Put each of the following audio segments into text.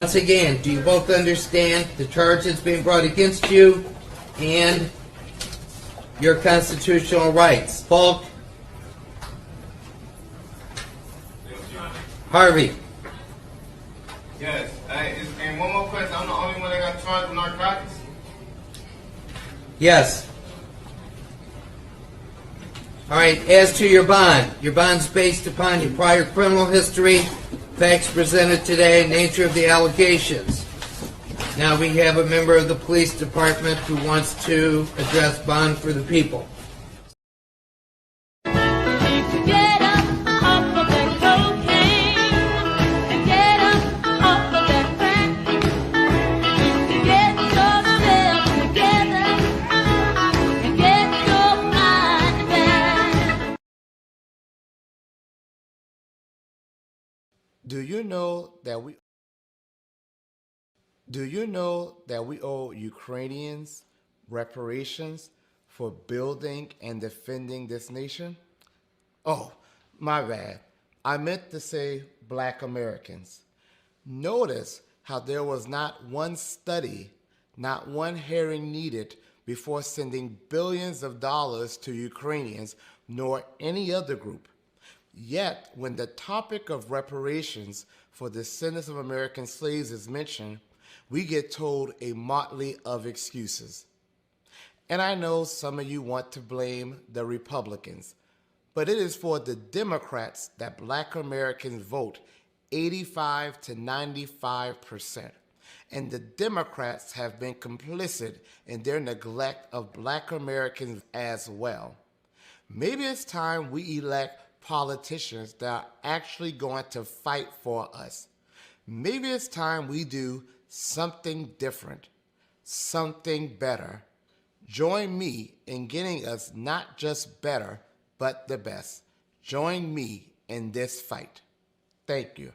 Once again, do you both understand the charges being brought against you and your constitutional rights? Falk? Harvey? Yes. And one more question. I'm the only one that got charged with narcotics? Yes. All right, as to your bond's based upon your prior criminal history, facts presented today, nature of the allegations. Now we have a member of the police department who wants to address bond for the people. Do you know that we owe Ukrainians reparations for building and defending this nation? Oh, my bad. I meant to say Black Americans. Notice how there was not one study, not one hearing needed before sending billions of dollars to Ukrainians nor any other group. Yet, when the topic of reparations for the descendants of American slaves is mentioned, we get told a motley of excuses. And I know some of you want to blame the Republicans, but it is for the Democrats that Black Americans vote 85 to 95%. And the Democrats have been complicit in their neglect of Black Americans as well. Maybe it's time we elect politicians that are actually going to fight for us. Maybe it's time we do something different, something better. Join me in getting us not just better, but the best. Join me in this fight. Thank you.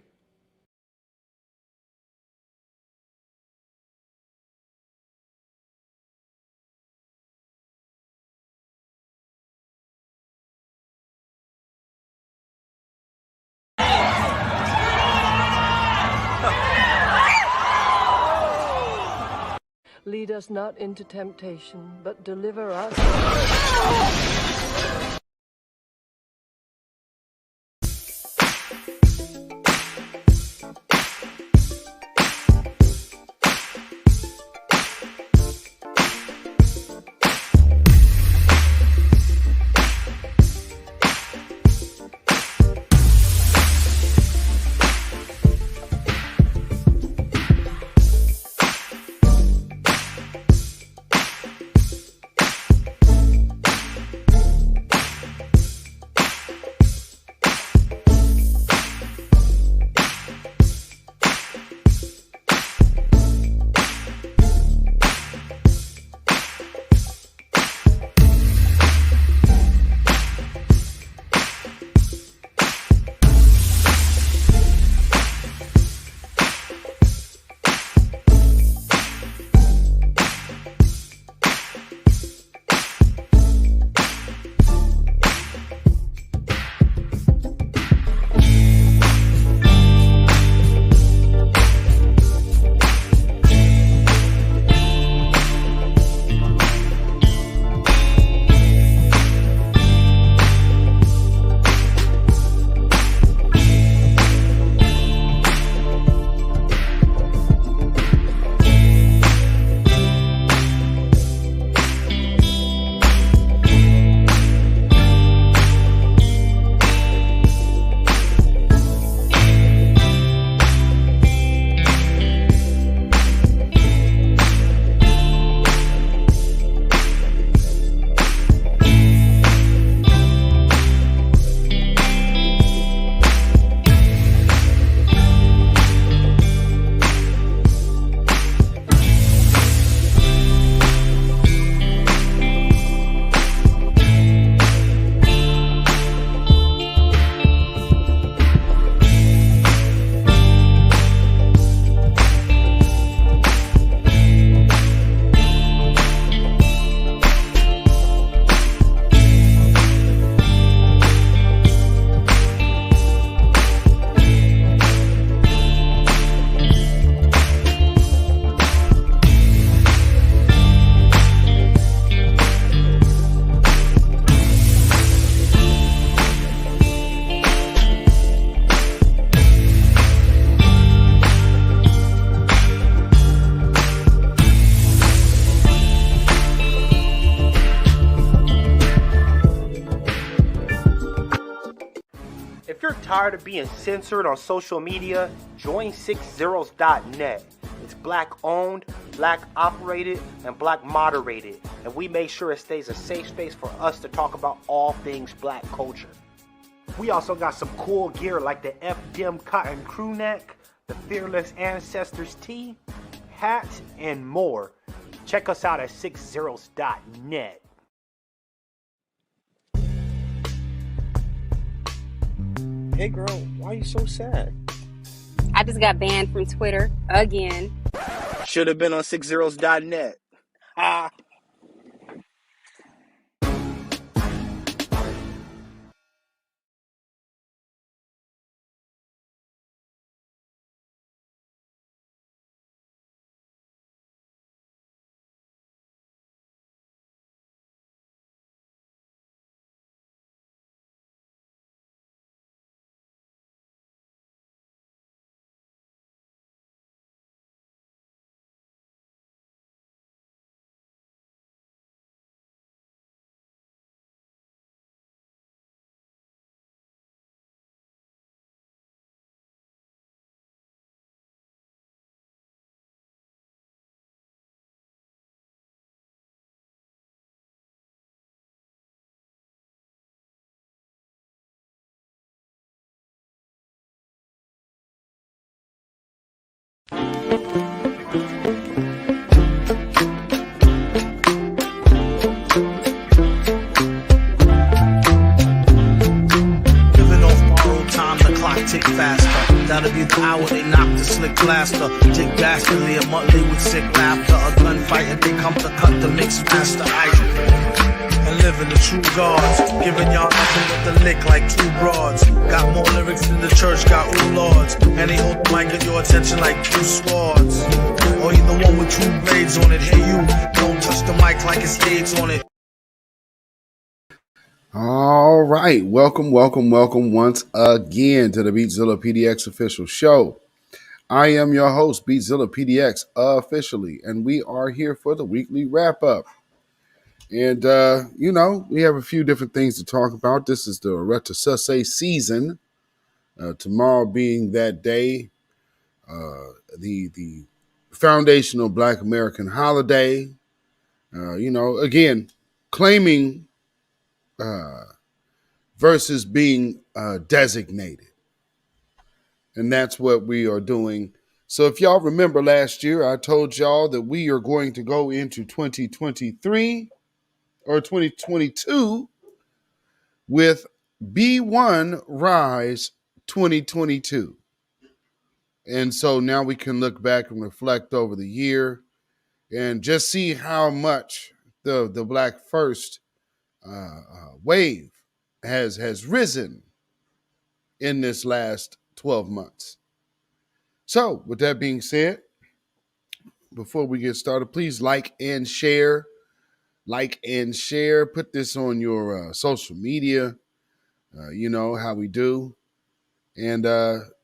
Lead us not into temptation, but deliver us. If you're tired of being censored on social media, join 60s.net. It's black owned, black operated, and black moderated, and we make sure it stays a safe space for us to talk about all things black culture. We also got some cool gear like the FDM cotton crew neck, the Fearless Ancestors tee, hats, and more. Check us out at 60s.net. Hey girl, why are you so sad? I just got banned from Twitter again. Should have been on 60s.net. Ah. Tick faster. That'll be the hour they knock the slick blaster. Dick dastardly, a Muttley with sick laughter. A gunfight and they come to cut the mix faster. And living the true gods. Giving y'all nothing but the lick like two broads. Got more lyrics than the church got ooh lords. And they hold the mic at your attention like two swords. Or you the one with two blades on it. Hey you, don't touch the mic like it's AIDS on it. All right. Welcome once again to the beatzillapdx official show. I am your host, beatzillapdx officially, and we are here for the weekly wrap up. And, we have a few different things to talk about. This is the Retasusse season. Tomorrow being that day, the foundational Black American holiday. Again, claiming versus being designated. And that's what we are doing. So if y'all remember last year, I told y'all that we are going to go into 2023 or 2022 with B1 Rise 2022. And so now we can look back and reflect over the year and just see how much the Black First wave has risen in this last 12 months. So with that being said, before we get started, please like and share. Put this on your social media. You know how we do. And,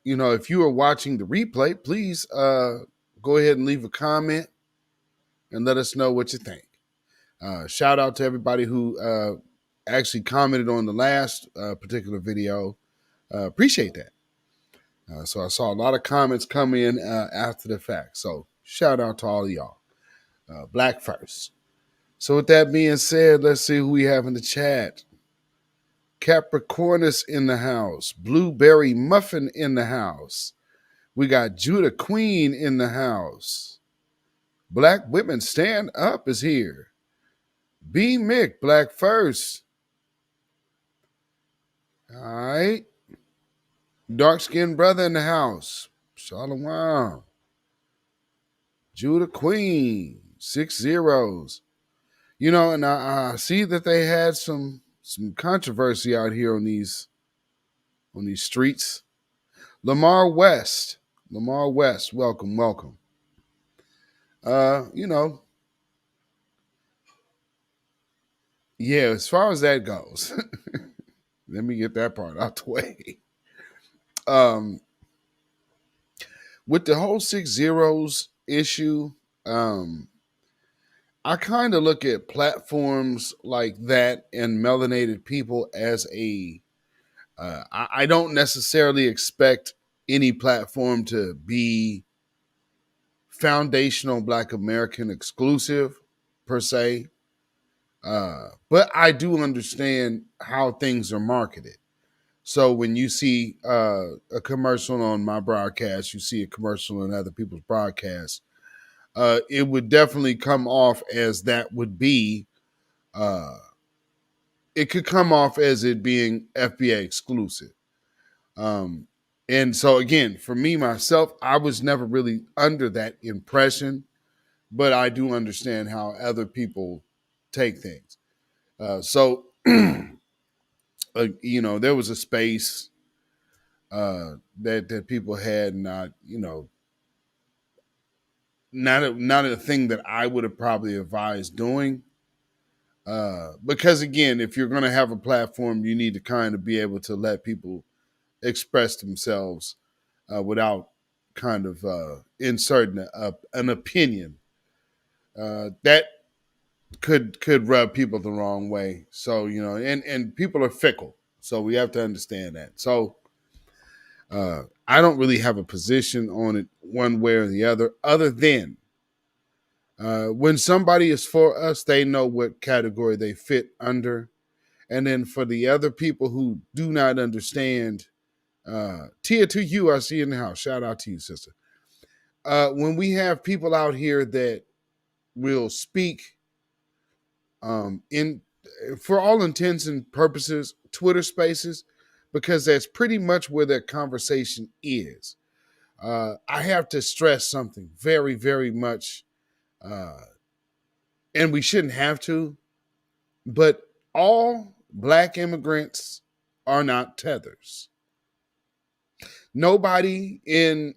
if you are watching the replay, please go ahead and leave a comment and let us know what you think. Shout out to everybody who actually commented on the last particular video. Appreciate that. So I saw a lot of comments come in after the fact. So shout out to all of y'all. Black first. So with that being said, let's see who we have in the chat. Capricornus in the house. Blueberry Muffin in the house. We got Judah Queen in the house. Black Women Stand Up is here. B. Mick, Black First. All right. Dark-skinned brother in the house. Shalom. Judah Queen. 6 zeros. And I see that they had some controversy out here on these streets. Lamar West, welcome. Yeah, as far as that goes, let me get that part out the way. With the whole 6 zeros issue, I kind of look at platforms like that and melanated people as a I don't necessarily expect any platform to be foundational Black American exclusive per se. But I do understand how things are marketed. So when you see a commercial on my broadcast, you see a commercial on other people's broadcasts, it would definitely come off as that would be, it could come off as it being FBA exclusive. Um, and so again, for me, myself, I was never really under that impression, but I do understand how other people take things. So, there was a space that people had, not not a thing that I would have probably advised doing. Because again, if you're going to have a platform, you need to kind of be able to let people express themselves without kind of inserting an opinion that could rub people the wrong way. So and people are fickle, so we have to understand that. So I don't really have a position on it one way or the other than when somebody is for us, they know what category they fit under. And then for the other people who do not understand, Tia, to you, I see you in the house. Shout out to you, sister. When we have people out here that will speak in, for all intents and purposes, Twitter spaces, because that's pretty much where that conversation is. I have to stress something very, very much, and we shouldn't have to, but all Black immigrants are not tethers. Nobody in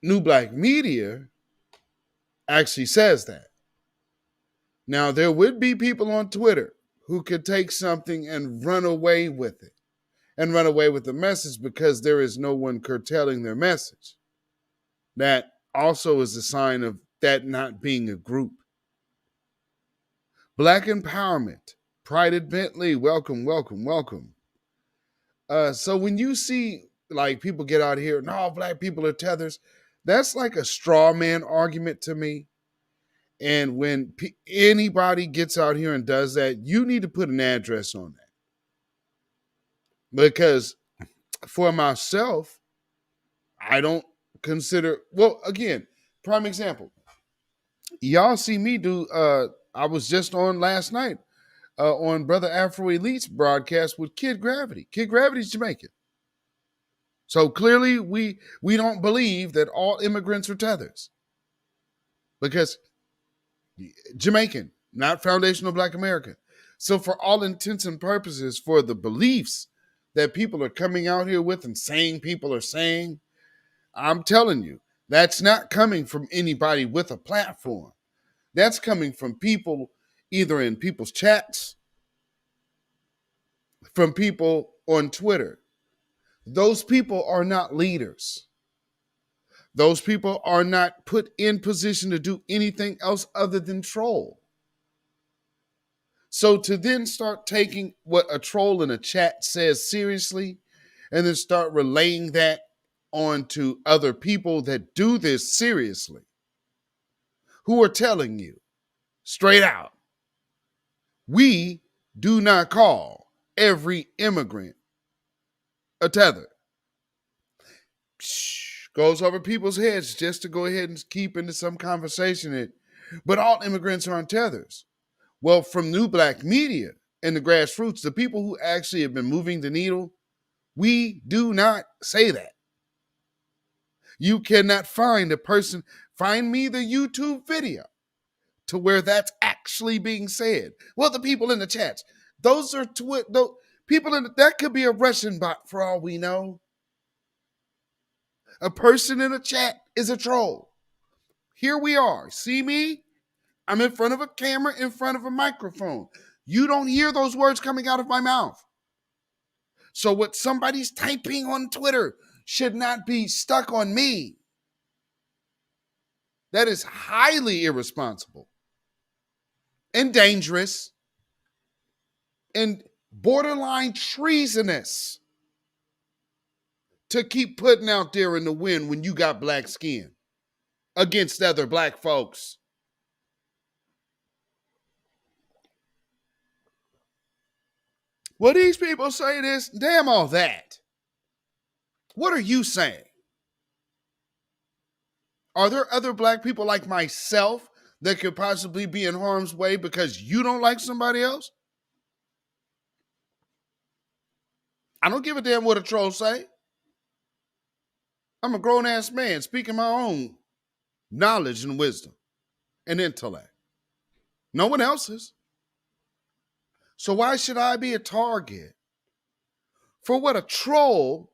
New Black media actually says that. Now, there would be people on Twitter who could take something and run away with it and run away with the message because there is no one curtailing their message. That also is a sign of that not being a group. Black empowerment. Pride at Bentley. Welcome, welcome, welcome. So when you see like people get out here, no, Black people are tethers, that's like a straw man argument to me. And when anybody gets out here and does that, you need to put an address on that. Because for myself, I don't consider, well, again, prime example. Y'all see me do, I was just on last night on Brother Afro Elite's broadcast with Kid Gravity. Kid Gravity's Jamaican. So clearly we don't believe that all immigrants are tethers. Because Jamaican, not foundational Black American. So for all intents and purposes, for the beliefs that people are coming out here with and saying people are saying, I'm telling you, that's not coming from anybody with a platform. That's coming from people either in people's chats, from people on Twitter. Those people are not leaders. Those people are not put in position to do anything else other than troll. So to then start taking what a troll in a chat says seriously and then start relaying that onto other people that do this seriously, who are telling you straight out, we do not call every immigrant a tether. Goes over people's heads just to go ahead and keep into some conversation. But all immigrants aren't tethers. Well, from New Black media and the grassroots, the people who actually have been moving the needle, we do not say that. You cannot find find me the YouTube video to where that's actually being said. Well, the people in the chats, those are people that could be a Russian bot for all we know. A person in a chat is a troll. Here we are. See me? I'm in front of a camera, in front of a microphone. You don't hear those words coming out of my mouth. So what somebody's typing on Twitter should not be stuck on me. That is highly irresponsible and dangerous and borderline treasonous. to keep putting out there in the wind when you got black skin against other black folks? Well, these people say this. Damn all that. What are you saying? Are there other black people like myself that could possibly be in harm's way because you don't like somebody else? I don't give a damn what a troll say. I'm a grown-ass man speaking my own knowledge and wisdom and intellect. No one else's. So why should I be a target for what a troll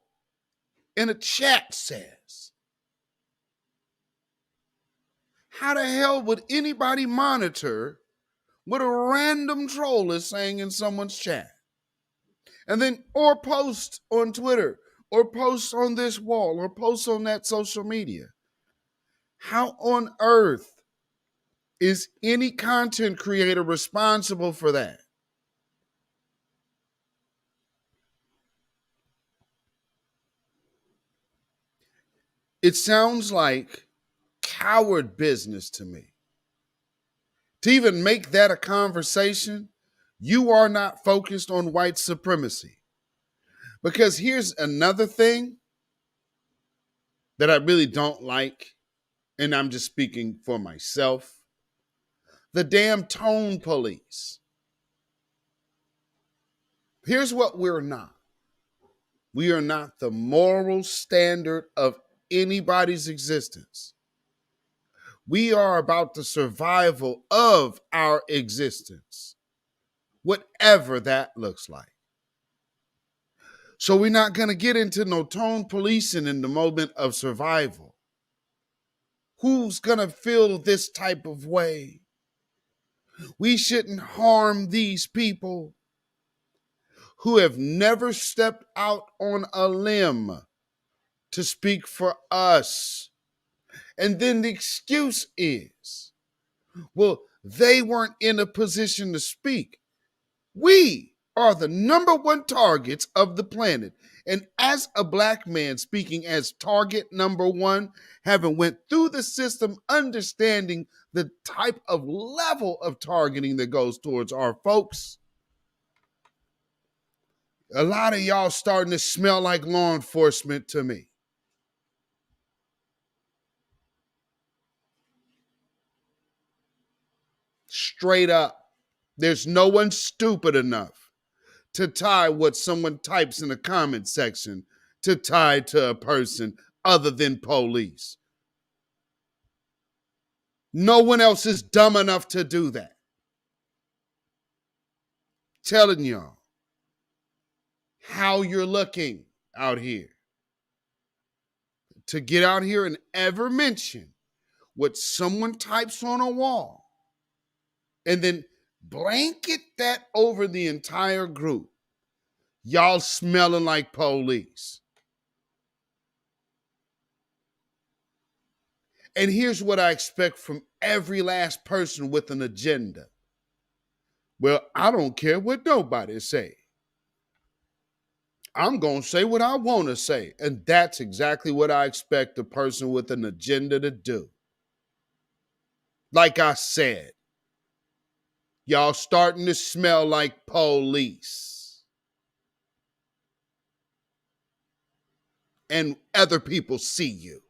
in a chat says? How the hell would anybody monitor what a random troll is saying in someone's chat? And then, or post on Twitter, or post on this wall, or post on that social media. How on earth is any content creator responsible for that? It sounds like coward business to me. To even make that a conversation, you are not focused on white supremacy. Because here's another thing that I really don't like, and I'm just speaking for myself. The damn tone police. Here's what we're not. We are not the moral standard of anybody's existence. We are about the survival of our existence, whatever that looks like. So we're not going to get into no tone policing in the moment of survival. Who's going to feel this type of way? We shouldn't harm these people who have never stepped out on a limb to speak for us. And then the excuse is, well, they weren't in a position to speak. We are the number one targets of the planet. And as a black man speaking as target number one, having went through the system, understanding the type of level of targeting that goes towards our folks, a lot of y'all starting to smell like law enforcement to me. Straight up. There's no one stupid enough to tie what someone types in the comment section to tie to a person other than police. No one else is dumb enough to do that. Telling y'all how you're looking out here. To get out here and ever mention what someone types on a wall and then blanket that over the entire group. Y'all smelling like police. And here's what I expect from every last person with an agenda. Well, I don't care what nobody say. I'm going to say what I want to say. And that's exactly what I expect a person with an agenda to do. Like I said, y'all starting to smell like police. And other people see you.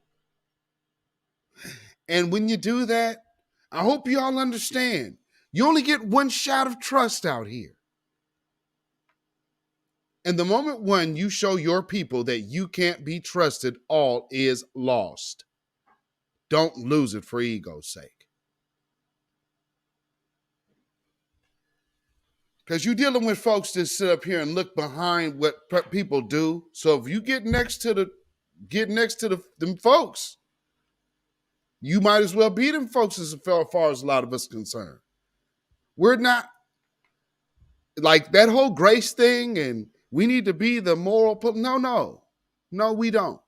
And when you do that, I hope y'all understand, you only get one shot of trust out here. And the moment when you show your people that you can't be trusted, all is lost. Don't lose it for ego's sake. Because you're dealing with folks that sit up here and look behind what people do. So if you get next to them folks, you might as well be them folks as far as a lot of us concerned. We're not like that whole grace thing and we need to be the moral. No, we don't.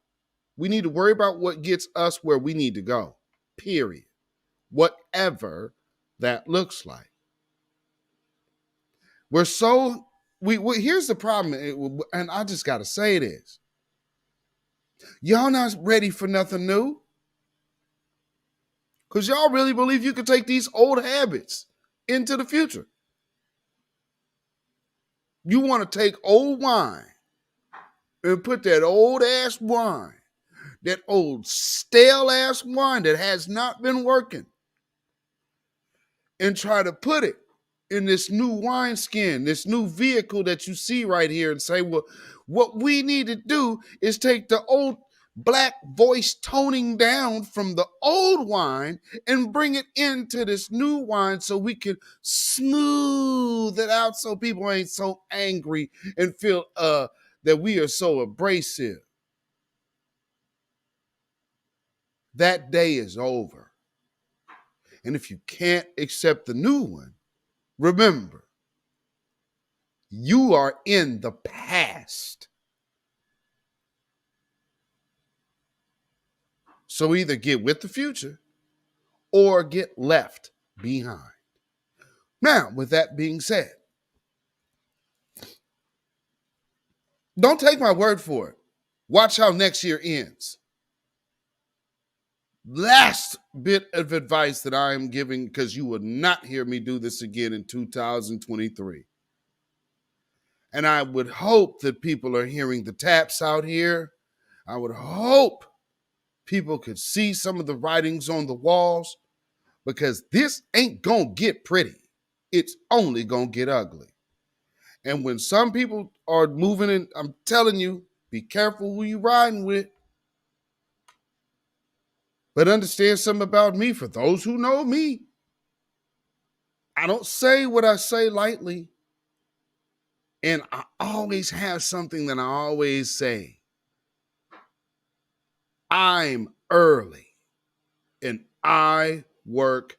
We need to worry about what gets us where we need to go, period. Whatever that looks like. Here's the problem, and I just got to say this. Y'all not ready for nothing new. Because y'all really believe you can take these old habits into the future. You want to take old wine and put that old ass wine, that old stale ass wine that has not been working, and try to put it in this new wineskin, this new vehicle that you see right here, and say, well, what we need to do is take the old black voice toning down from the old wine and bring it into this new wine so we can smooth it out so people ain't so angry and feel that we are so abrasive. That day is over. And if you can't accept the new one, remember, you are in the past. So either get with the future or get left behind. Now, with that being said, don't take my word for it. Watch how next year ends. Last bit of advice that I am giving, because you will not hear me do this again in 2023. And I would hope that people are hearing the taps out here. I would hope people could see some of the writings on the walls, because this ain't gonna get pretty. It's only gonna get ugly. And when some people are moving in, I'm telling you, be careful who you riding with. But understand something about me. For those who know me, I don't say what I say lightly. And I always have something that I always say. I'm early and I work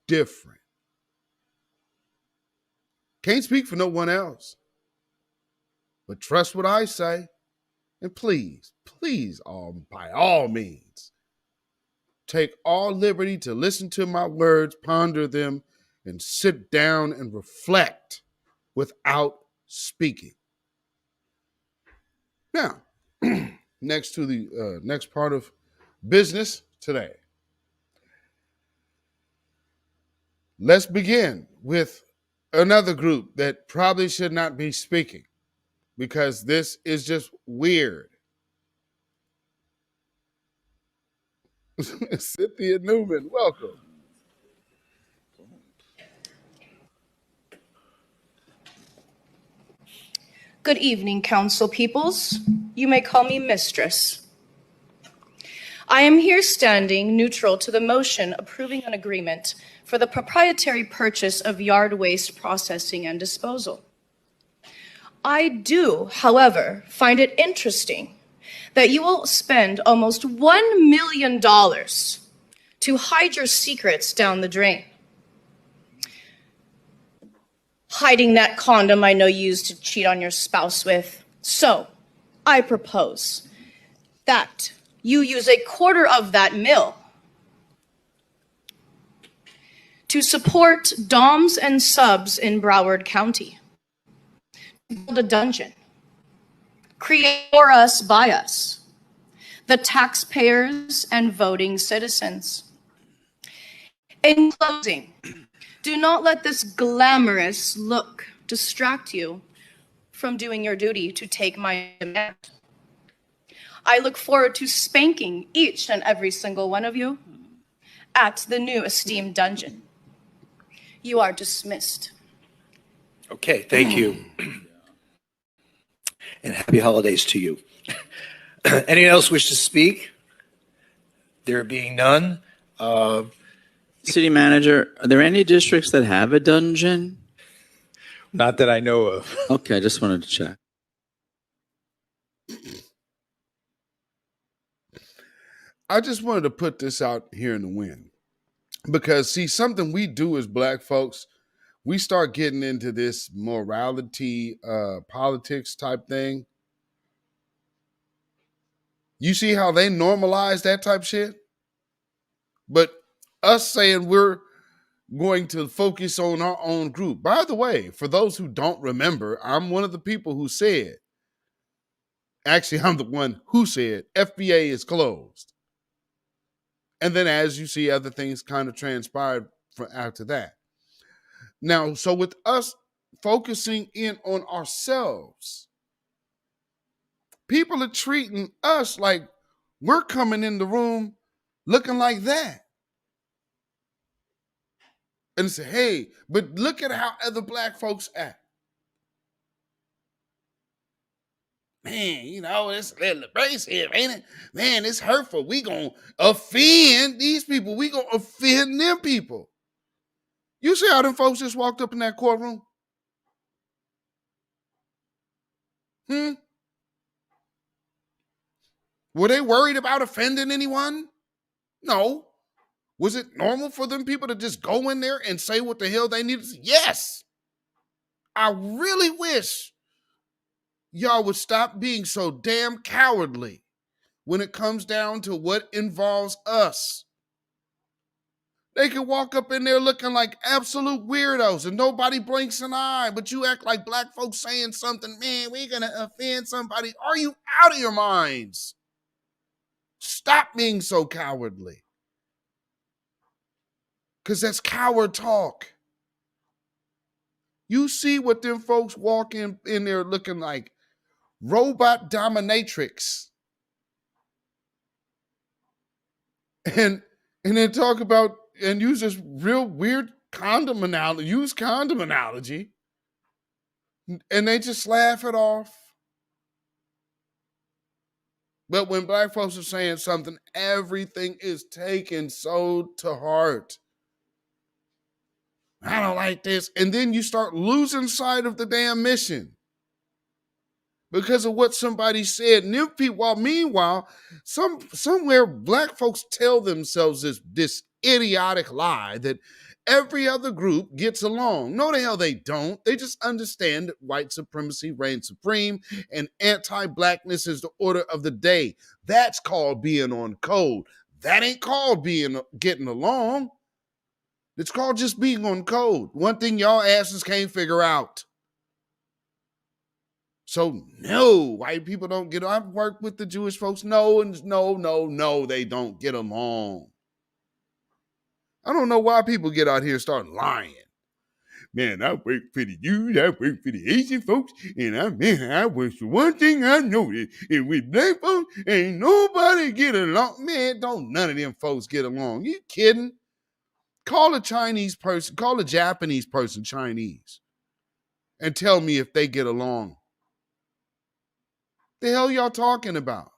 different. Can't speak for no one else. But trust what I say. And please, by all means, take all liberty to listen to my words, ponder them, and sit down and reflect without speaking. Now, next to the next part of business today. Let's begin with another group that probably should not be speaking, because this is just weird. Cynthia Newman, welcome. Good evening, council peoples. You may call me Mistress. I am here standing neutral to the motion approving an agreement for the proprietary purchase of yard waste processing and disposal. I do, however, find it interesting that you will spend almost $1 million to hide your secrets down the drain. Hiding that condom I know you used to cheat on your spouse with. So, I propose that you use a quarter of that mill to support doms and subs in Broward County. Build a dungeon. Create for us, by us, the taxpayers and voting citizens. In closing, do not let this glamorous look distract you from doing your duty to take my demand. I look forward to spanking each and every single one of you at the new esteemed dungeon. You are dismissed. Okay, thank you. And happy holidays to you. Anyone else wish to speak? There being none. City manager, are there any districts that have a dungeon? Not that I know of. Okay, I just wanted to check. I just wanted to put this out here in the wind, because see, something we do as Black folks, we start getting into this morality, politics type thing. You see how they normalize that type shit? But us saying we're going to focus on our own group. By the way, for those who don't remember, I'm one of the people who said Actually, I'm the one who said FBA is closed. And then as you see, other things kind of transpired after that. Now, so with us focusing in on ourselves, people are treating us like we're coming in the room looking like that. And say, hey, but look at how other black folks act. Man, you know, it's a little abrasive, ain't it? Man, it's hurtful. We gonna offend these people. We gonna offend them people. You see how them folks just walked up in that courtroom? Were they worried about offending anyone? No. Was it normal for them people to just go in there and say what the hell they needed to say? Yes. I really wish y'all would stop being so damn cowardly when it comes down to what involves us. They can walk up in there looking like absolute weirdos and nobody blinks an eye, but you act like black folks saying something, man, we're going to offend somebody. Are you out of your minds? Stop being so cowardly. Because that's coward talk. You see what them folks walk in there looking like robot dominatrix. And then talk about and use this real weird condom analogy. And they just laugh it off. But when black folks are saying something, everything is taken so to heart. I don't like this. And then you start losing sight of the damn mission because of what somebody said. And while meanwhile, somewhere black folks tell themselves this idiotic lie that every other group gets along. No, the hell they don't. They just understand that white supremacy reigns supreme and anti-blackness is the order of the day. That's called being on code. That ain't called getting along. It's called just being on code. One thing y'all asses can't figure out. So no, white people don't get along. I've worked with the Jewish folks. No, they don't get along. I don't know why people get out here and start lying. Man, I work for the Jews, I work for the Asian folks, and I work for one thing I noticed. If with black folks, ain't nobody get along. Man, don't none of them folks get along. You kidding? Call a Chinese person, call a Japanese person Chinese, and tell me if they get along. The hell y'all talking about?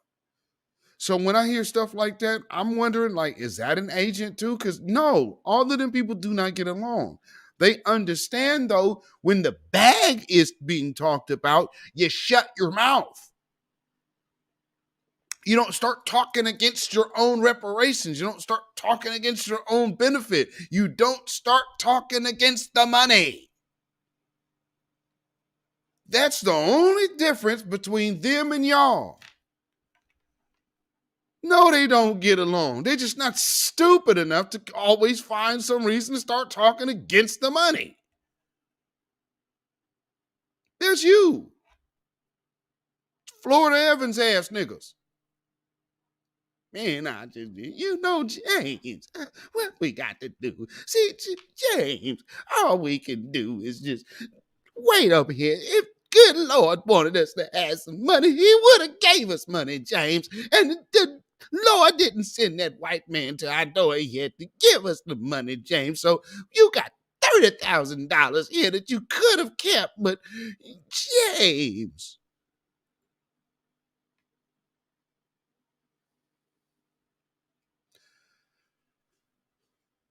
So when I hear stuff like that, I'm wondering, like, is that an agent too? Because no, all of them people do not get along. They understand, though, when the bag is being talked about, you shut your mouth. You don't start talking against your own reparations. You don't start talking against your own benefit. You don't start talking against the money. That's the only difference between them and y'all. No, they don't get along. They're just not stupid enough to always find some reason to start talking against the money. There's you. Florida Evans ass niggas. Man, James, what we got to do? See, James, all we can do is just wait up here. If good Lord wanted us to have some money, he would have gave us money, James. And the Lord didn't send that white man to our door yet to give us the money, James. So you got $30,000 here that you could have kept, but James.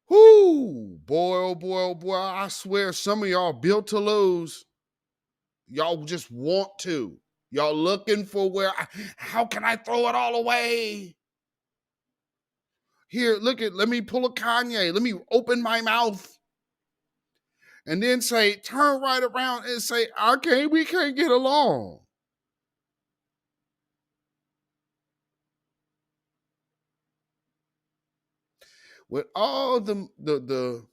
Whoo, boy, oh boy, oh boy. I swear some of y'all built to lose. Y'all just want to. Y'all looking for how can I throw it all away? Here, let me pull a Kanye. Let me open my mouth. And then turn right around and say, okay, we can't get along. With all the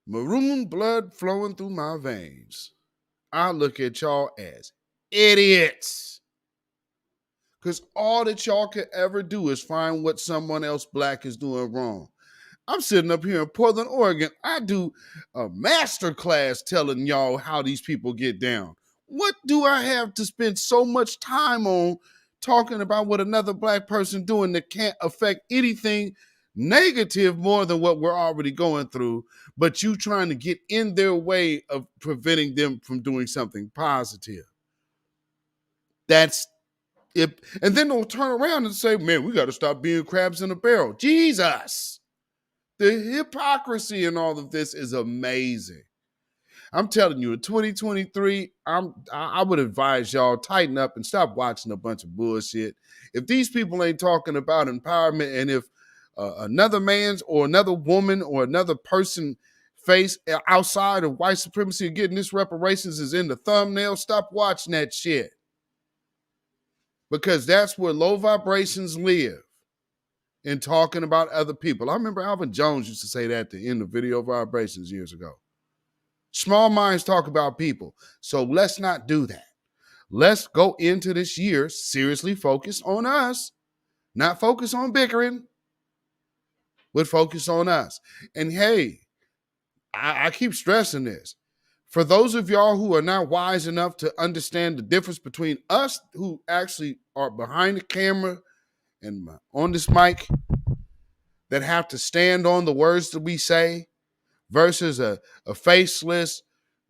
maroon blood flowing through my veins, I look at y'all as idiots. Because all that y'all could ever do is find what someone else black is doing wrong. I'm sitting up here in Portland, Oregon. I do a master class telling y'all how these people get down. What do I have to spend so much time on talking about what another black person doing that can't affect anything negative more than what we're already going through, but you trying to get in their way of preventing them from doing something positive? That's it. And then they'll turn around and say, man, we got to stop being crabs in a barrel. Jesus. The hypocrisy in all of this is amazing. I'm telling you, in 2023, I would advise y'all tighten up and stop watching a bunch of bullshit. If these people ain't talking about empowerment, and if another man's or another woman or another person face outside of white supremacy or getting this reparations is in the thumbnail, stop watching that shit. Because that's where low vibrations live. In talking about other people. I remember Alvin Jones used to say that at the end of Video Vibrations years ago. Small minds talk about people. So let's not do that. Let's go into this year seriously focused on us. Not focus on bickering, but focus on us. And hey, I keep stressing this. For those of y'all who are not wise enough to understand the difference between us who actually are behind the camera and on this mic, that have to stand on the words that we say, versus a faceless,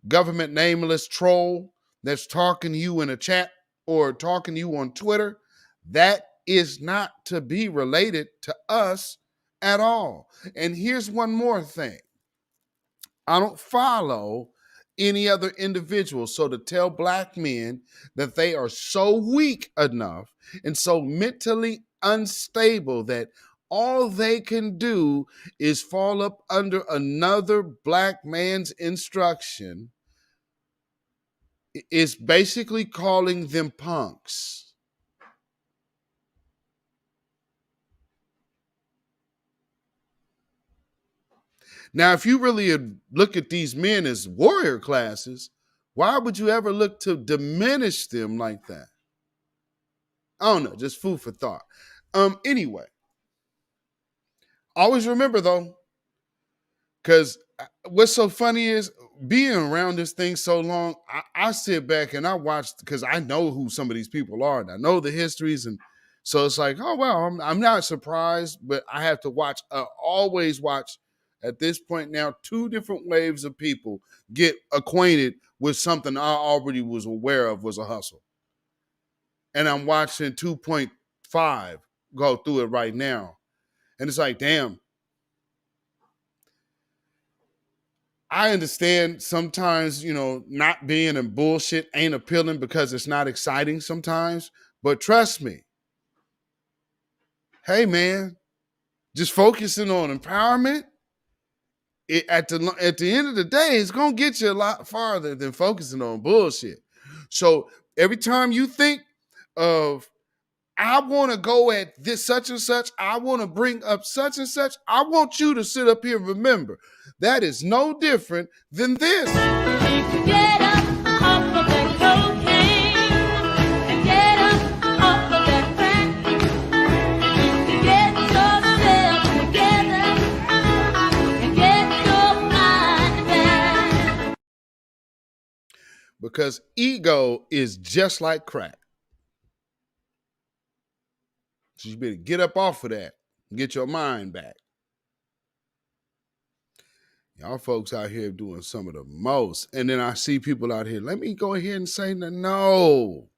government nameless troll that's talking to you in a chat or talking to you on Twitter, that is not to be related to us at all. And here's one more thing. I don't follow any other individual. So to tell black men that they are so weak enough and so mentally unstable that all they can do is fall up under another black man's instruction is basically calling them punks. Now, if you really look at these men as warrior classes, why would you ever look to diminish them like that? I don't know, just food for thought. Anyway, always remember though, because what's so funny is being around this thing so long, I sit back and I watch because I know who some of these people are and I know the histories, and so it's like, oh wow, I'm not surprised, but I have to watch, always watch at this point now, 2 different waves of people get acquainted with something I already was aware of was a hustle. And I'm watching 2.5 go through it right now. And it's like, damn. I understand sometimes, not being in bullshit ain't appealing because it's not exciting sometimes. But trust me. Hey, man, just focusing on empowerment, at the end of the day, it's going to get you a lot farther than focusing on bullshit. So every time you think of, I want to go at this such and such, I want to bring up such and such, I want you to sit up here and remember, that is no different than this. Get up off of that cocaine and get up off of that crack. Get yourself together and get your mind back. Because ego is just like crack. So you better get up off of that and get your mind back. Y'all folks out here doing some of the most. And then I see people out here, let me go ahead and say no.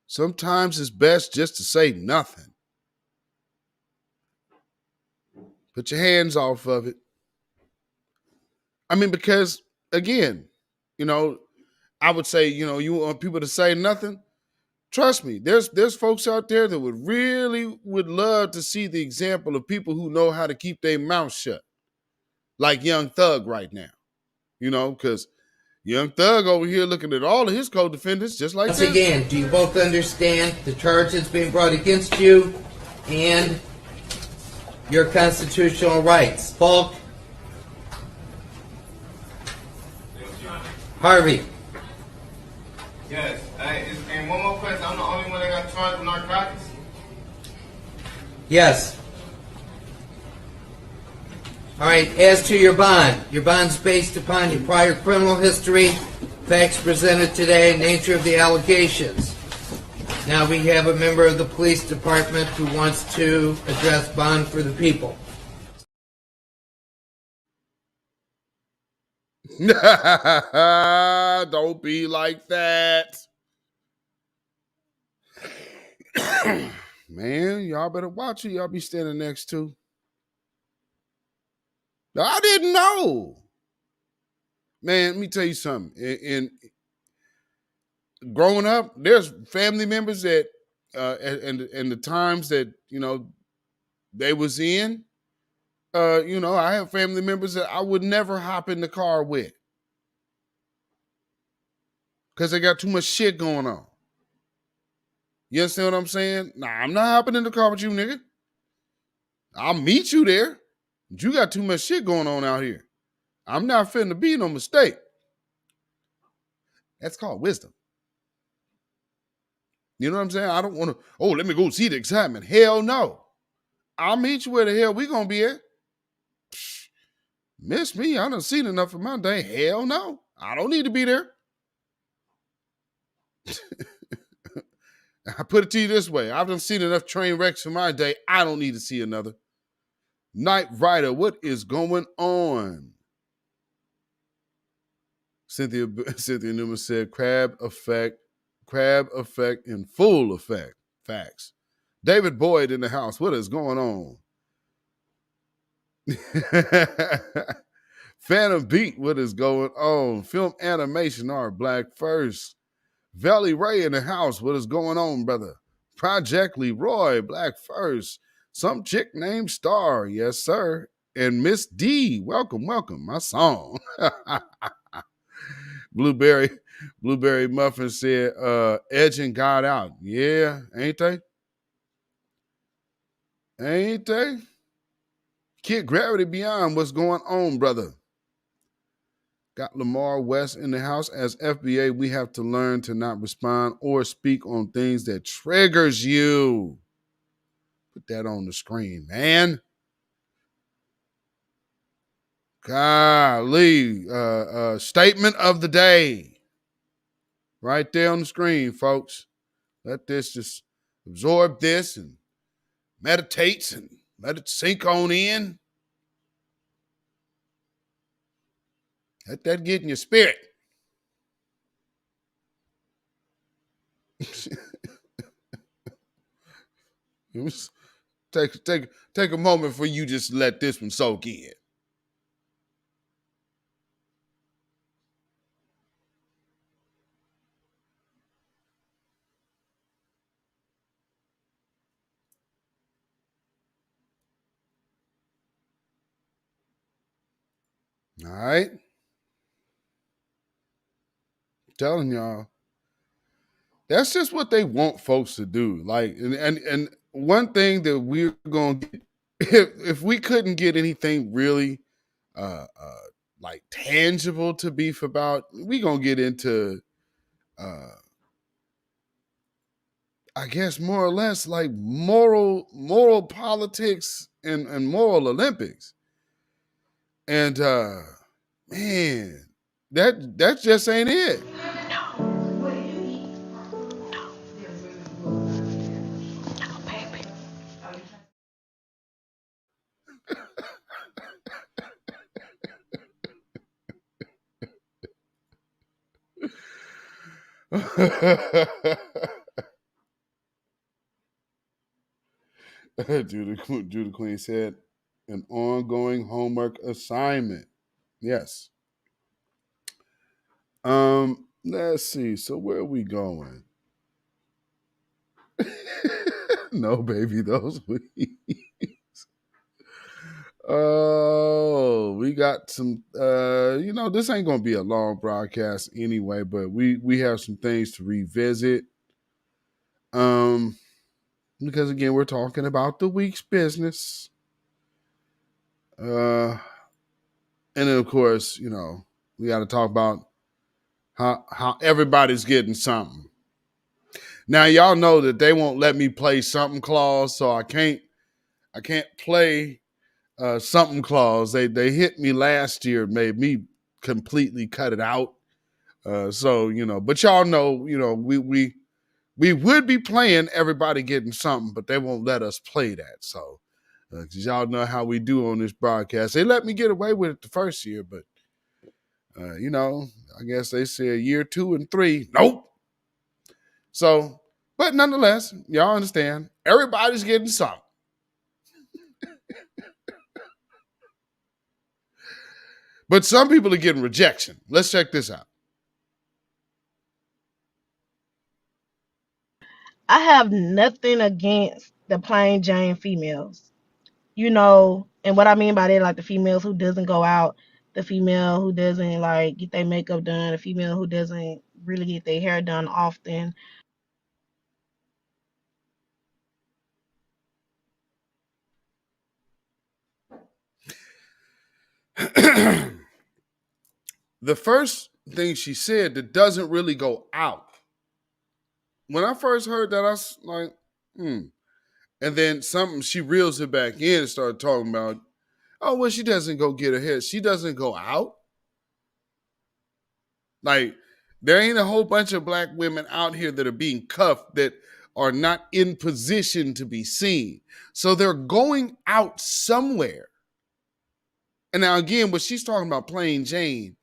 Sometimes it's best just to say nothing. Put your hands off of it. I mean, because, again, I would say, you want people to say nothing. Trust me, there's folks out there that would love to see the example of people who know how to keep their mouth shut. Like Young Thug right now, because Young Thug over here looking at all of his co-defendants just like Once this. again, do you both understand the charges being brought against you and your constitutional rights? Falk? Harvey? Yes. And one more question. I'm the only one that got charged with narcotics? Yes. All right, as to your bond's based upon your prior criminal history, facts presented today, nature of the allegations. Now we have a member of the police department who wants to address bond for the people. Don't be like that. Man, y'all better watch who y'all be standing next to. I didn't know. Man, let me tell you something. In growing up, there's family members that and the times that, they was in, I have family members that I would never hop in the car with because they got too much shit going on. You understand what I'm saying? Nah, I'm not hopping in the car with you, nigga. I'll meet you there. But you got too much shit going on out here. I'm not finna be no mistake. That's called wisdom. You know what I'm saying? I don't want to, let me go see the excitement. Hell no. I'll meet you where the hell we gonna be at. Miss me? I done seen enough of my day. Hell no. I don't need to be there. I put it to you this way. I've done seen enough train wrecks in my day. I don't need to see another. Knight Rider, what is going on? Cynthia Newman said, crab effect in full effect. Facts. David Boyd in the house. What is going on? Phantom Beat, what is going on? Film animation art, Black First. Valley Ray in the house. What is going on, brother? Project Leroy, Black First. Some chick named Star. Yes, sir. And Miss D. Welcome. My song. Blueberry Muffin said, edging God out. Yeah, ain't they? Ain't they? Kid Gravity Beyond, what's going on, brother? Got Lamar West in the house. As FBA, we have to learn to not respond or speak on things that triggers you. Put that on the screen, man. Golly. Statement of the day. Right there on the screen, folks. Let this just absorb this and meditate and let it sink on in. Let that get in your spirit. Take a moment for you just let this one soak in. All right. Telling y'all, that's just what they want folks to do. Like, and one thing that we're going to get, if we couldn't get anything really like tangible to beef about, we going to get into I guess more or less like moral politics and moral Olympics. And man, that just ain't it. Judah Queen said, an ongoing homework assignment. Yes. Let's see. So where are we going? No, baby, those weeks. Oh, we got some this ain't gonna be a long broadcast anyway, but we have some things to revisit. Because again, we're talking about the week's business. And then of course, we got to talk about how everybody's getting something. Now y'all know that they won't let me play Sump'n Claus, so I can't play Sump'n Claus. They hit me last year, made me completely cut it out. So but y'all know, we would be playing Everybody Getting Something, but they won't let us play that. So, because y'all know how we do on this broadcast. They let me get away with it the first year, but, I guess they said year 2 and 3, nope. So, but nonetheless, y'all understand, everybody's getting something. But some people are getting rejection. Let's check this out. I have nothing against the plain Jane females, and what I mean by that, like the females who doesn't go out, the female who doesn't like get their makeup done, the female who doesn't really get their hair done often. The first thing she said that doesn't really go out. When I first heard that, I was like, And then she reels it back in and started talking about, oh, well, she doesn't go get her hair. She doesn't go out. Like, there ain't a whole bunch of black women out here that are being cuffed that are not in position to be seen. So they're going out somewhere. And now, again, what she's talking about, plain Jane,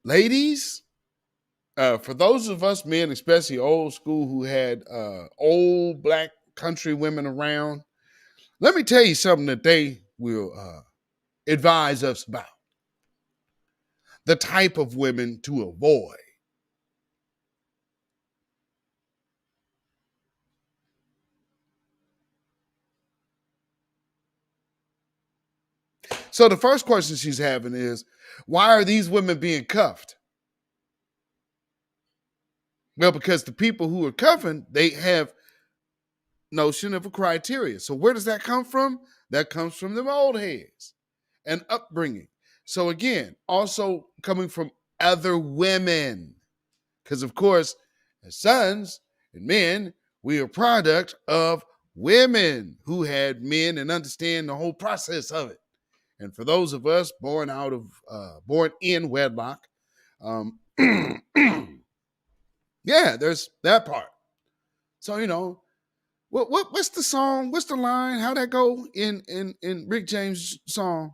ladies, for those of us men, especially old school, who had old black country women around, let me tell you something that they will advise us about. The type of women to avoid. So the first question she's having is, why are these women being cuffed? Well, because the people who are cuffing, they have notion of a criteria. So where does that come from? That comes from them old heads and upbringing. So again, also coming from other women. Because of course, as sons and men, we are a product of women who had men and understand the whole process of it. And for those of us born in wedlock, yeah, there's that part. So what's the song? What's the line? How'd that go in Rick James' song?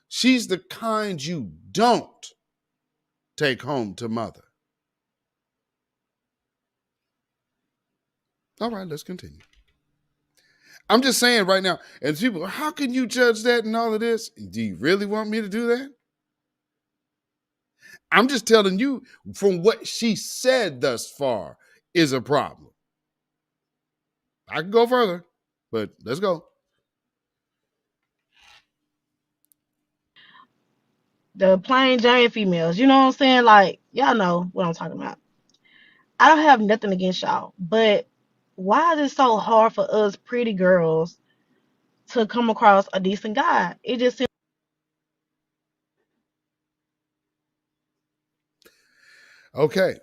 She's the kind you don't take home to mother. All right, let's continue. I'm just saying right now, and people, how can you judge that and all of this? Do you really want me to do that? I'm just telling you from what she said thus far is a problem. I can go further, but let's go. The plain Jane females, you know what I'm saying? Like, y'all know what I'm talking about. I don't have nothing against y'all, but why is it so hard for us pretty girls to come across a decent guy? It just seems. Okay.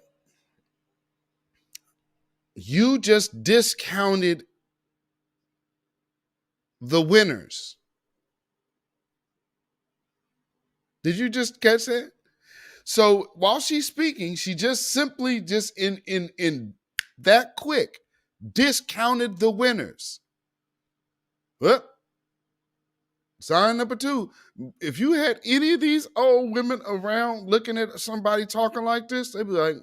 You just discounted the winners. Did you just catch that? So while she's speaking, she just simply just in that quick discounted the winners. Well, sign number 2. If you had any of these old women around looking at somebody talking like this, they'd be like,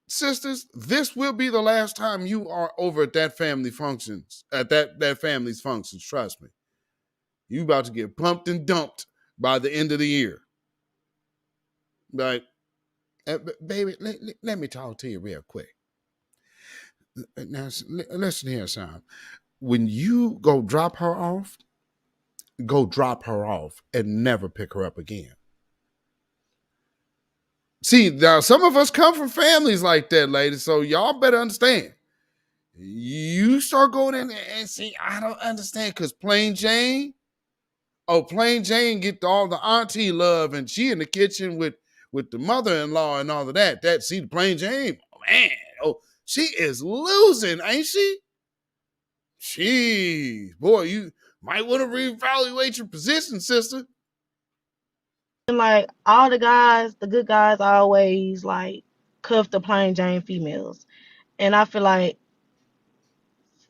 sisters, this will be the last time you are over at that family functions, at that family's functions. Trust me. You about to get pumped and dumped by the end of the year. Like, baby, let me talk to you real quick. Now, listen here, son. When you go drop her off and never pick her up again. See, now some of us come from families like that, ladies, so y'all better understand. You start going in there and see, I don't understand, because plain Jane, Oh, Plain Jane get all the auntie love, and she in the kitchen with the mother-in-law and all of that. See the Plain Jane, oh, man. Oh, she is losing, ain't she? Jeez, boy, you might want to reevaluate your position, sister. And like all the guys, the good guys always like cuff the plain Jane females. And I feel like,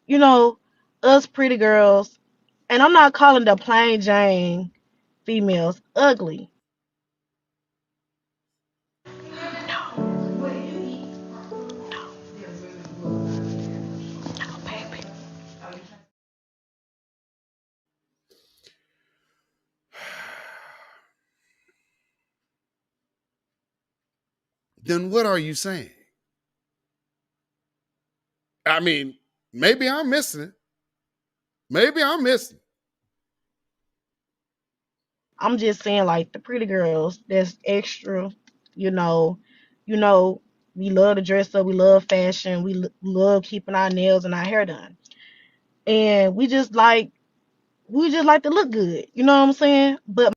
you know, us pretty girls, and I'm not calling the plain Jane females ugly. Then what are you saying? I mean, maybe I'm missing it. Maybe I'm missing it. I'm just saying like the pretty girls that's extra, you know, you know, we love to dress up, we love fashion, love keeping our nails and our hair done. And we just like to look good. You know what I'm saying? But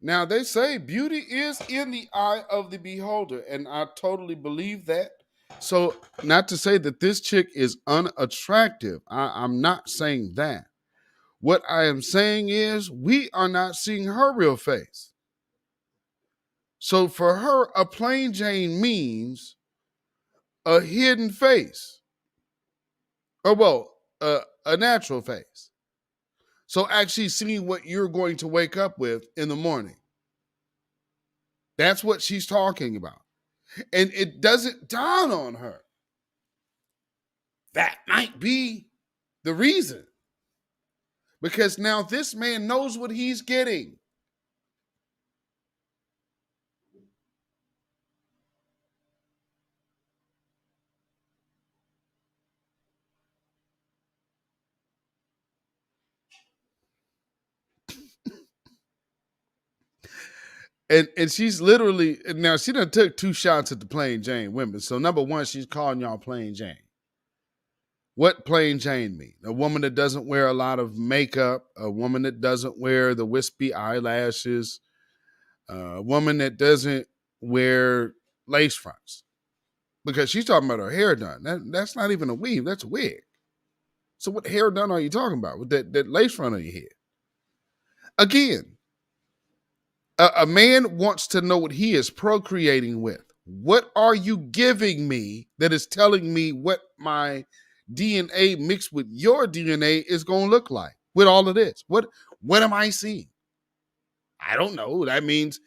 Now, they say beauty is in the eye of the beholder, and I totally believe that. So, not to say that this chick is unattractive. I'm not saying that. What I am saying is we are not seeing her real face. So, for her, a plain Jane means a hidden face, or well, a natural face. So, actually seeing what you're going to wake up with in the morning. That's what she's talking about. And it doesn't dawn on her. That might be the reason. Because now this man knows what he's getting. And she's literally, now she done took 2 shots at the plain Jane women. So number one, she's calling y'all plain Jane. What plain Jane mean? A woman that doesn't wear a lot of makeup, a woman that doesn't wear the wispy eyelashes, a woman that doesn't wear lace fronts. Because she's talking about her hair done. That's not even a weave, that's a wig. So what hair done are you talking about with that lace front on your head? Again, a man wants to know what he is procreating with. What are you giving me that is telling me what my DNA mixed with your DNA is going to look like with all of this? What am I seeing? I don't know. That means,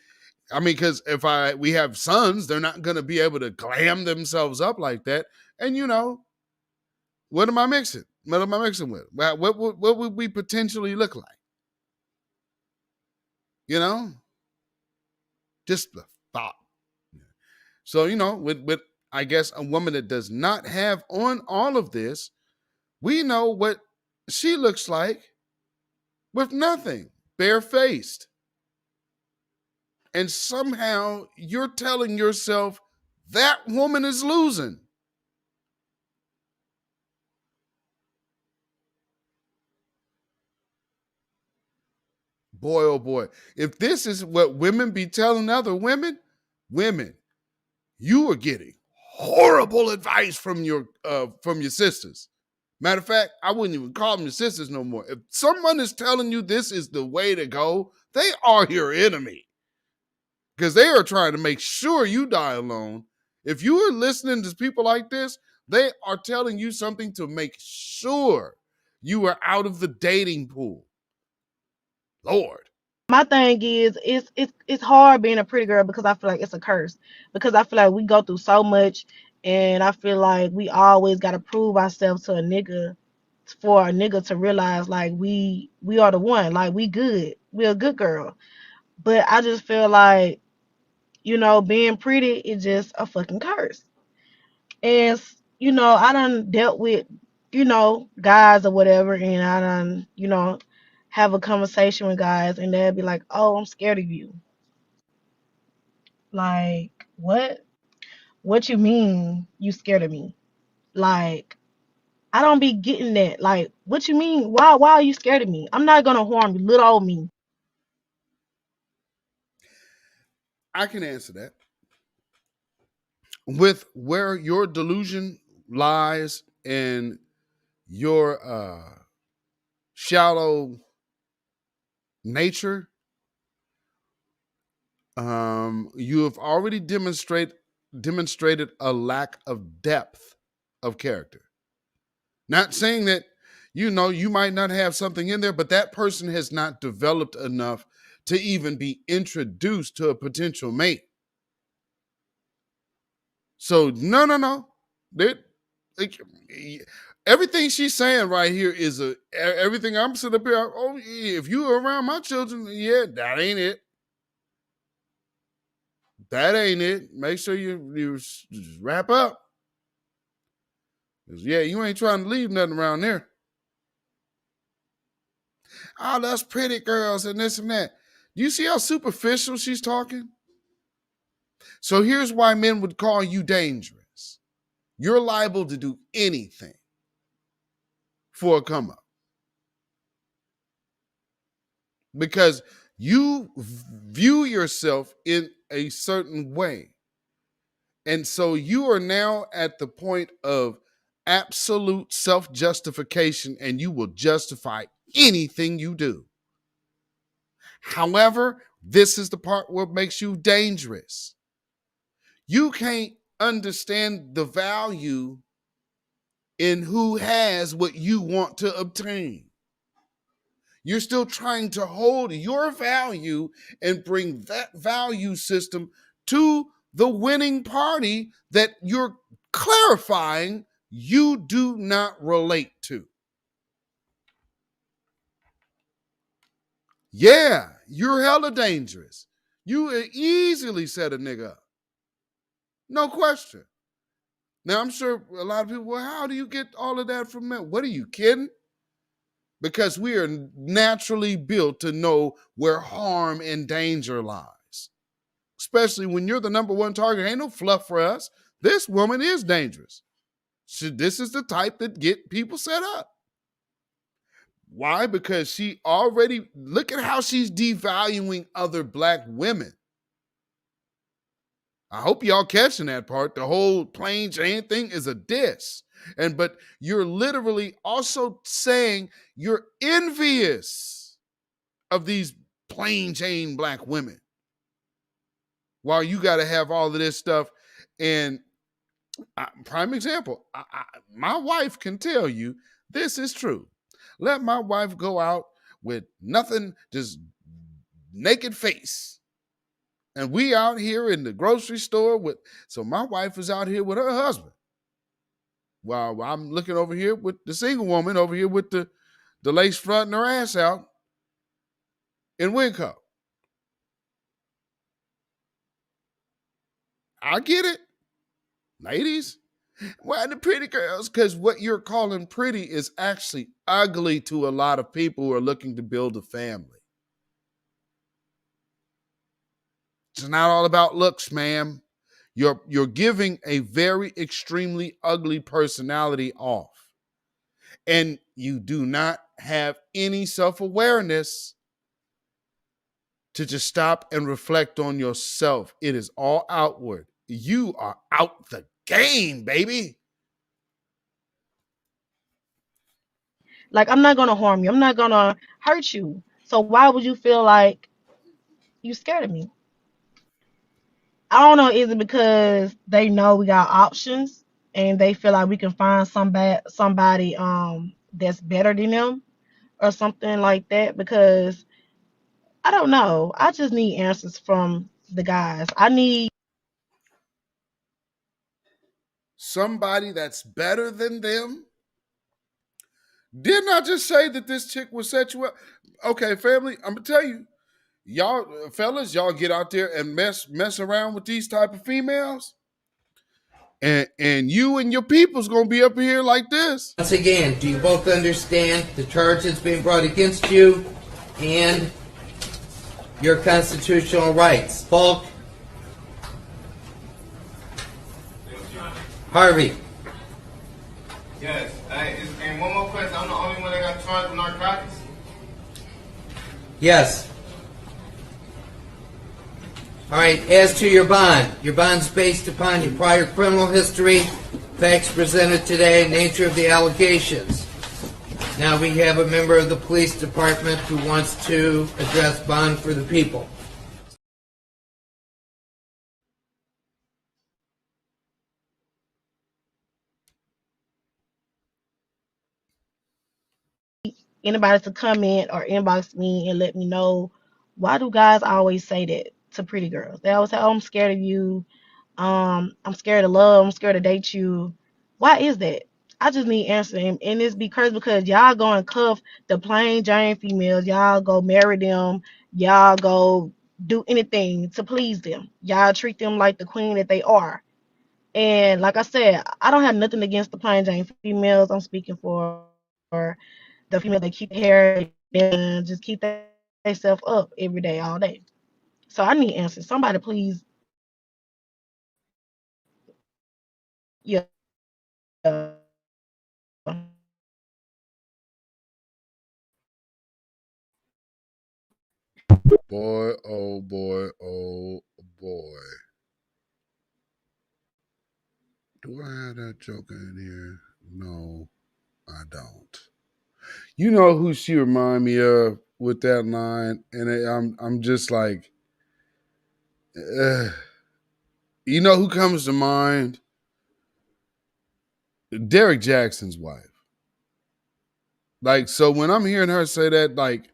because if we have sons, they're not going to be able to glam themselves up like that. And what am I mixing? What am I mixing with? What would we potentially look like? Just the thought. So, with I guess a woman that does not have on all of this, we know what she looks like with nothing, barefaced. And somehow you're telling yourself that woman is losing. Boy, oh boy. If this is what women be telling other women, you are getting horrible advice from your sisters. Matter of fact, I wouldn't even call them your sisters no more. If someone is telling you this is the way to go, they are your enemy. Because they are trying to make sure you die alone. If you are listening to people like this, they are telling you something to make sure you are out of the dating pool. Lord. my thing is, it's hard being a pretty girl because I feel like it's a curse. Because I feel like we go through so much, and I feel like we always got to prove ourselves to a nigga for a nigga to realize like we are the one, like we good, we're a good girl. But I just feel like, being pretty is just a fucking curse. And I done dealt with, guys or whatever, and I done, have a conversation with guys, and they'll be like, "Oh, I'm scared of you." Like, what? What you mean you scared of me? Like, I don't be getting that. Like, what you mean? Why are you scared of me? I'm not gonna harm you, little old me. I can answer that. With where your delusion lies and your shallow nature, you have already demonstrated a lack of depth of character. Not saying that, you might not have something in there, but that person has not developed enough to even be introduced to a potential mate. So no. Like, everything she's saying right here is everything I'm sitting up here. Oh, if you were around my children, yeah, that ain't it. That ain't it. Make sure you just wrap up. 'Cause, yeah, you ain't trying to leave nothing around there. Oh, that's pretty girls and this and that. Do you see how superficial she's talking? So here's why men would call you dangerous. You're liable to do anything for a come up because you view yourself in a certain way. And so you are now at the point of absolute self-justification, and you will justify anything you do. However, this is the part where it makes you dangerous. You can't understand the value in who has what you want to obtain. You're still trying to hold your value and bring that value system to the winning party that you're clarifying you do not relate to. Yeah, you're hella dangerous. You easily set a nigga up. No question. Now, I'm sure a lot of people, well, how do you get all of that from men? What, are you kidding? Because we are naturally built to know where harm and danger lies. Especially when you're the number one target. Ain't no fluff for us. This woman is dangerous. This is the type that get people set up. Why? Because she already, look at how she's devaluing other black women. I hope y'all catching that part. The whole plain Jane thing is a diss. But you're literally also saying you're envious of these plain Jane black women. While you got to have all of this stuff. And prime example, my wife can tell you this is true. Let my wife go out with nothing, just naked face. And we out here in the grocery store so my wife is out here with her husband. While I'm looking over here with the single woman over here with the lace front and her ass out in Winco. I get it. Ladies, why the pretty girls? Because what you're calling pretty is actually ugly to a lot of people who are looking to build a family. It's not all about looks, ma'am. You're giving a very extremely ugly personality off. And you do not have any self-awareness to just stop and reflect on yourself. It is all outward. You are out the game, baby. Like, I'm not gonna harm you. I'm not gonna hurt you. So why would you feel like you scared of me? I don't know. Is it because they know we got options and they feel like we can find somebody that's better than them or something like that? Because I don't know. I just need answers from the guys. I need somebody that's better than them. Didn't I just say that this chick will set you up? Okay, family, I'm gonna tell you, y'all fellas, y'all get out there and mess around with these type of females, and you and your people's gonna be up here like this. Once again, do you both understand the charges being brought against you and your constitutional rights? Falk? Yes. And one more question. I'm the only one that got charged with narcotics. Yes. All right, as to your bond's based upon your prior criminal history, facts presented today, nature of the allegations. Now we have a member of the police department who wants to address bond for the people. Anybody to comment or inbox me and let me know, why do guys always say that to pretty girls? They always say, "Oh, I'm scared of you. I'm scared of love. I'm scared to date you." Why is that? I just need answering, and it's because y'all go and cuff the plain Jane females. Y'all go marry them. Y'all go do anything to please them. Y'all treat them like the queen that they are. And like I said, I don't have nothing against the plain Jane females. I'm speaking for the female that keep hair and just keep themselves up every day, all day. So I need answers. Somebody please, yeah. Boy, oh boy, oh boy. Do I have that joker in here? No, I don't. You know who she remind me of with that line, and I'm just like, you know who comes to mind? Derek Jackson's wife. Like, so when I'm hearing her say that, like,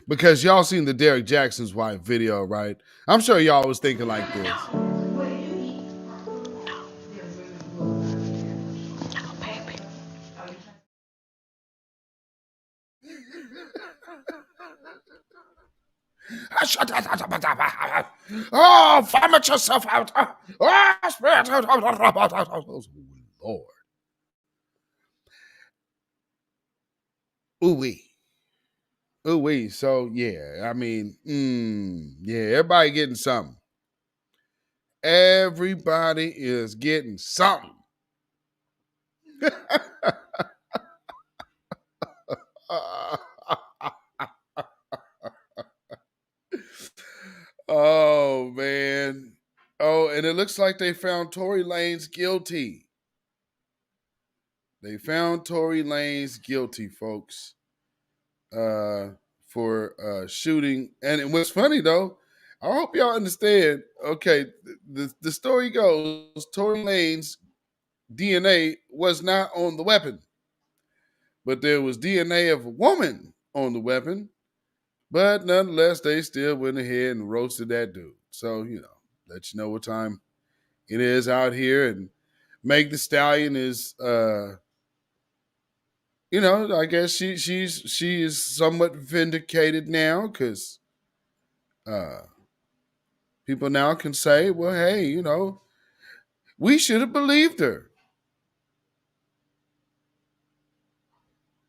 because y'all seen the Derek Jackson's wife video, right? I'm sure y'all was thinking like this. Oh, vomit yourself out. Oh, spirit. Oh, Lord. Ooh-wee. Ooh-wee. So, yeah, I mean, yeah, everybody getting something. Everybody is getting something. Oh, man. Oh, and it looks like they found Tory Lanez guilty. They found Tory Lanez guilty, folks, for shooting. And what's funny, though, I hope y'all understand. Okay, the story goes, Tory Lanez DNA was not on the weapon, but there was DNA of a woman on the weapon. But nonetheless, they still went ahead and roasted that dude. So, let you know what time it is out here. And Meg the Stallion is, I guess she is somewhat vindicated now because people now can say, well, hey, we should have believed her.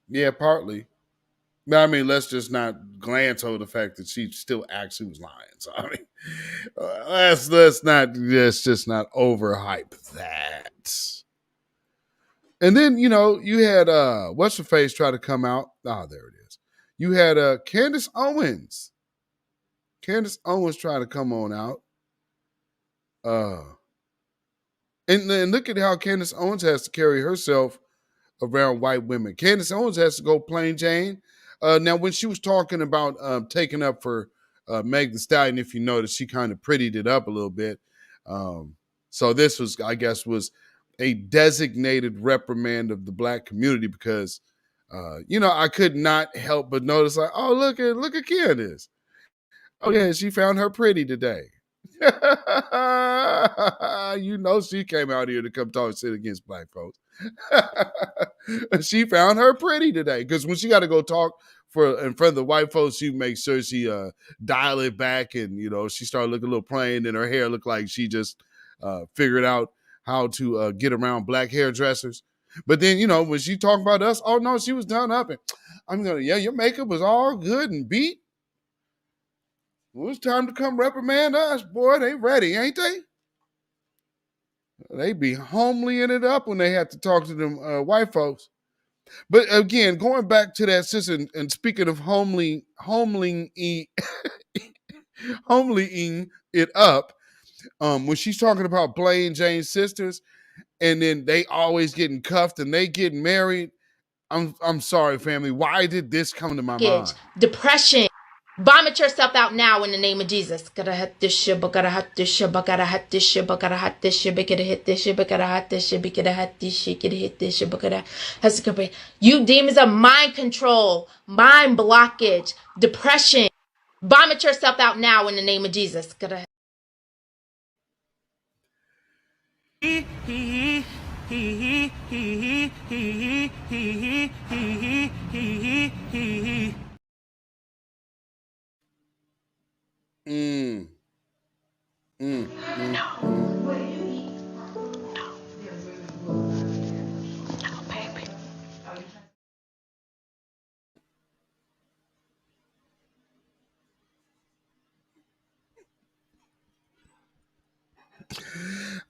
Yeah, partly. I mean, let's just not glance over the fact that she still actually was lying. So I mean, let's just not overhype that. And then you had what's her face try to come out. Ah, there it is. You had Candace Owens. Candace Owens trying to come on out. And look at how Candace Owens has to carry herself around white women. Candace Owens has to go plain Jane. Now, when she was talking about taking up for Meg the Stallion, if you notice, she kind of prettied it up a little bit. So this was, I guess, was a designated reprimand of the black community because, I could not help but notice, like, oh, look at Candace. Oh, yeah, she found her pretty today. She came out here to come talk shit against black folks. She found her pretty today because when she got to go talk in front of the white folks, she makes sure she dial it back and she started looking a little plain and her hair looked like she just figured out how to get around black hairdressers. But then when she talked about us, oh no, she was done up and your makeup was all good and beat. Well, it's time to come reprimand us, boy. They ready, ain't they? They be homelying it up when they have to talk to them white folks. But again, going back to that sister, and speaking of homelying it up, when she's talking about Plain Jane's sisters, and then they always getting cuffed and they getting married. I'm sorry, family. Why did this come to my mind? Depression. Vomit yourself out now in the name of Jesus. Gotta hit this shit, but gotta hit this shit, but gotta hit this shit, but gotta hit this shit, but gotta hit this shit, but gotta hit this shit, but gotta hit this shit, gotta hit this shit, but gotta has to compare. You demons of mind control, mind blockage, depression. Vomit yourself out now in the name of Jesus. Gotta.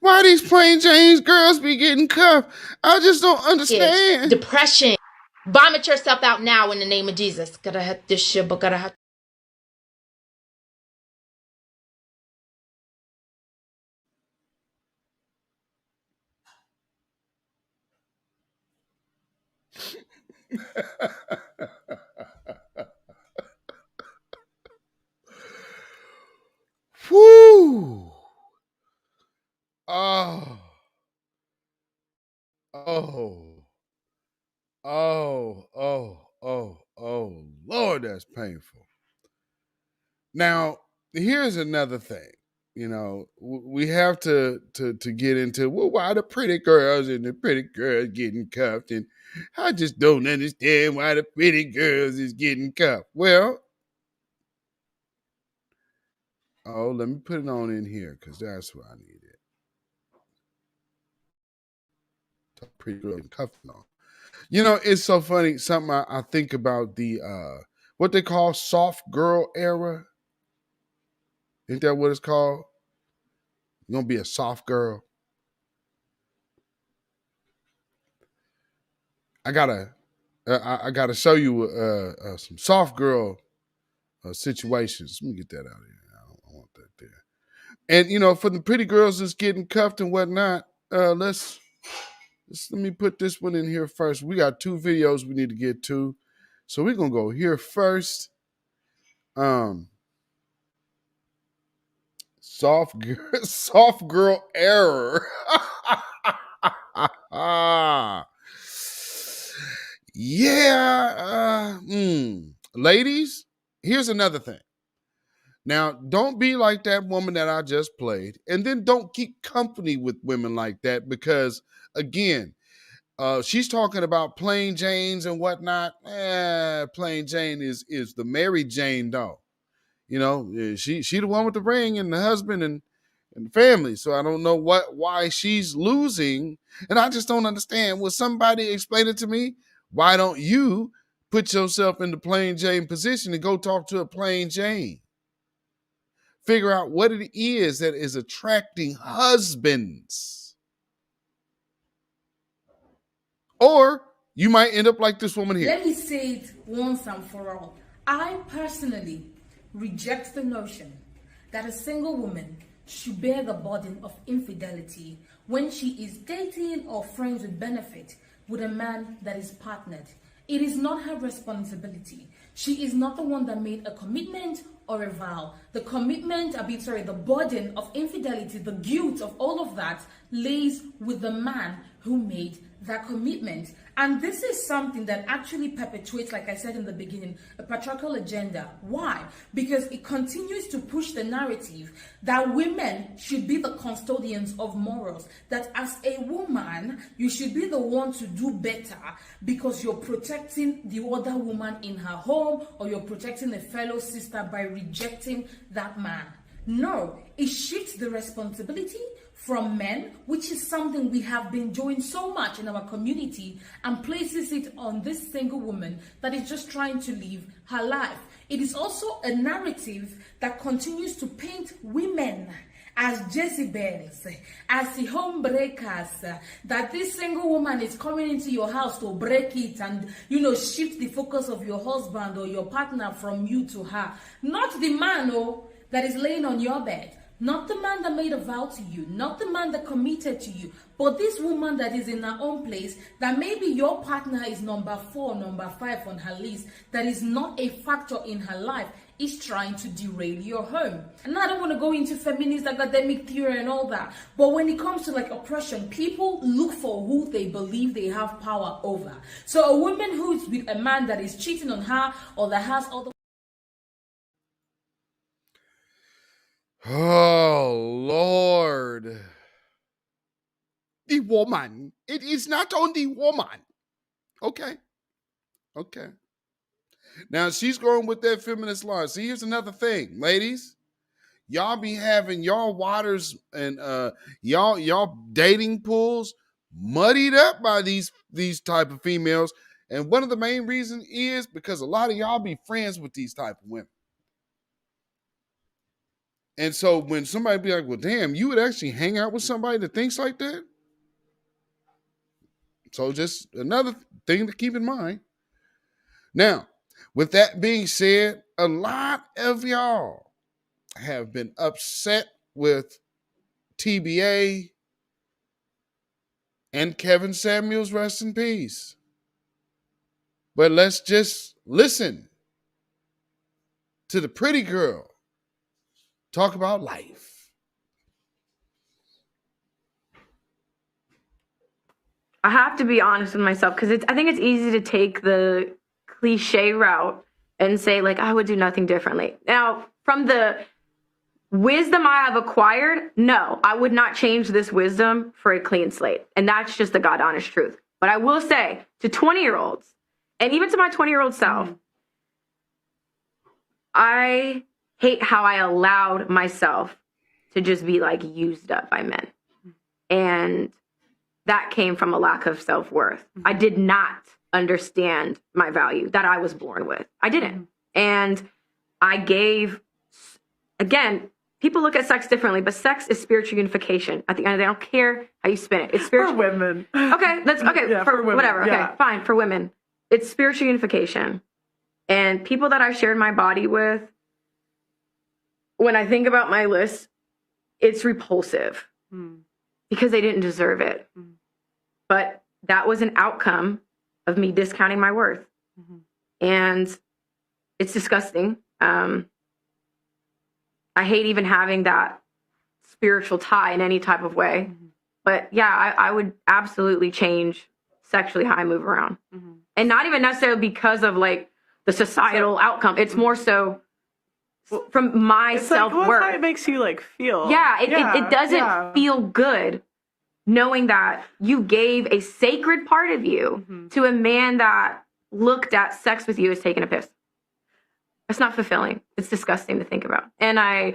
Why these Plain Jane's girls be getting cuffed? I just don't understand. Depression. Vomit yourself out now in the name of Jesus. Gotta hit this shit, but gotta hit. Whoo! Oh. Lord, that's painful. Now, here's another thing. You know, we have to get into, well, why the pretty girls and the pretty girls getting cuffed, and I just don't understand why the pretty girls is getting cuffed. Well, let me put it on in here because that's what I needed. Pretty girl cuffing on. You know, it's so funny. Something I think about the what they call soft girl era. Ain't that what it's called? You're gonna be a soft girl. I gotta show you some soft girl situations. Let me get that out of here. I want that there. And you know, for the pretty girls that's getting cuffed and whatnot, let me put this one in here first. We got 2 videos we need to get to, so we're gonna go here first. Soft girl error. Yeah. Ladies, here's another thing. Now, don't be like that woman that I just played, and then don't keep company with women like that because, again, she's talking about Plain Janes and whatnot. Plain Jane is the Mary Jane, though. You know, she the one with the ring and the husband and the family. So I don't know why she's losing, and I just don't understand. Will somebody explain it to me? Why don't you put yourself in the Plain Jane position and go talk to a Plain Jane? Figure out what it is that is attracting husbands. Or you might end up like this woman here. Let me say it once and for all. I personally reject the notion that a single woman should bear the burden of infidelity when she is dating or friends with benefit with a man that is partnered. It is not her responsibility. She is not the one that made a commitment or a vow. The the burden of infidelity, the guilt of all of that lays with the man who made that commitment. And this is something that actually perpetuates, like I said in the beginning, a patriarchal agenda. Why? Because it continues to push the narrative that women should be the custodians of morals, that as a woman, you should be the one to do better because you're protecting the other woman in her home, or you're protecting a fellow sister by rejecting that man. No, it shifts the responsibility from men, which is something we have been doing so much in our community, and places it on this single woman that is just trying to live her life. It is also a narrative that continues to paint women as Jezebels, as the home breakers, that this single woman is coming into your house to break it and, shift the focus of your husband or your partner from you to her. Not the man, that is laying on your bed. Not the man that made a vow to you, not the man that committed to you, but this woman that is in her own place, that maybe your partner is number 4, number 5 on her list, that is not a factor in her life, is trying to derail your home. And I don't want to go into feminist academic theory and all that, but when it comes to oppression, people look for who they believe they have power over. So a woman who's with a man that is cheating on her or that has other... Oh, Lord. The woman. It is not only woman. Okay. Now, she's going with that feminist line. See, here's another thing, ladies. Y'all be having y'all waters and y'all dating pools muddied up by these type of females. And one of the main reasons is because a lot of y'all be friends with these type of women. And so when somebody be like, well, damn, you would actually hang out with somebody that thinks like that? So just another thing to keep in mind. Now, with that being said, a lot of y'all have been upset with TBA and Kevin Samuels, rest in peace. But let's just listen to the pretty girl talk about life. I have to be honest with myself because I think it's easy to take the cliche route and say, I would do nothing differently. Now, from the wisdom I have acquired, no, I would not change this wisdom for a clean slate. And that's just the God honest truth. But I will say to 20-year-olds, and even to my 20-year-old self, I hate how I allowed myself to just be used up by men. And that came from a lack of self-worth. I did not understand my value that I was born with. I didn't. And I gave, again, people look at sex differently, but sex is spiritual unification. At the end of the day, I don't care how you spin it. It's spiritual. For women. Okay, that's okay. Yeah, for women. Whatever. Yeah. Okay, fine. For women, it's spiritual unification. And people that I shared my body with, when I think about my list, it's repulsive because they didn't deserve it. But that was an outcome of me discounting my worth. And it's disgusting. I hate even having that spiritual tie in any type of way. But yeah, I would absolutely change sexually how I move around. And not even necessarily because of the societal outcome. It's more so from my self-worth. How it makes you feel. Yeah, it doesn't feel good knowing that you gave a sacred part of you to a man that looked at sex with you as taking a piss. It's not fulfilling. It's disgusting to think about. And I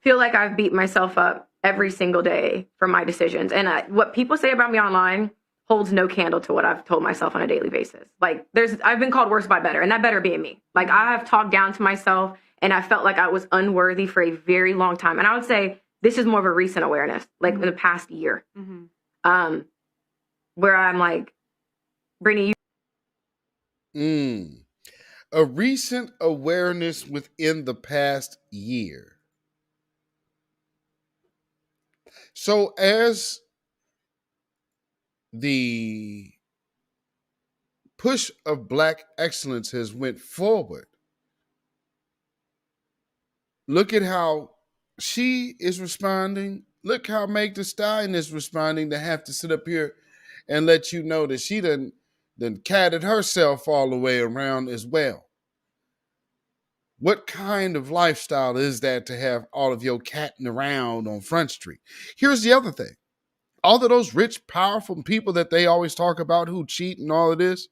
feel like I've beat myself up every single day for my decisions. And what people say about me online holds no candle to what I've told myself on a daily basis. I've been called worse by better, and that better being me. I have talked down to myself, and I felt like I was unworthy for a very long time. And I would say this is more of a recent awareness, in the past year, where I'm Brittany, A recent awareness within the past year. So as the push of Black excellence has went forward, look at how she is responding. Look how Meg Thee Stallion is responding to have to sit up here and let you know that she done catted herself all the way around as well. What kind of lifestyle is that to have all of your catting around on Front Street? Here's the other thing. All of those rich, powerful people that they always talk about who cheat and all of this,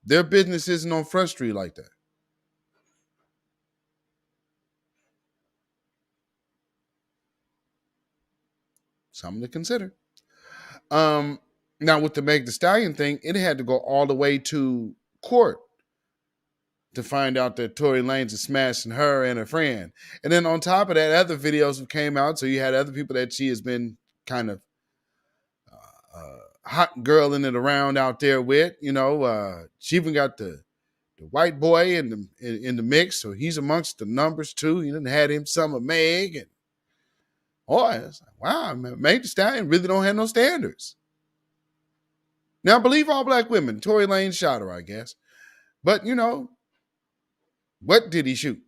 their business isn't on Front Street like that. Something to consider. Now with the Meg Thee Stallion thing, it had to go all the way to court to find out that Tory Lanez is smashing her and her friend. And then on top of that, other videos have came out. So you had other people that she has been kind of hot girling it around out there with. She even got the white boy in the mix, so he's amongst the numbers too. You done had him some of Meg, and it's like, wow, Meg Thee Stallion really don't have no standards. Now, believe all black women. Tory Lanez shot her, I guess. But, what did he shoot?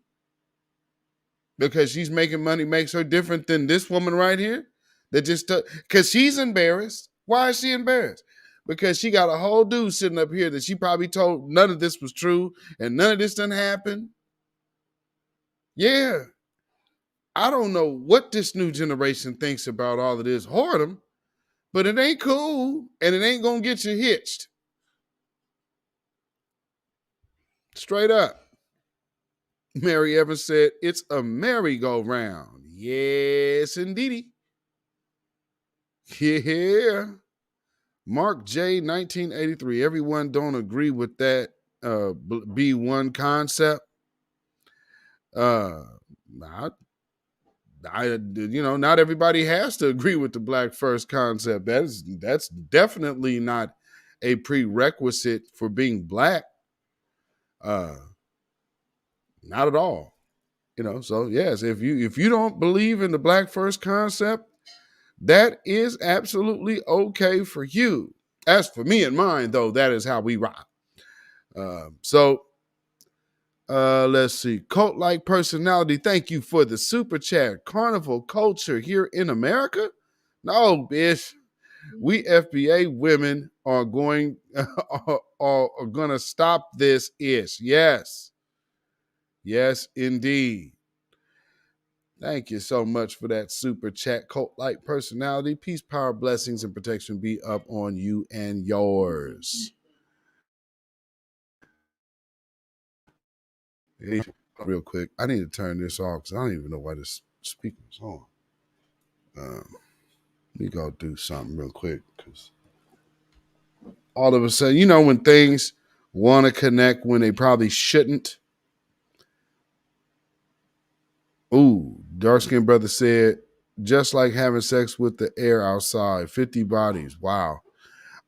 Because she's making money makes her different than this woman right here? That just, because she's embarrassed. Why is she embarrassed? Because she got a whole dude sitting up here that she probably told none of this was true and none of this done happened. Yeah. I don't know what this new generation thinks about all of this whoredom, but it ain't cool and it ain't going to get you hitched. Straight up. Mary Evans said, it's a merry-go-round. Yes, indeedy. Yeah. Mark J, 1983. Everyone don't agree with that B1 concept. Not everybody has to agree with the Black First concept. That's definitely not a prerequisite for being black. Not at all. So yes, if you don't believe in the Black First concept, that is absolutely okay for you. As for me and mine, though, that is how we rock. Let's see. Cult-like personality, thank you for the super chat. Carnival culture here in America? No, bitch. We FBA women are going to stop this ish. Yes. Yes, indeed. Thank you so much for that super chat. Cult-like personality. Peace, power, blessings, and protection be up on you and yours. Hey, real quick, I need to turn this off because I don't even know why this speaker is on. Let me go do something real quick because all of a sudden, when things want to connect when they probably shouldn't. Ooh, dark-skinned brother said, just like having sex with the air outside, 50 bodies. Wow.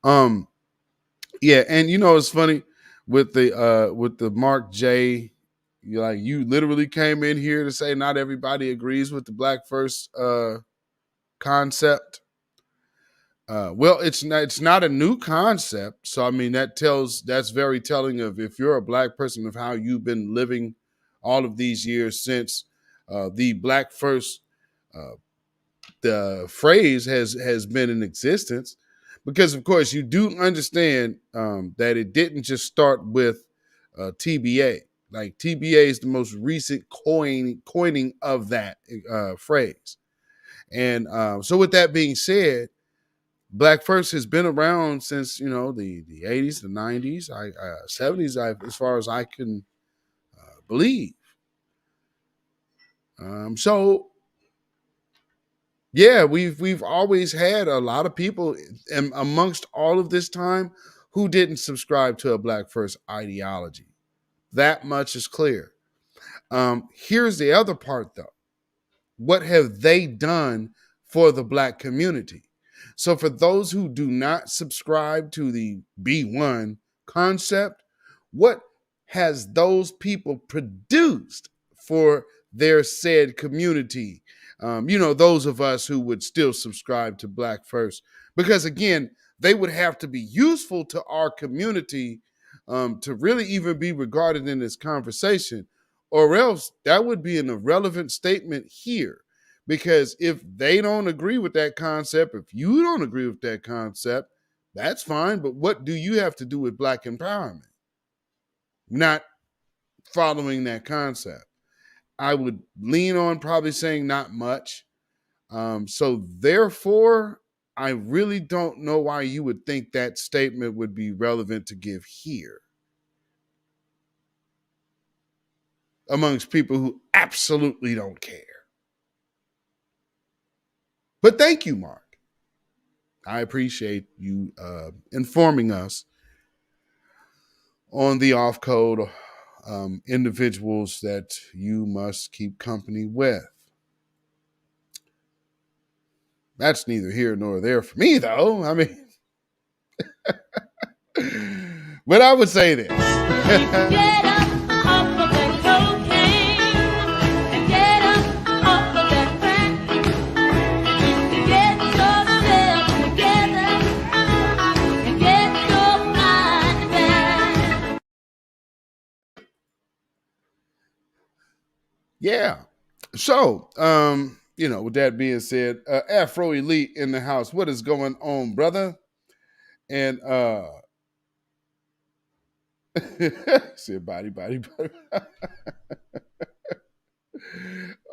Yeah, and it's funny with the Mark J. You literally came in here to say not everybody agrees with the Black First concept. Well, it's not a new concept. So I mean that's very telling of if you're a black person of how you've been living all of these years since the Black First the phrase has been in existence. Because of course you do understand that it didn't just start with TBA. Like TBA is the most recent coining of that phrase. And so with that being said, Black First has been around since, the 80s, the 90s, 70s, as far as I can believe. So yeah, we've always had a lot of people amongst all of this time who didn't subscribe to a Black First ideology. That much is clear. Here's the other part, though. What have they done for the black community? So for those who do not subscribe to the B1 concept, what has those people produced for their said community? Those of us who would still subscribe to Black First, because again, they would have to be useful to our community to really even be regarded in this conversation, or else that would be an irrelevant statement here. Because if they don't agree with that concept, if you don't agree with that concept, that's fine. But what do you have to do with black empowerment? Not following that concept. I would lean on probably saying not much. So therefore, I really don't know why you would think that statement would be relevant to give here amongst people who absolutely don't care. But thank you, Mark. I appreciate you informing us on the off code individuals that you must keep company with. That's neither here nor there for me, though. I mean, but I would say this. Get up off of that cocaine and get up off of that crack. Get yourself together and get your mind back. Yeah. So, with that being said, Afro Elite in the house. What is going on, brother? And said body.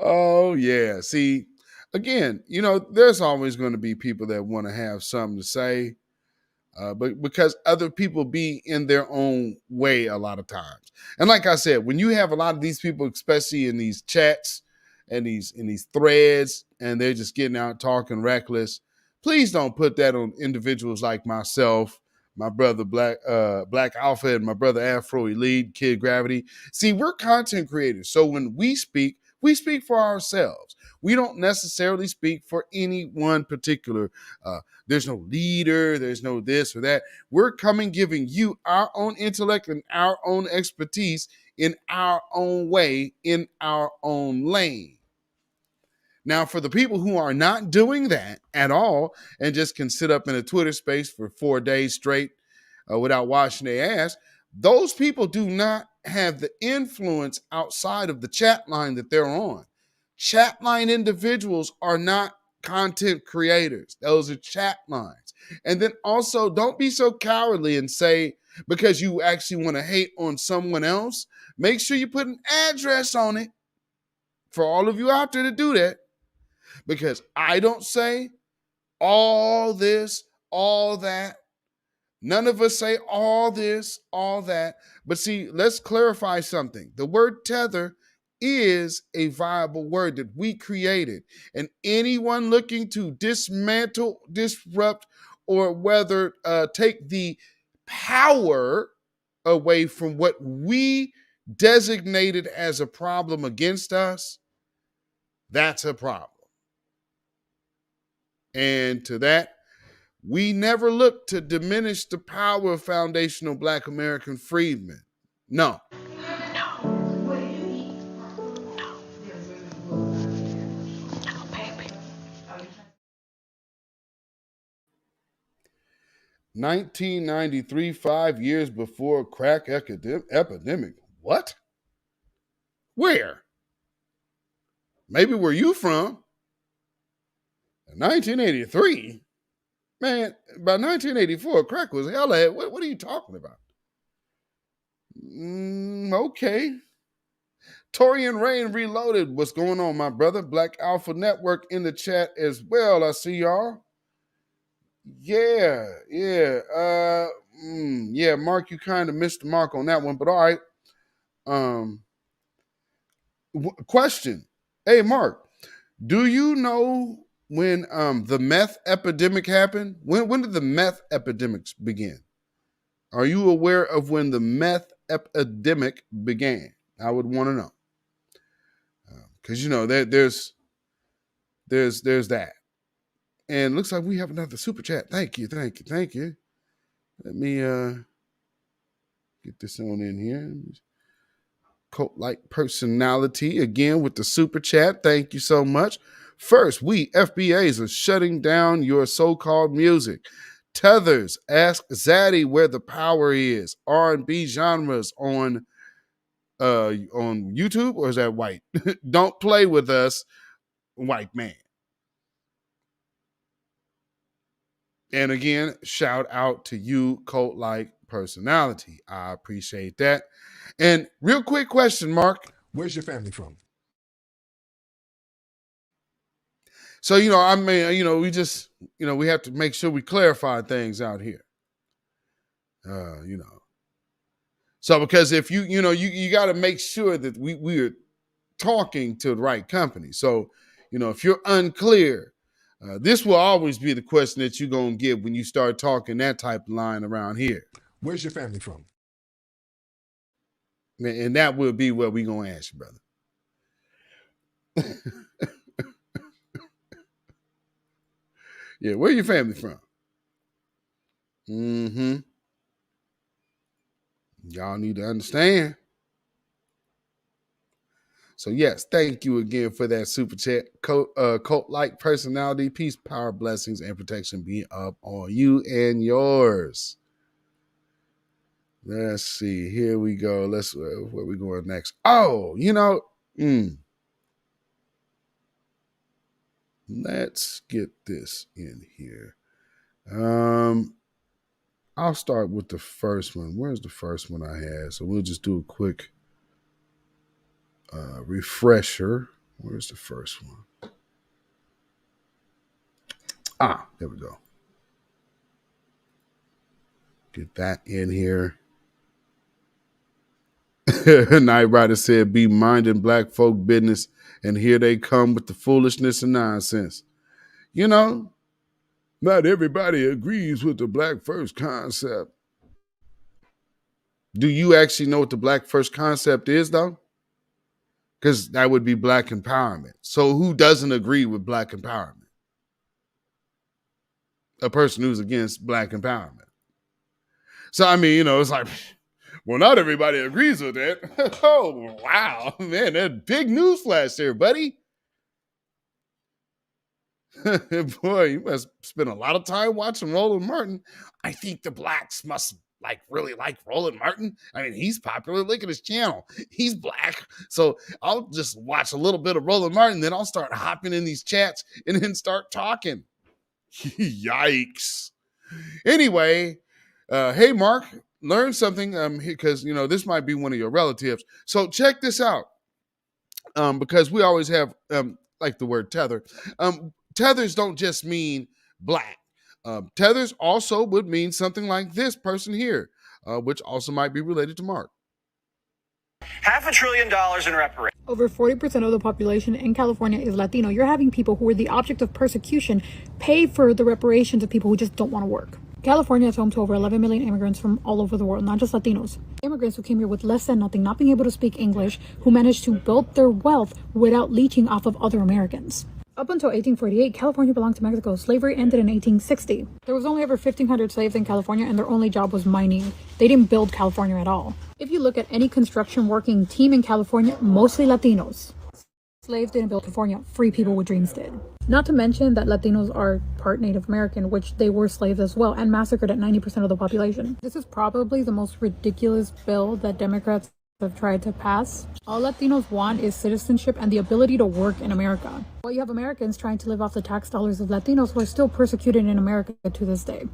Oh yeah. See, again, there's always going to be people that want to have something to say. But because other people be in their own way a lot of times. And like I said, when you have a lot of these people, especially in these chats and these threads, and they're just getting out talking reckless, please don't put that on individuals like myself, my brother Black Alpha, and my brother Afro Elite, Kid Gravity. See, we're content creators. So when we speak for ourselves. We don't necessarily speak for any one particular there's no leader, there's no this or that. We're giving you our own intellect and our own expertise in our own way, in our own lane. Now, for the people who are not doing that at all and just can sit up in a Twitter space for 4 days straight without washing their ass, those people do not have the influence outside of the chat line that they're on. Chat line individuals are not content creators. Those are chat lines. And then also, don't be so cowardly and say, because you actually want to hate on someone else, make sure you put an address on it for all of you out there to do that. Because I don't say all this, all that. None of us say all this, all that. But see, let's clarify something. The word tether is a viable word that we created. And anyone looking to dismantle, disrupt, or whether take the power away from what we designated as a problem against us, that's a problem. And to that, we never look to diminish the power of foundational Black American freedmen. No. 1993, 5 years before crack epidemic. What? Where? Maybe where you from? 1983? Man, by 1984, crack was hella. What are you talking about? Okay. Torian Rain Reloaded. What's going on, my brother? Black Alpha Network in the chat as well. I see y'all. Yeah. Yeah, Mark, you kind of missed the mark on that one, but all right. Question. Hey, Mark, do you know when the meth epidemic happened? When did the meth epidemics begin? Are you aware of when the meth epidemic began? I would want to know. Because, there's that. And looks like we have another super chat. Thank you. Let me get this on in here. Cult-like personality again with the super chat. Thank you so much. First, we FBAs are shutting down your so-called music. Tethers, ask Zaddy where the power is. R&B genres on YouTube, or is that white? Don't play with us, white man. And again, shout out to you, cult-like personality. I appreciate that. And real quick question, Mark. Where's your family from? So, we just, we have to make sure we clarify things out here. So because if you got to make sure that we are talking to the right company. So, if you're unclear, this will always be the question that you're going to get when you start talking that type of line around here. Where's your family from? And that will be what we're going to ask you, brother. Yeah, where your family from? Mm-hmm. Y'all need to understand. So yes, thank you again for that super chat. Cult-like personality, peace, power, blessings, and protection be up on you and yours. Let's see. Here we go. Where we going next? Oh, let's get this in here. I'll start with the first one. Where's the first one I had? So we'll just do a quick refresher. Where's the first one? There we go. Get that in here. Night Rider said, be minding black folk business, and here they come with the foolishness and nonsense. Not everybody agrees with the black first concept. Do you actually know what the black first concept is, though? Because that would be black empowerment. So who doesn't agree with black empowerment? A person who's against black empowerment. So, I mean, it's like, well, not everybody agrees with that. Oh, wow. Man, that big news flash there, buddy. Boy, you must spend a lot of time watching Roland Martin. I think the blacks must really like Roland Martin. I mean, he's popular. Look at his channel. He's black. So I'll just watch a little bit of Roland Martin, then I'll start hopping in these chats and then start talking. Yikes. Anyway, hey, Mark, learn something because, this might be one of your relatives. So check this out. Because we always have, like the word tether. Tethers don't just mean black. Tethers also would mean something like this person here, which also might be related to Mark. $500 billion in reparations. Over 40% of the population in California is Latino. You're having people who are the object of persecution pay for the reparations of people who just don't want to work. California is home to over 11 million immigrants from all over the world, not just Latinos. Immigrants who came here with less than nothing, not being able to speak English, who managed to build their wealth without leeching off of other Americans. Up until 1848, California belonged to Mexico. Slavery ended in 1860. There was only over 1,500 slaves in California, and their only job was mining. They didn't build California at all. If you look at any construction working team in California, mostly Latinos. Slaves didn't build California, free people with dreams did. Not to mention that Latinos are part Native American, which they were slaves as well, and massacred at 90% of the population. This is probably the most ridiculous bill that Democrats have tried to pass. All Latinos want is citizenship and the ability to work in America. While you have Americans trying to live off the tax dollars of Latinos who are still persecuted in America to this day.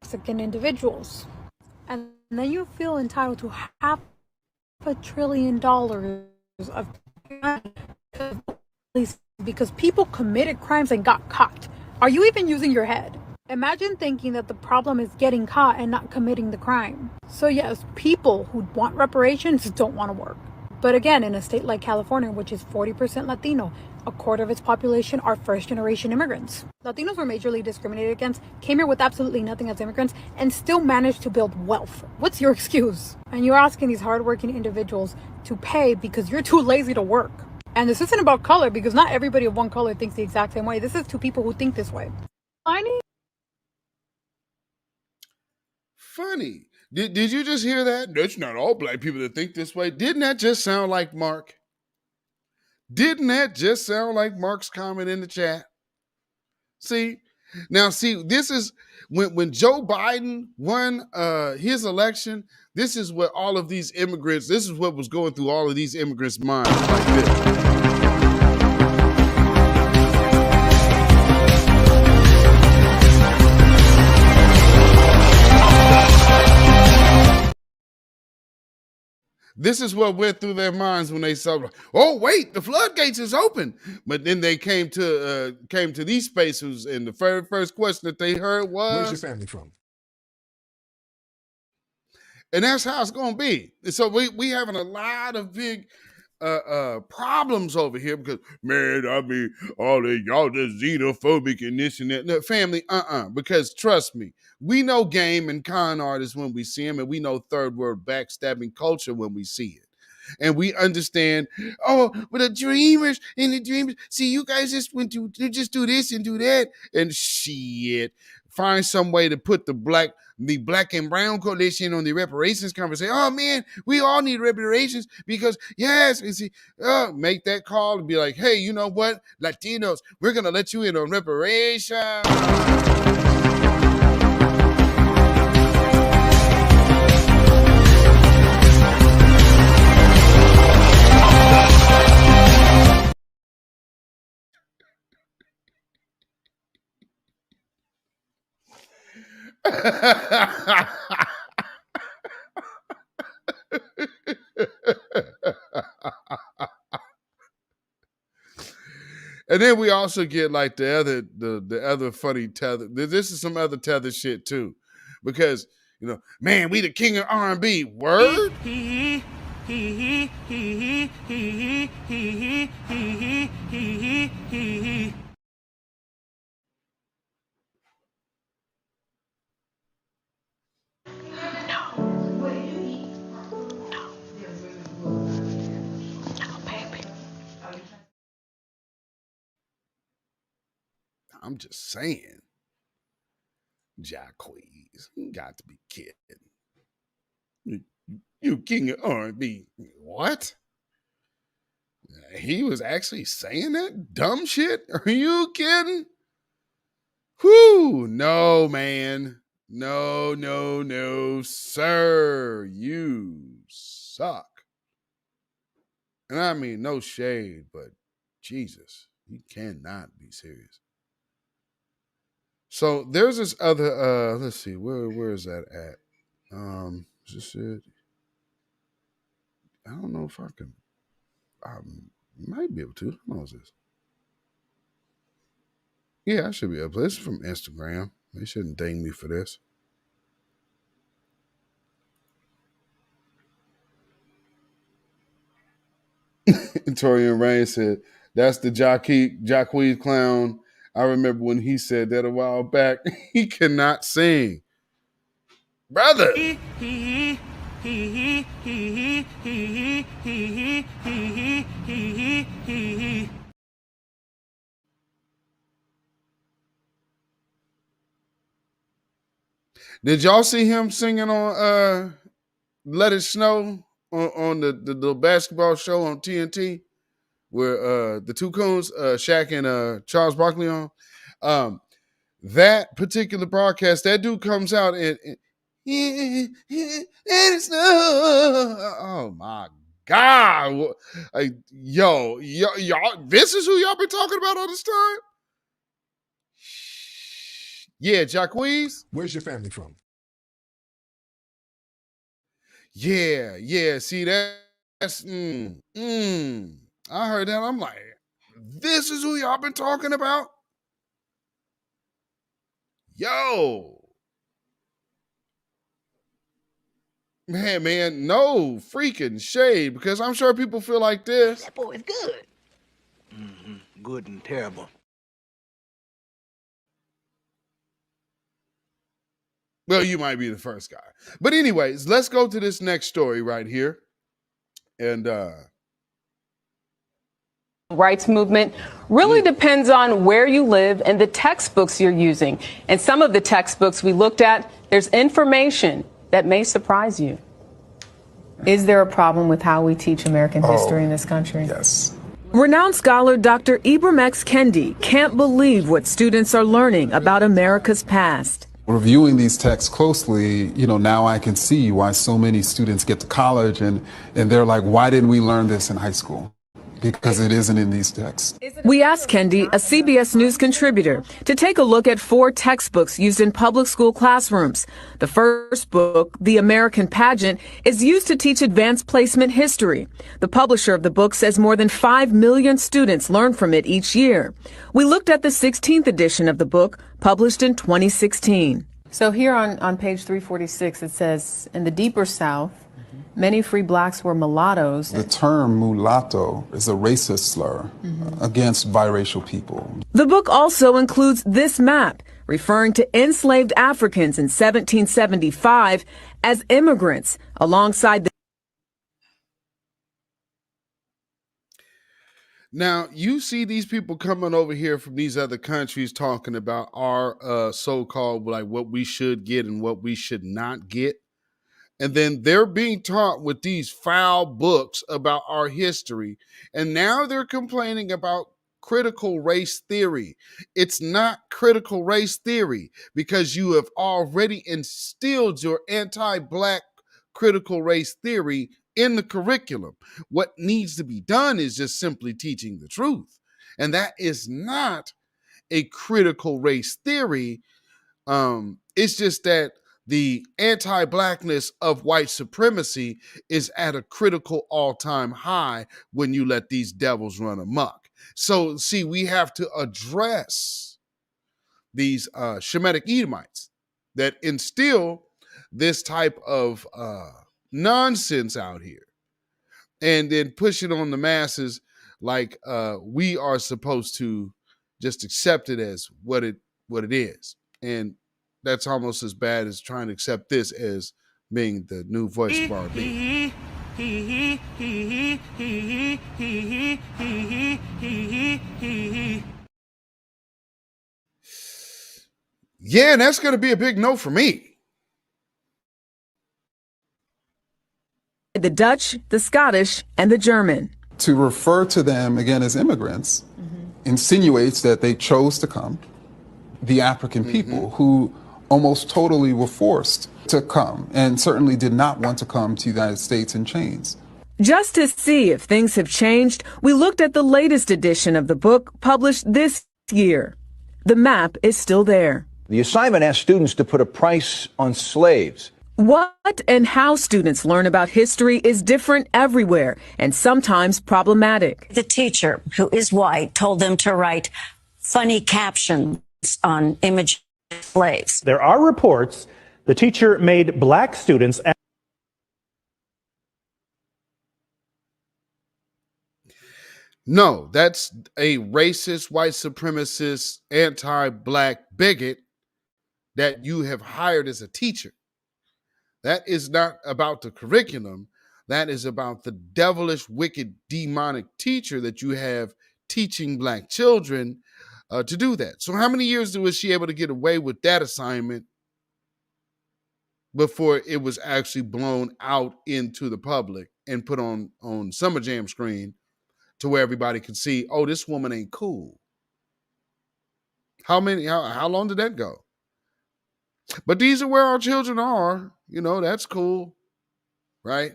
Mexican individuals. And then you feel entitled to $500 billion of because people committed crimes and got caught. Are you even using your head? Imagine thinking that the problem is getting caught and not committing the crime. So yes, people who want reparations don't want to work. But again, in a state like California, which is 40% Latino, a quarter of its population are first-generation immigrants. Latinos were majorly discriminated against, came here with absolutely nothing as immigrants, and still managed to build wealth. What's your excuse? And you're asking these hardworking individuals to pay because you're too lazy to work. And this isn't about color, because not everybody of one color thinks the exact same way. This is to people who think this way. Funny. Did you just hear that? That's not all black people that think this way. Didn't that just sound like Mark? Didn't that just sound like Mark's comment in the chat? See, this is when Joe Biden won his election, this is what all of these immigrants, this is what was going through all of these immigrants' minds like this. This is what went through their minds when they saw, oh, wait, the floodgates is open. But then they came to these spaces, and the first question that they heard was, where's your family from? And that's how it's going to be. So we having a lot of big problems over here because, man, I mean, all of y'all just xenophobic and this and that. No, family, because trust me, we know game and con artists when we see them, and we know third world backstabbing culture when we see it. And we understand, but the dreamers and the dreamers, see, you guys just went to just do this and do that. And shit, find some way to put the black and brown coalition on the reparations conversation. Oh man, we all need reparations because yes, and see, make that call and be like, hey, you know what, Latinos, we're gonna let you in on reparations. And then we also get like the other funny tether. This is some other tether shit too, because man, we the king of R&B. Word. I'm just saying, Jacquees, you got to be kidding. You king of R&B. What? He was actually saying that dumb shit? Are you kidding? Whew, no, man. No, sir. You suck. And I mean, no shade, but Jesus, you cannot be serious. So there's this other, let's see, where is that at? Is this it? I don't know if I can, I might be able to. Who knows this? Yeah, I should be able to. This is from Instagram. They shouldn't ding me for this. Torian Rain said, that's the Jacquees clown. I remember when he said that a while back. He cannot sing. Brother. Did y'all see him singing on Let It Snow on the basketball show on TNT where the two coons, Shaq and Charles Barkley on? That particular broadcast, that dude comes out and Let It Snow. Oh my God. Like, y'all, this is who y'all been talking about all this time? Yeah, Jacquees. Where's your family from? Yeah. See, that's I heard that. I'm like, this is who y'all been talking about? Yo. Man, no freaking shade, because I'm sure people feel like this. That boy is good. Good and terrible. Well, you might be the first guy. But anyways, let's go to this next story right here. And rights movement really depends on where you live and the textbooks you're using. And some of the textbooks we looked at, there's information that may surprise you. Is there a problem with how we teach American history in this country? Yes. Renowned scholar Dr. Ibram X. Kendi can't believe what students are learning about America's past. Reviewing these texts closely, now I can see why so many students get to college and they're like, why didn't we learn this in high school? Because it isn't in these texts. We asked Kendi, a CBS News contributor, to take a look at 4 textbooks used in public school classrooms. The first book, The American Pageant, is used to teach advanced placement history. The publisher of the book says more than 5 million students learn from it each year. We looked at the 16th edition of the book, published in 2016. So here on page 346, it says, in the deeper South, many free blacks were mulattoes. The term mulatto is a racist slur against biracial people. The book also includes this map, referring to enslaved Africans in 1775 as immigrants, alongside the Now, you see these people coming over here from these other countries talking about our so-called, like, what we should get and what we should not get. And then they're being taught with these foul books about our history. And now they're complaining about critical race theory. It's not critical race theory because you have already instilled your anti-Black critical race theory in the curriculum. What needs to be done is just simply teaching the truth. And that is not a critical race theory. It's just that the anti-Blackness of white supremacy is at a critical all-time high when you let these devils run amok. So, see, we have to address these Shemitic Edomites that instill this type of nonsense out here and then push it on the masses like we are supposed to just accept it as what it is. And that's almost as bad as trying to accept this as being the new voice of R&B. Yeah, and that's going to be a big no for me. the Dutch, the Scottish, and the German. To refer to them again as immigrants insinuates that they chose to come, the African people who almost totally were forced to come and certainly did not want to come to the United States in chains. Just to see if things have changed, we looked at the latest edition of the book published this year. The map is still there. The assignment asked students to put a price on slaves. What and how students learn about history is different everywhere and sometimes problematic. The teacher, who is white, told them to write funny captions on image slaves. There are reports the teacher made black students. No, that's a racist, white supremacist, anti-black bigot that you have hired as a teacher. That is not about the curriculum. That is about the devilish, wicked, demonic teacher that you have teaching black children to do that. So how many years was she able to get away with that assignment before it was actually blown out into the public and put on Summer Jam screen to where everybody could see, oh, this woman ain't cool? How long did that go? But these are where our children are. You know, that's cool, right?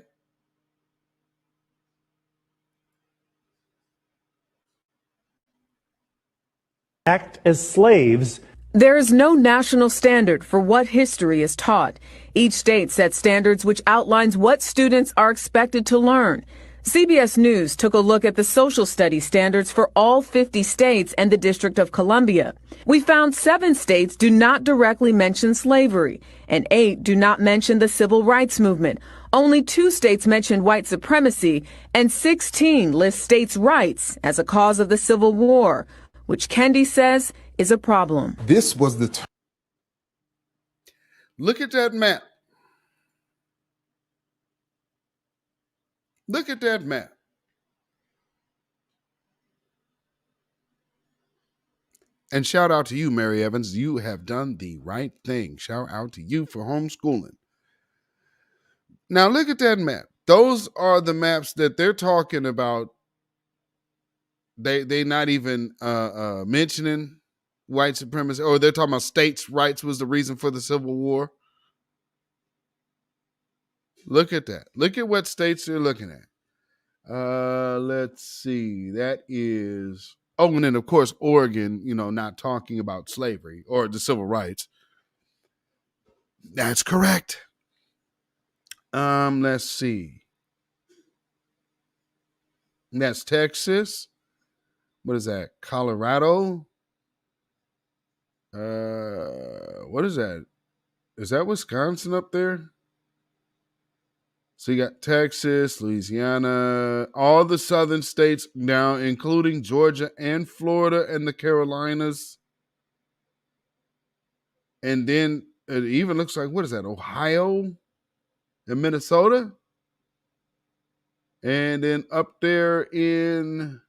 Act as slaves. There is no national standard for what history is taught. Each state sets standards which outlines what students are expected to learn. CBS News took a look at the social studies standards for all 50 states and the District of Columbia. We found 7 states do not directly mention slavery, and 8 do not mention the civil rights movement. Only 2 states mention white supremacy, and 16 list states' rights as a cause of the Civil War, which Kendi says is a problem. This was the Look at that map. Look at that map. And shout out to you, Mary Evans. You have done the right thing. Shout out to you for homeschooling. Now look at that map. Those are the maps that they're talking about. They not even mentioning white supremacy, or they're talking about states' rights was the reason for the Civil War. Look at that. Look at what states they're looking at. Let's see. That is, oh, and then of course Oregon, not talking about slavery or the civil rights. That's correct. Let's see. That's Texas. What is that? Colorado. What is that? Is that Wisconsin up there? So you got Texas, Louisiana, all the southern states now, including Georgia and Florida and the Carolinas. And then it even looks like, what is that, Ohio and Minnesota? And then up there in,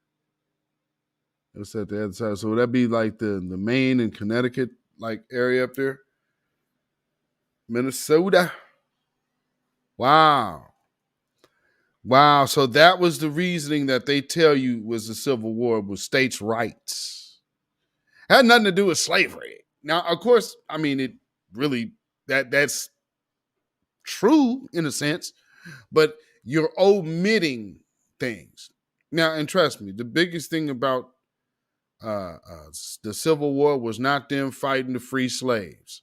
what's that, the other side? So would that be like the Maine and Connecticut like area up there? Minnesota. Wow. Wow. So that was the reasoning that they tell you was the Civil War, was states' rights. Had nothing to do with slavery. Now, of course, I mean, it really, that's true in a sense, but you're omitting things. Now, and trust me, the biggest thing about the Civil War was not them fighting to free slaves.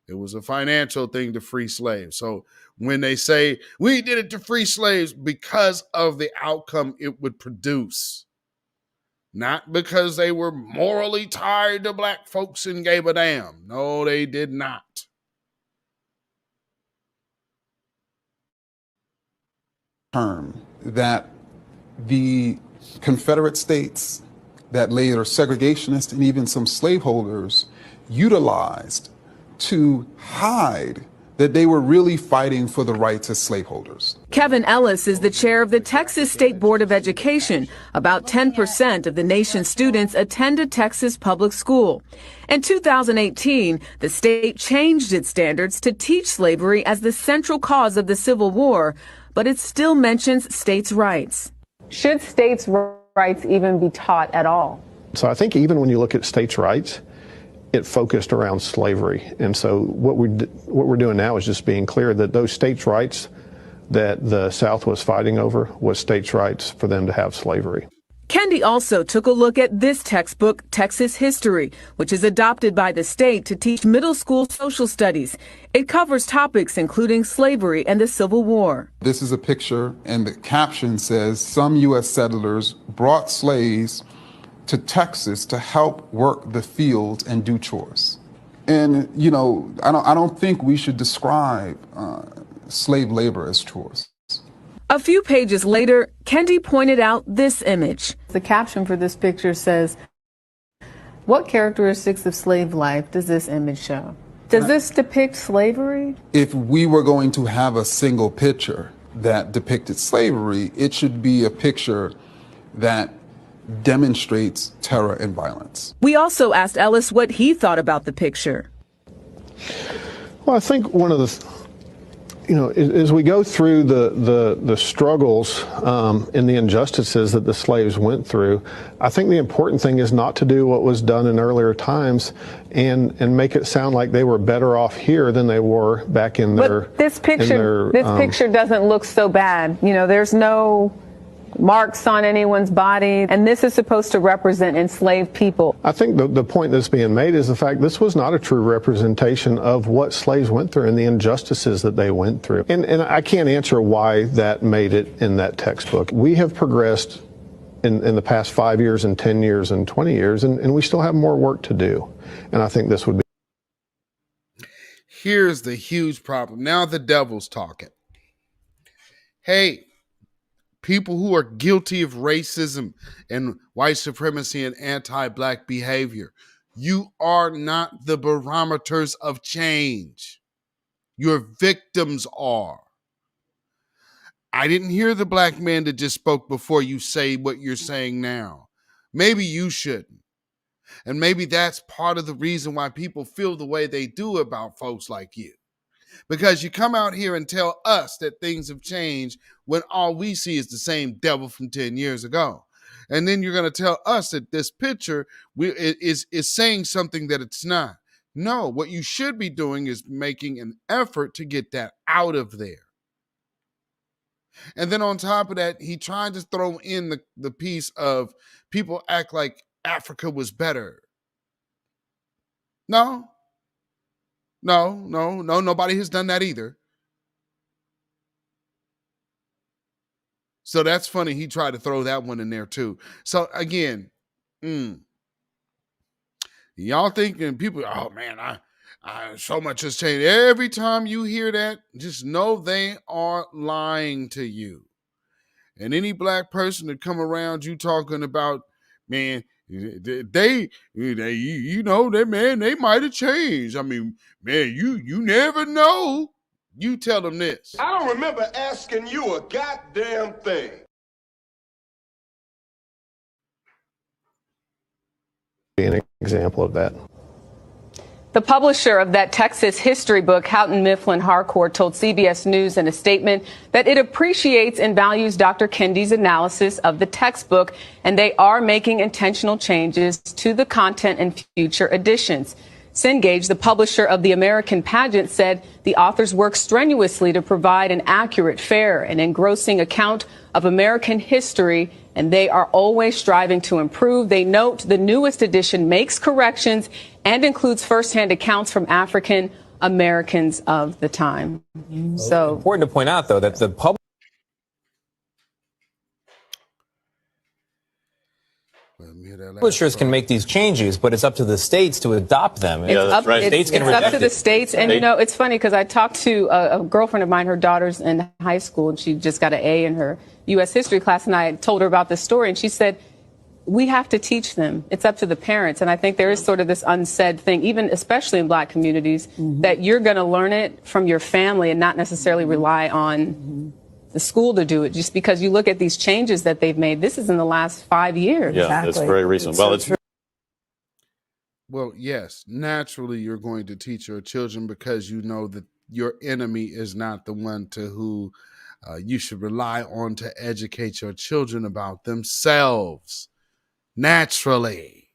It was a financial thing to free slaves. So when they say we did it to free slaves, because of the outcome it would produce, not because they were morally tied to black folks and gave a damn. No, they did not. Term that the Confederate states, that later segregationists and even some slaveholders utilized to hide that they were really fighting for the rights as slaveholders. Kevin Ellis is the chair of the Texas State Board of Education. About 10% of the nation's students attend a Texas public school. In 2018, the state changed its standards to teach slavery as the central cause of the Civil War, but it still mentions states' rights. Should states' rights even be taught at all? So I think even when you look at states' rights, it focused around slavery. And so what we're doing now is just being clear that those states' rights that the South was fighting over was states' rights for them to have slavery. Kendi also took a look at this textbook, Texas History, which is adopted by the state to teach middle school social studies. It covers topics including slavery and the Civil War. This is a picture, and the caption says, "Some U.S. settlers brought slaves to Texas to help work the fields and do chores." And, you know, I don't think we should describe slave labor as chores. A few pages later, Kendi pointed out this image. The caption for this picture says, "What characteristics of slave life does this image show?" Does this depict slavery? If we were going to have a single picture that depicted slavery, it should be a picture that demonstrates terror and violence. We also asked Ellis what he thought about the picture. Well, I think one of the, as we go through the struggles and the injustices that the slaves went through, I think the important thing is not to do what was done in earlier times and make it sound like they were better off here than they were back in their. But this picture doesn't look so bad. There's no marks on anyone's body, and this is supposed to represent enslaved people. I think the point that's being made is the fact this was not a true representation of what slaves went through and the injustices that they went through. And I can't answer why that made it in that textbook. We have progressed in the past 5 years and 10 years and 20 years, and we still have more work to do. And I think this would be. Here's the huge problem. Now the devil's talking. Hey, people who are guilty of racism and white supremacy and anti-black behavior, you are not the barometers of change. Your victims are. I didn't hear the black man that just spoke before you say what you're saying now. Maybe you shouldn't. And maybe that's part of the reason why people feel the way they do about folks like you. Because you come out here and tell us that things have changed when all we see is the same devil from 10 years ago. And then you're going to tell us that this picture is saying something that it's not. No, what you should be doing is making an effort to get that out of there. And then on top of that, he tried to throw in the piece of people act like Africa was better. No, nobody has done that either. So that's funny. He tried to throw that one in there too. So again, y'all thinking people, oh man, So much has changed. Every time you hear that, just know they are lying to you. And any black person that come around you talking about, man, they might have changed. I mean, man, you never know. You tell them this. I don't remember asking you a goddamn thing. Be an example of that. The publisher of that Texas history book, Houghton Mifflin Harcourt, told CBS News in a statement that it appreciates and values Dr. Kendi's analysis of the textbook, and they are making intentional changes to the content in future editions. Cengage, the publisher of the American pageant, said the authors work strenuously to provide an accurate, fair, and engrossing account of American history, and they are always striving to improve. They note the newest edition makes corrections and includes firsthand accounts from African Americans of the time. So important to point out, though, that the publishers can make these changes, but it's up to the states to adopt them. It's up to the states. And, you know, it's funny because I talked to a girlfriend of mine, her daughter's in high school, and she just got an A in her U.S. history class. And I told her about this story, and she said, we have to teach them. It's up to the parents. And I think there is sort of this unsaid thing, even especially in black communities, that you're going to learn it from your family and not necessarily rely on the school to do it. Just because you look at these changes that they've made, this is in the last 5 years. Yeah, that's very recent. Well, it's Well, yes, naturally you're going to teach your children because you know that your enemy is not the one to who you should rely on to educate your children about themselves. Naturally.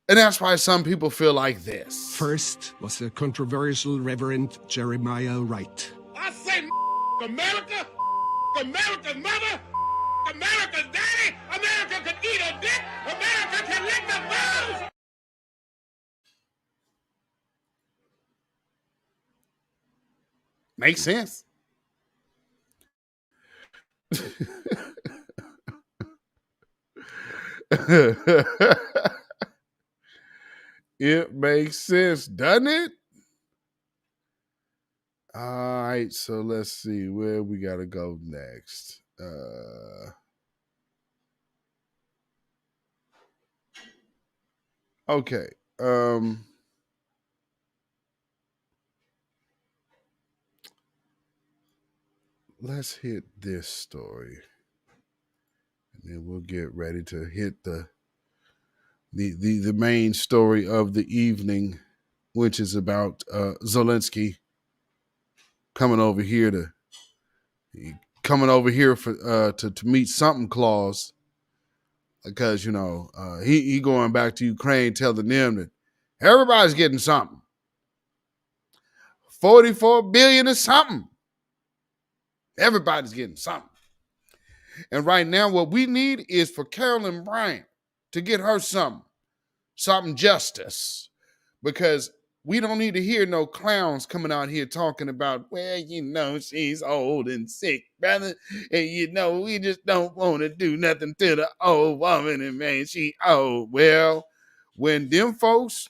And that's why some people feel like this. First was the controversial Reverend Jeremiah Wright. I say America, America's mother, America's daddy, America can eat a dick, America can lick the balls. Makes sense. It makes sense, doesn't it? All right, so let's see where we gotta go next. Okay. Let's hit this story. And then we'll get ready to hit the main story of the evening, which is about Zelensky coming over here for to meet Sump'n clause, because you know he going back to Ukraine telling them that everybody's getting something. 44 billion is something. Everybody's getting something. And right now, what we need is for Carolyn Bryant to get her something justice, because we don't need to hear no clowns coming out here talking about, well, you know, she's old and sick, brother, and you know, we just don't want to do nothing to the old woman, and man, she old. Well, when them folks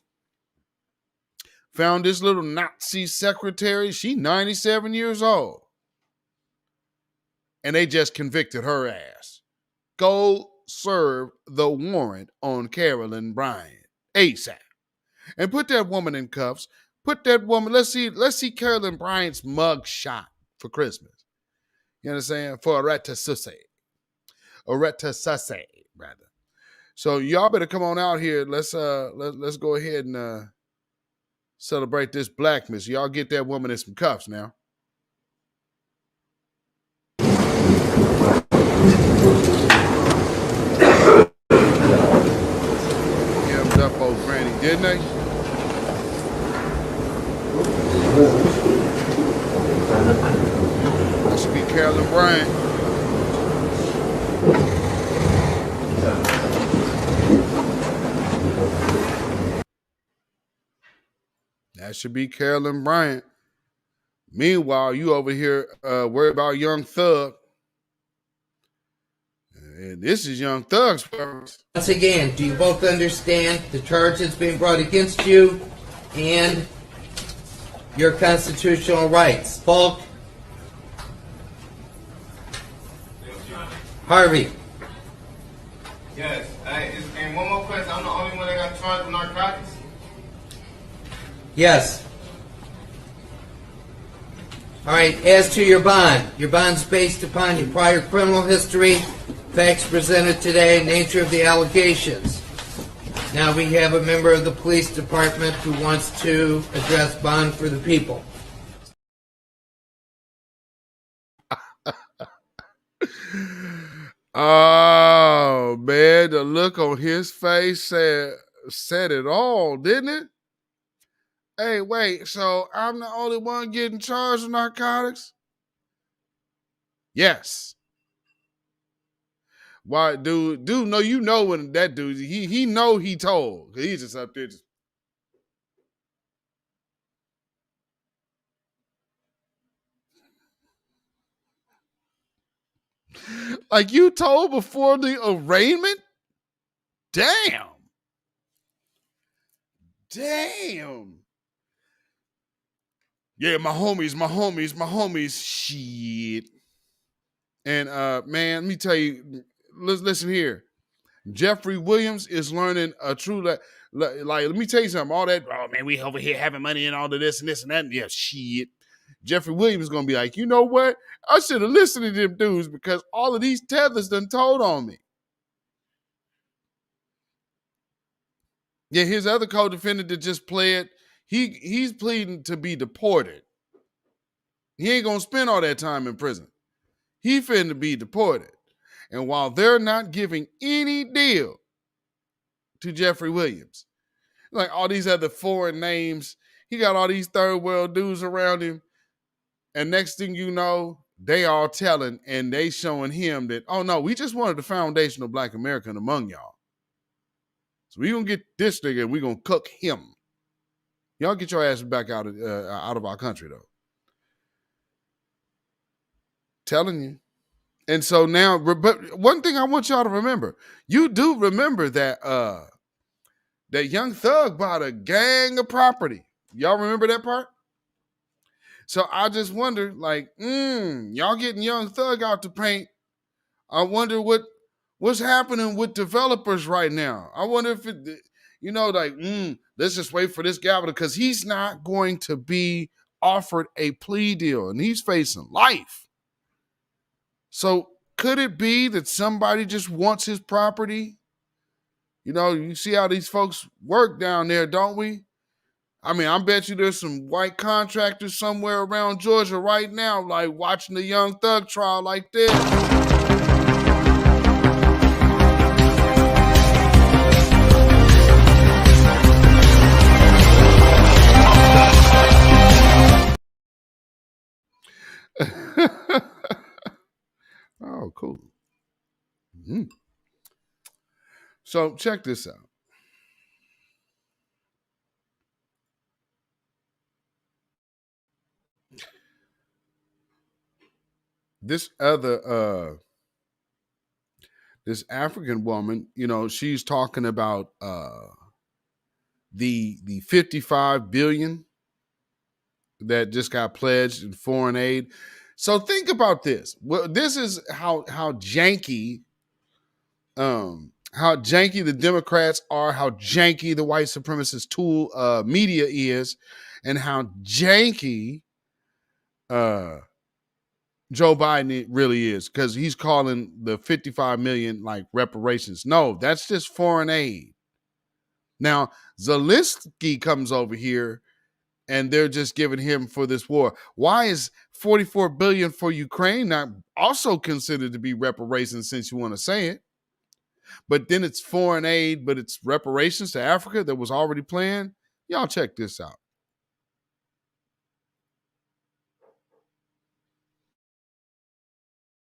found this little Nazi secretary, she 97 years old, and they just convicted her ass. Go serve the warrant on Carolyn Bryant ASAP. And put that woman in cuffs. Put that woman, let's see Carolyn Bryant's mug shot for Christmas. You understand? For Areta Susse, rather. So y'all better come on out here. Let's go ahead and celebrate this blackness. Y'all get that woman in some cuffs now. Hemmed up old granny, didn't they? That should be Carolyn Bryant. That should be Carolyn Bryant. Meanwhile, you over here worried about Young Thug. And this is Young Thug's words. Once again, do you both understand the charges being brought against you and your constitutional rights? Falk? Harvey? Yes. And one more question. I'm the only one that got charged with narcotics? Yes. All right, as to your bond's based upon your prior criminal history, facts presented today, nature of the allegations. Now we have a member of the police department who wants to address bond for the people. Oh, man, the look on his face said it all, didn't it? Hey, wait, so I'm the only one getting charged with narcotics? Yes. Why, dude, no, you know when that dude, he know he told. He's just up there just. Like you told before the arraignment? Damn. Yeah, my homies. Shit. And man, let me tell you, listen here. Jeffrey Williams is learning a true like let me tell you something. All that, oh man, we over here having money and all of this and this and that. Yeah, shit. Jeffrey Williams is gonna be like, you know what? I should have listened to them dudes because all of these tethers done told on me. Yeah, his other co-defendant that just pled, he's pleading to be deported. He ain't gonna spend all that time in prison. He finna be deported. And while they're not giving any deal to Jeffrey Williams, like all these other foreign names, he got all these third world dudes around him. And next thing you know, they all telling and they showing him that, oh no, we just wanted the foundational Black American among y'all. So we gonna get this nigga and we gonna cook him. Y'all get your asses back out of our country though. Telling you. And so now, but one thing I want y'all to remember, you do remember that that Young Thug bought a gang of property. Y'all remember that part? So I just wonder, like, y'all getting Young Thug out to paint. I wonder what's happening with developers right now. I wonder if it, you know, like, let's just wait for this guy because he's not going to be offered a plea deal and he's facing life. So could it be that somebody just wants his property? You know, you see how these folks work down there, don't we? I mean, I bet you there's some white contractors somewhere around Georgia right now, like watching the Young Thug trial like this. Oh, cool. Mm-hmm. So check this out. This other this African woman, you know, she's talking about the 55 billion that just got pledged in foreign aid. So think about this. Well, this is how janky the Democrats are, how janky the white supremacist tool media is, and how janky Joe Biden really is, because he's calling the 55 million like reparations. No, that's just foreign aid. Now, Zelensky comes over here and they're just giving him for this war. Why is 44 billion for Ukraine not also considered to be reparations, since you want to say it? But then it's foreign aid, but it's reparations to Africa that was already planned. Y'all check this out.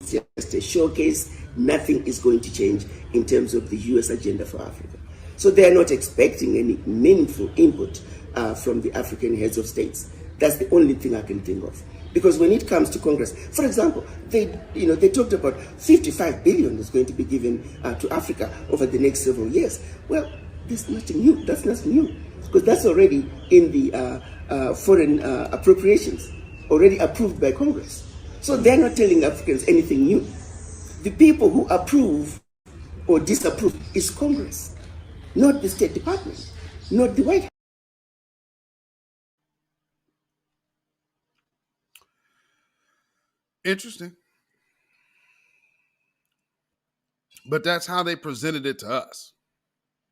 Just a showcase. Nothing is going to change in terms of the U.S. agenda for Africa. So they are not expecting any meaningful input from the African heads of states. That's the only thing I can think of. Because when it comes to Congress, for example, they talked about 55 billion is going to be given to Africa over the next several years. Well, there's nothing new. That's nothing new, because that's already in the foreign appropriations, already approved by Congress. So they're not telling Africans anything new. The people who approve or disapprove is Congress, not the State Department, not the White House. Interesting. But that's how they presented it to us.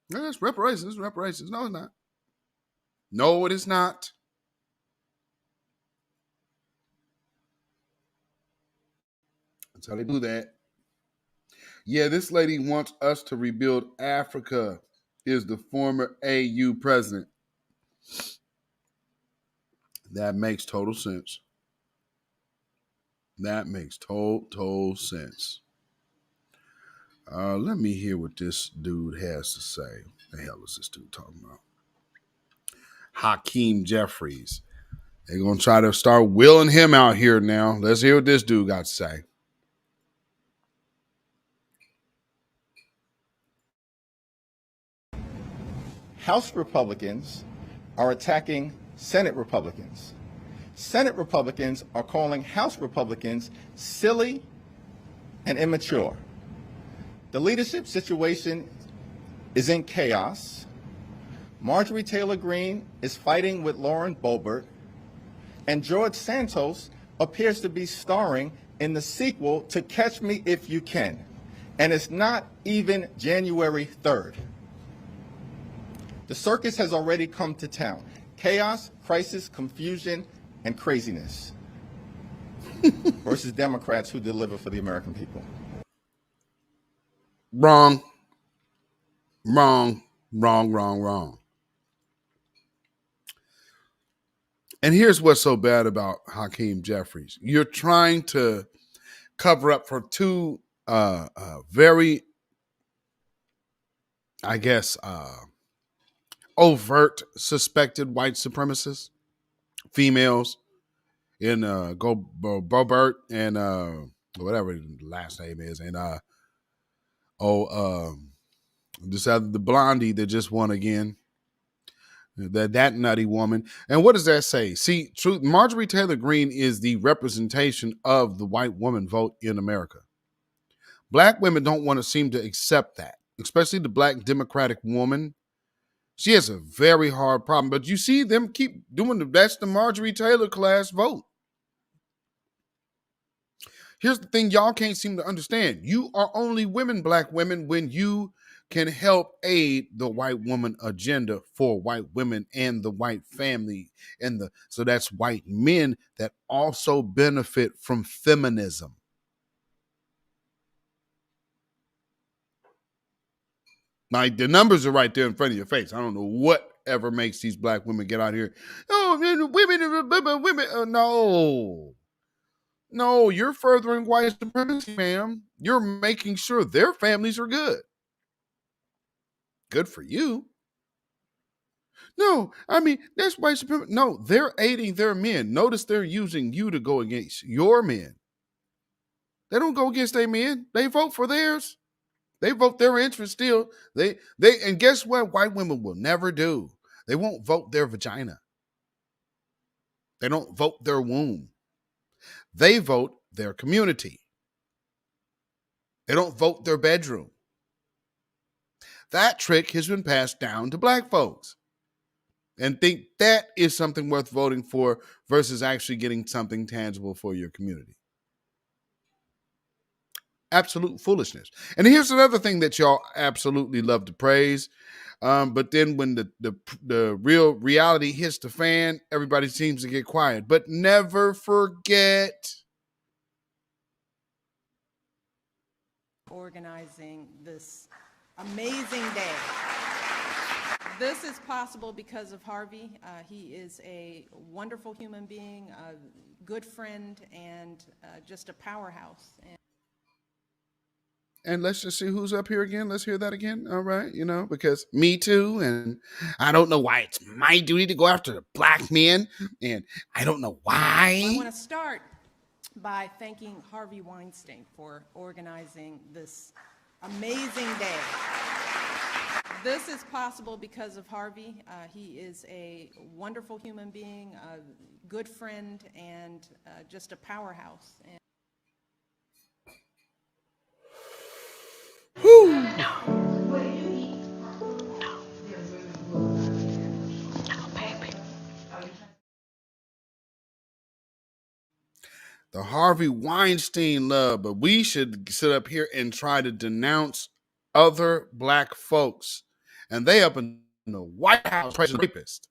No, it's reparations. It's reparations. No, it's not. No, it is not. That's how they do that. Yeah, this lady wants us to rebuild Africa, is the former AU president. That makes total sense. That makes total sense. Let me hear what this dude has to say. What the hell is this dude talking about? Hakeem Jeffries. They're going to try to start wheeling him out here now. Let's hear what this dude got to say. House Republicans are attacking Senate Republicans. Senate Republicans are calling House Republicans silly and immature. The leadership situation is in chaos. Marjorie Taylor Greene is fighting with Lauren Boebert, and George Santos appears to be starring in the sequel to Catch Me If You Can, and it's not even January 3rd. The circus has already come to town. Chaos, crisis, confusion, and craziness versus Democrats who deliver for the American people. Wrong. Wrong. Wrong, wrong, wrong. And here's what's so bad about Hakeem Jeffries. You're trying to cover up for two very, I guess, overt suspected white supremacists, females in Boebert and whatever his last name is, and just the blondie that just won again. That nutty woman. And what does that say? See, Marjorie Taylor Greene is the representation of the white woman vote in America. Black women don't want to seem to accept that, especially the black Democratic woman. She has a very hard problem, but you see them keep doing that's the Marjorie Taylor class vote. Here's the thing y'all can't seem to understand. You are only women, black women, when you can help aid the white woman agenda for white women and the white family. So that's white men that also benefit from feminism. Like the numbers are right there in front of your face. I don't know whatever makes these black women get out here. Oh, women. No, you're furthering white supremacy, ma'am. You're making sure their families are good. Good for you. No, I mean, that's white supremacy. No, they're aiding their men. Notice they're using you to go against your men. They don't go against their men. They vote for theirs. They vote their interest still. And guess what white women will never do? They won't vote their vagina. They don't vote their womb. They vote their community. They don't vote their bedroom. That trick has been passed down to black folks and think that is something worth voting for versus actually getting something tangible for your community. Absolute foolishness. And here's another thing that y'all absolutely love to praise. But then when the real reality hits the fan, everybody seems to get quiet. But never forget. Organizing this amazing day. This is possible because of Harvey. He is a wonderful human being, a good friend, and just a powerhouse. And let's just see who's up here again. Let's hear that again. All right. Because me too. And I don't know why it's my duty to go after the black men. And I don't know why. I want to start by thanking Harvey Weinstein for organizing this amazing day. This is possible because of Harvey. He is a wonderful human being, a good friend, and just a powerhouse. The Harvey Weinstein love, but we should sit up here and try to denounce other black folks. And they up in the White House praising rapist.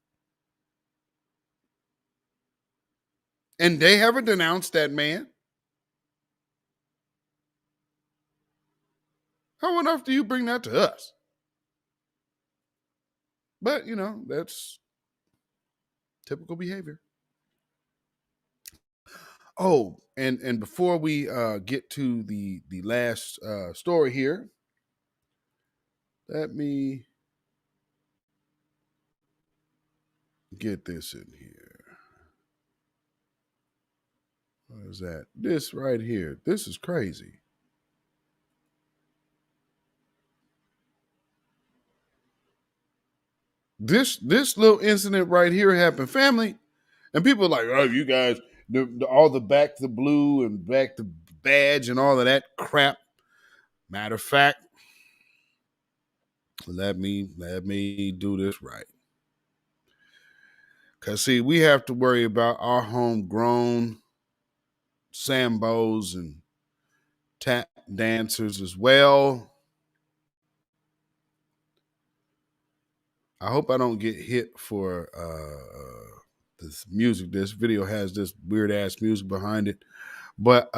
And they haven't denounced that man. How on earth do you bring that to us? But, that's typical behavior. Oh, and before we get to the last story here, let me get this in here. What is that? This right here. This is crazy. This little incident right here happened, family, and people are like, oh, you guys, all the back to blue and back to badge and all of that crap. Matter of fact, let me do this right. Because, see, we have to worry about our homegrown sambos and tap dancers as well. I hope I don't get hit for this music. This video has this weird ass music behind it. But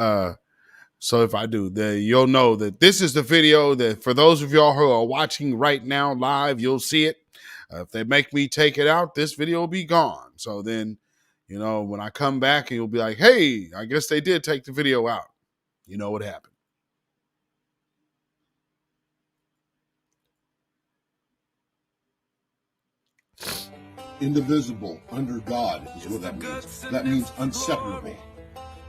so if I do, then you'll know that this is the video that for those of y'all who are watching right now live, you'll see it. If they make me take it out, this video will be gone. So then, when I come back and you'll be like, hey, I guess they did take the video out. You know what happened. Indivisible under God is what that means. That means inseparable.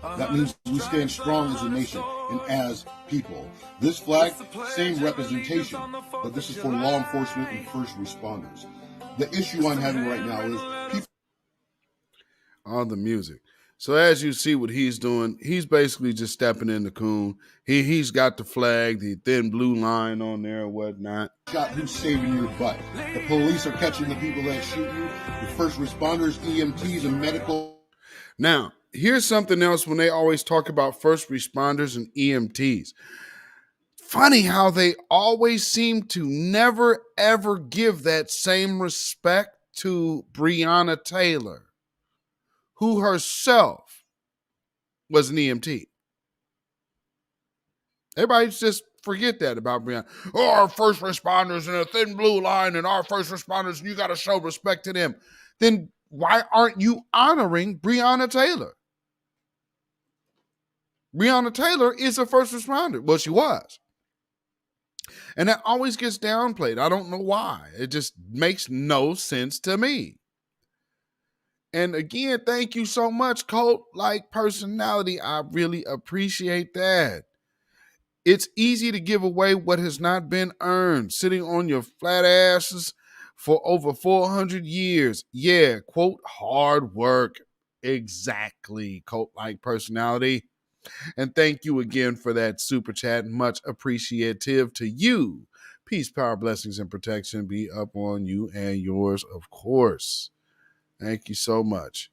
That means we stand strong as a nation and as people. This flag, same representation, but this is for law enforcement and first responders. The issue I'm having right now is people. On the music. So as you see what he's doing, he's basically just stepping in the coon. He's got the flag, the thin blue line on there and whatnot. Shot who's saving your butt. The police are catching the people that shoot you. The first responders, EMTs, and medical. Now, here's something else when they always talk about first responders and EMTs. Funny how they always seem to never, ever give that same respect to Breonna Taylor, who herself was an EMT. Everybody just forget that about Breonna. Oh, our first responders in a thin blue line and our first responders, you got to show respect to them. Then why aren't you honoring Breonna Taylor? Breonna Taylor is a first responder. Well, she was. And that always gets downplayed. I don't know why. It just makes no sense to me. And again, thank you so much, cult-like personality. I really appreciate that. It's easy to give away what has not been earned, sitting on your flat asses for over 400 years. Yeah, quote, hard work. Exactly, cult-like personality. And thank you again for that super chat. Much appreciative to you. Peace, power, blessings, and protection be up on you and yours, of course. Thank you so much.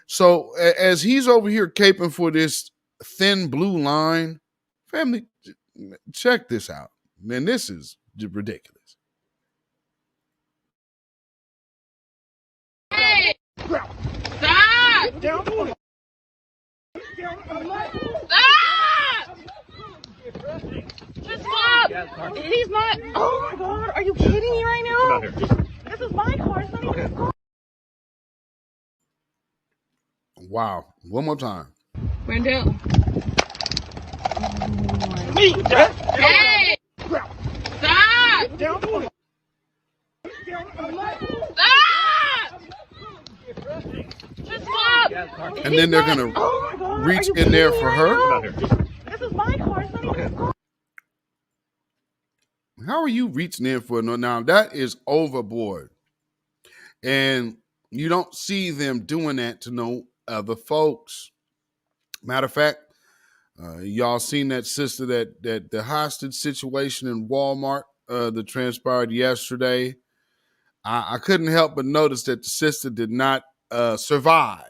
So as he's over here caping for this thin blue line, family, check this out. Man, this is ridiculous. Hey! Stop! Stop! Just stop! He's not. Oh my God! Are you kidding me right now? This is my car. It's not even his car. Wow. One more time. Randall. Me. Hey! Just stop! And then they're going to reach in there for her. This is my car. It's not even his car. How are you reaching in for it? Now, that is overboard. And you don't see them doing that to no other folks. Matter of fact, y'all seen that sister, that the hostage situation in Walmart that transpired yesterday. I couldn't help but notice that the sister did not survive.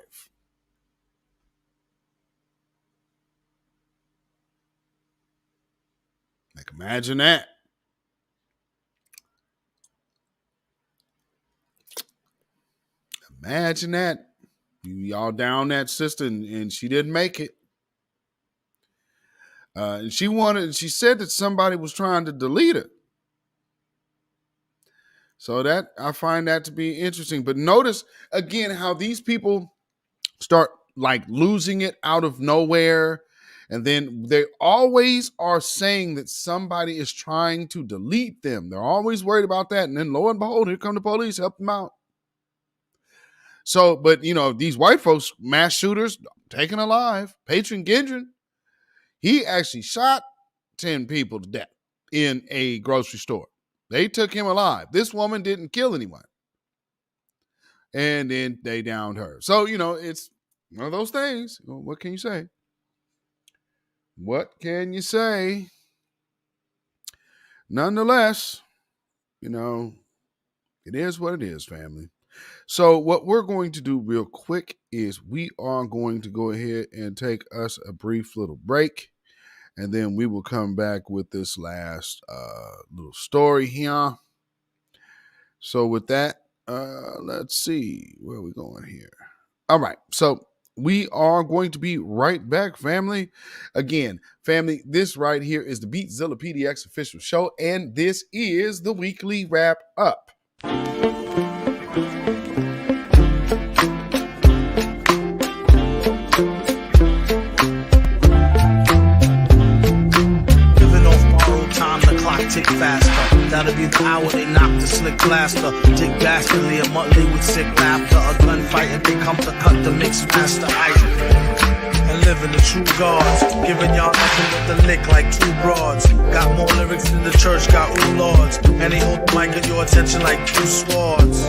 Like, imagine that. Imagine that. Y'all down that sister, and she didn't make it. And she said that somebody was trying to delete her. So that, I find that to be interesting. But notice again how these people start like losing it out of nowhere. And then they always are saying that somebody is trying to delete them. They're always worried about that. And then lo and behold, here come the police, help them out. So, but these white folks, mass shooters, taken alive. Patron Gendron, he actually shot 10 people to death in a grocery store. They took him alive. This woman didn't kill anyone. And then they downed her. So, it's one of those things. What can you say? What can you say? Nonetheless, it is what it is, family. So what we're going to do real quick is we are going to go ahead and take us a brief little break. And then we will come back with this last little story here. So with that, let's see where are we going here. All right. So we are going to be right back, family. Again, family, this right here is the beatzillapdx official show, and this is the weekly wrap up. Tick faster. That'll be the hour they knock the slick blaster. Dick dastardly, a Muttley with sick laughter. A gunfight and they come to cut the mix master. And living the true gods. Giving y'all nothing but the lick like two broads. Got more lyrics than the church got ooh lords. And they hold the mic at your attention like two swords.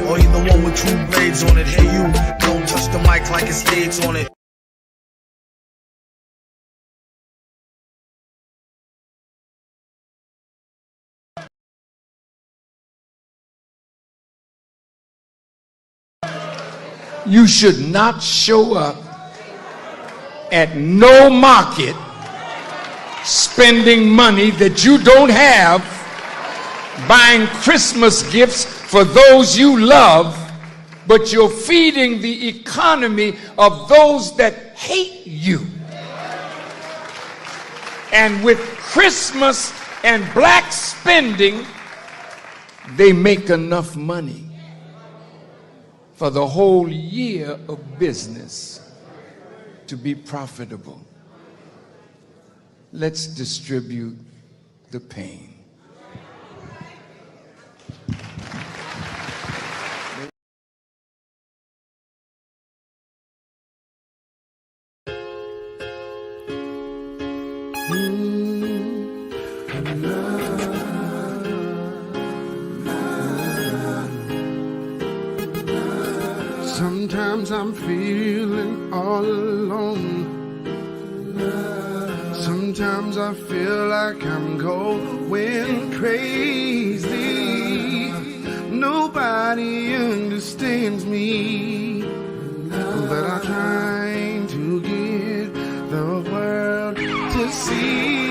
Or you the one with two blades on it. Hey you, don't touch the mic like it's AIDS on it. You should not show up at no market spending money that you don't have, buying Christmas gifts for those you love, but you're feeding the economy of those that hate you. And with Christmas and black spending, they make enough money for the whole year of business to be profitable. Let's distribute the pain. Sometimes I'm feeling all alone. Sometimes I feel like I'm going crazy. Nobody understands me, but I'm trying to get the world to see.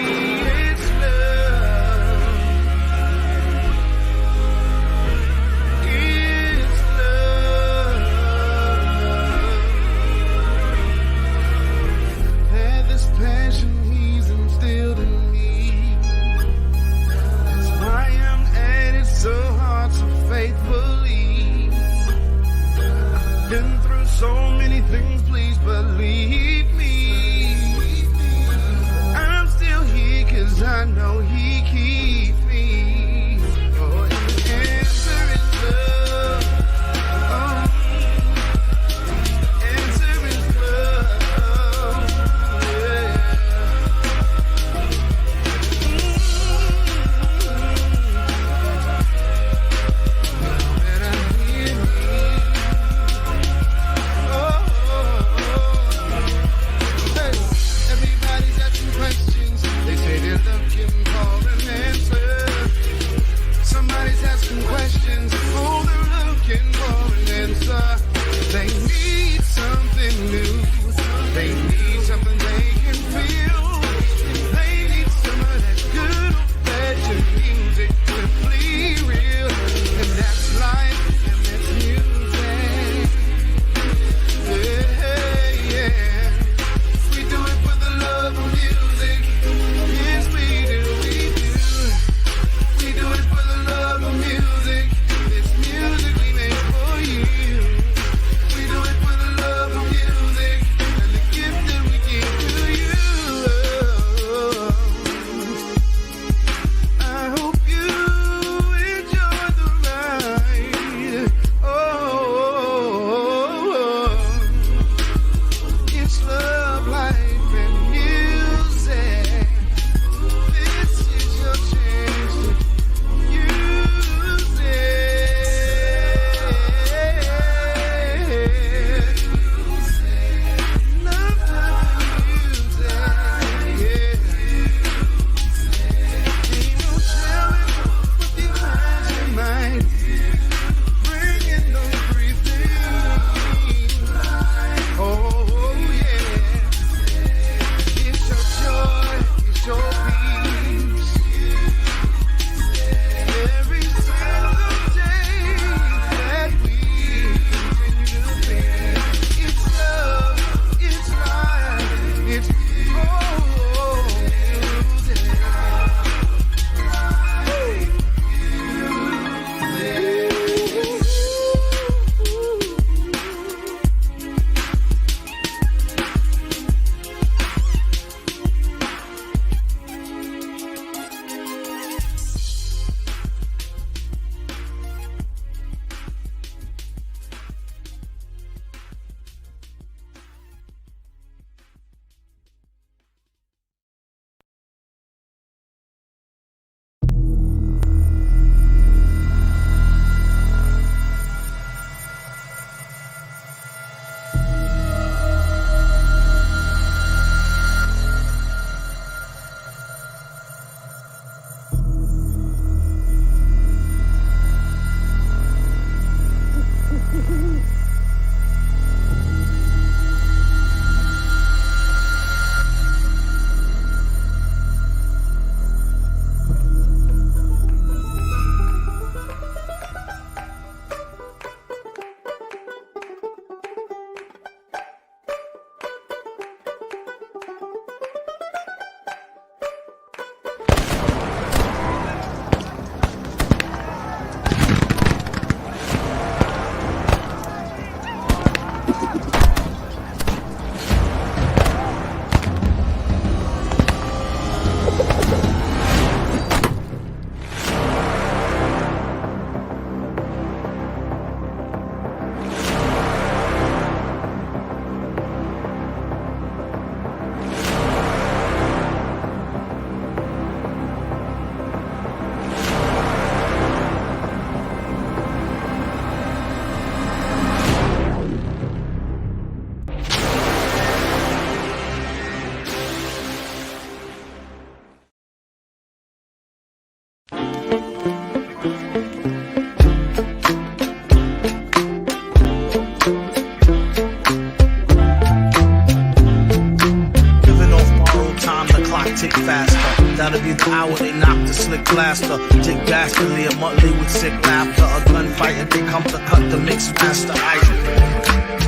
hour, they knock the slick blaster. Dick dastardly, a monthly with sick laughter. A gunfight, and they come to cut the mix master.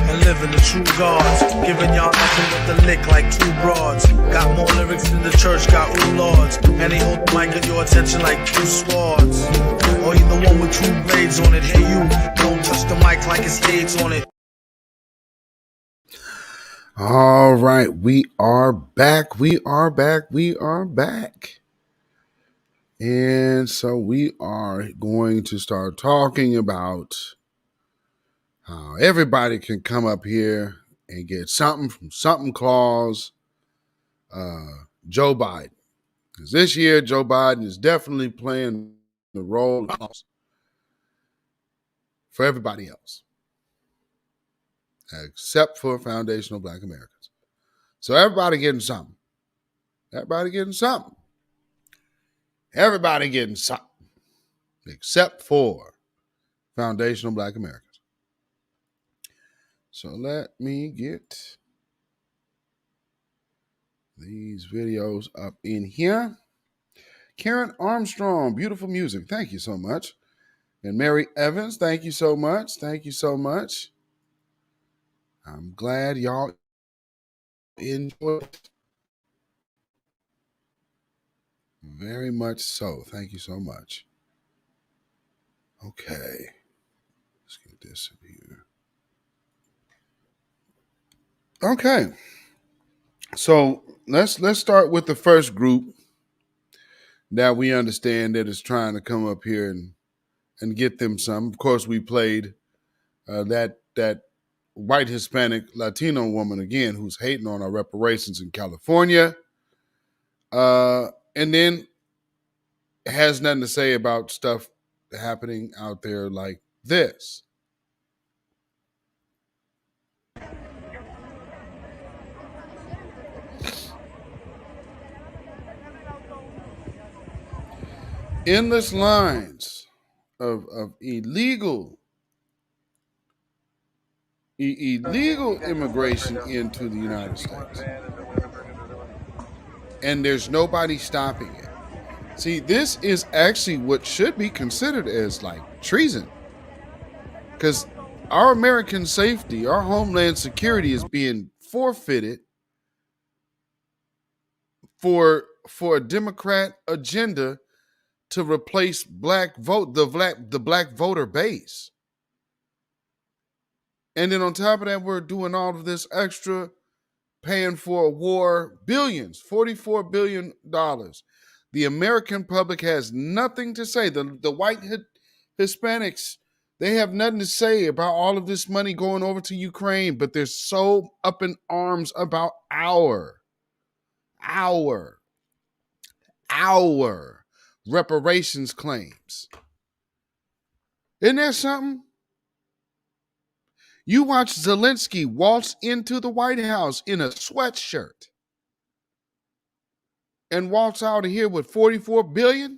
And living the true gods, giving y'all nothing but the lick like two broads. Got more lyrics than the church got ooh lords. And they hold the mic at your attention like two swords. Or you the one with two blades on it. Hey you, don't touch the mic like it's AIDS on it. All right, we are back. We are back. And so we are going to start talking about how everybody can come up here and get something from Sump'n Claus, Joe Biden. Because this year, Joe Biden is definitely playing the role for everybody else, except for foundational Black Americans. So everybody getting something. Everybody getting something. Everybody getting something. Except for foundational Black Americans. So let me get these videos up in here. Karen Armstrong, beautiful music. Thank you so much. And Mary Evans, thank you so much. Thank you so much. I'm glad y'all enjoyed it. Very much so. Thank you so much. Okay. Let's get this in here. Okay. So let's start with the first group that we understand that is trying to come up here and get them some. Of course, we played that white Hispanic Latino woman again who's hating on our reparations in California. And then has nothing to say about stuff happening out there like this. Endless lines of illegal immigration into the United States. And there's nobody stopping it. See, this is actually what should be considered as like treason. Because our American safety, our homeland security is being forfeited for a Democrat agenda to replace the black voter base. And then on top of that, we're doing all of this extra, paying for a war, billions, $44 billion. The American public has nothing to say. The white Hispanics, they have nothing to say about all of this money going over to Ukraine, but they're so up in arms about our reparations claims. Isn't that something? You watch Zelensky waltz into the White House in a sweatshirt and waltz out of here with $44 billion?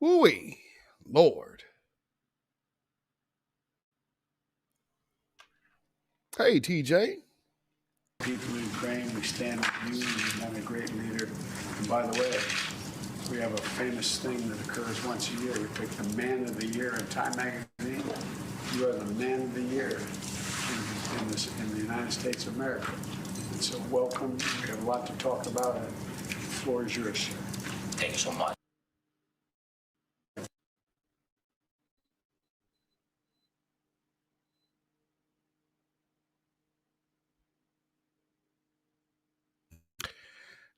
Ooh-wee, Lord. Hey, TJ. People in Ukraine, we stand with you. You've been a great leader. And by the way, we have a famous thing that occurs once a year. We pick the Man of the Year in Time Magazine. You are the Man of the Year in the United States of America. And so welcome. We have a lot to talk about. And the floor is yours, sir. Thank you so much.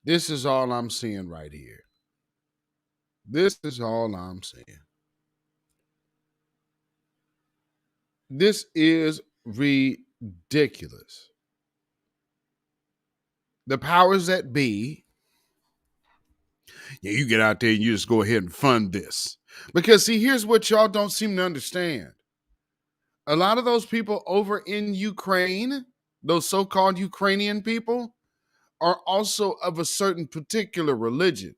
This is all I'm seeing right here. This is all I'm seeing. This is ridiculous. The powers that be, yeah, you get out there and you just go ahead and fund this. Because see, here's what y'all don't seem to understand. A lot of those people over in Ukraine, those so-called Ukrainian people, are also of a certain particular religion.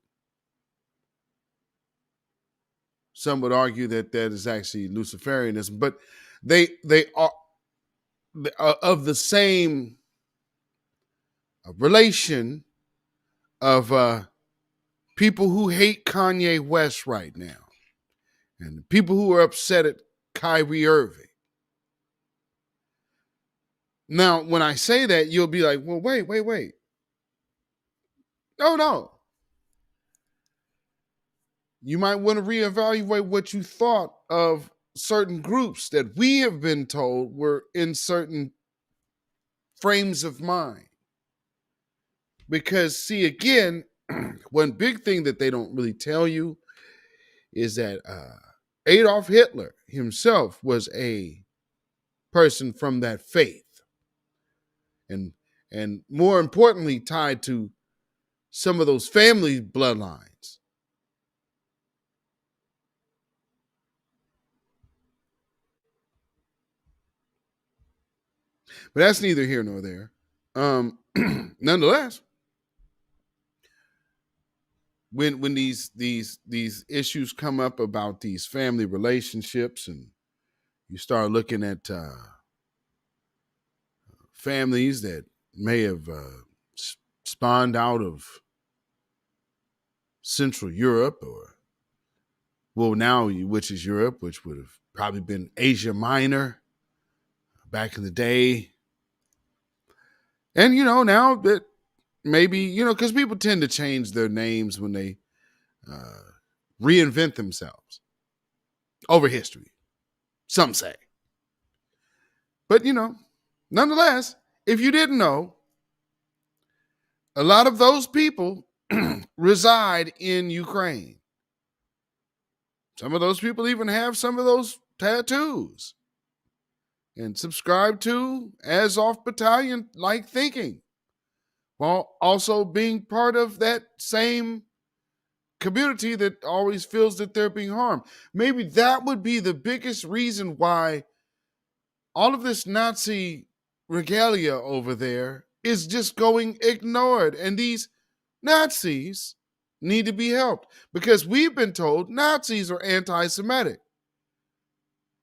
Some would argue that that is actually Luciferianism, but they are of the same relation of people who hate Kanye West right now and people who are upset at Kyrie Irving. Now, when I say that, you'll be like, well, wait. No. You might want to reevaluate what you thought of certain groups that we have been told were in certain frames of mind. Because, see, again, one big thing that they don't really tell you is that Adolf Hitler himself was a person from that faith. And more importantly, tied to some of those family bloodlines. But that's neither here nor there. Nonetheless, when these issues come up about these family relationships, and you start looking at families that may have spawned out of Central Europe, or now which is Europe, which would have probably been Asia Minor back in the day. And, now that maybe, because people tend to change their names when they reinvent themselves over history, some say. But, nonetheless, if you didn't know, a lot of those people reside in Ukraine. Some of those people even have some of those tattoos and subscribe to Azov Battalion-like thinking, while also being part of that same community that always feels that they're being harmed. Maybe that would be the biggest reason why all of this Nazi regalia over there is just going ignored. And these Nazis need to be helped, because we've been told Nazis are anti-Semitic.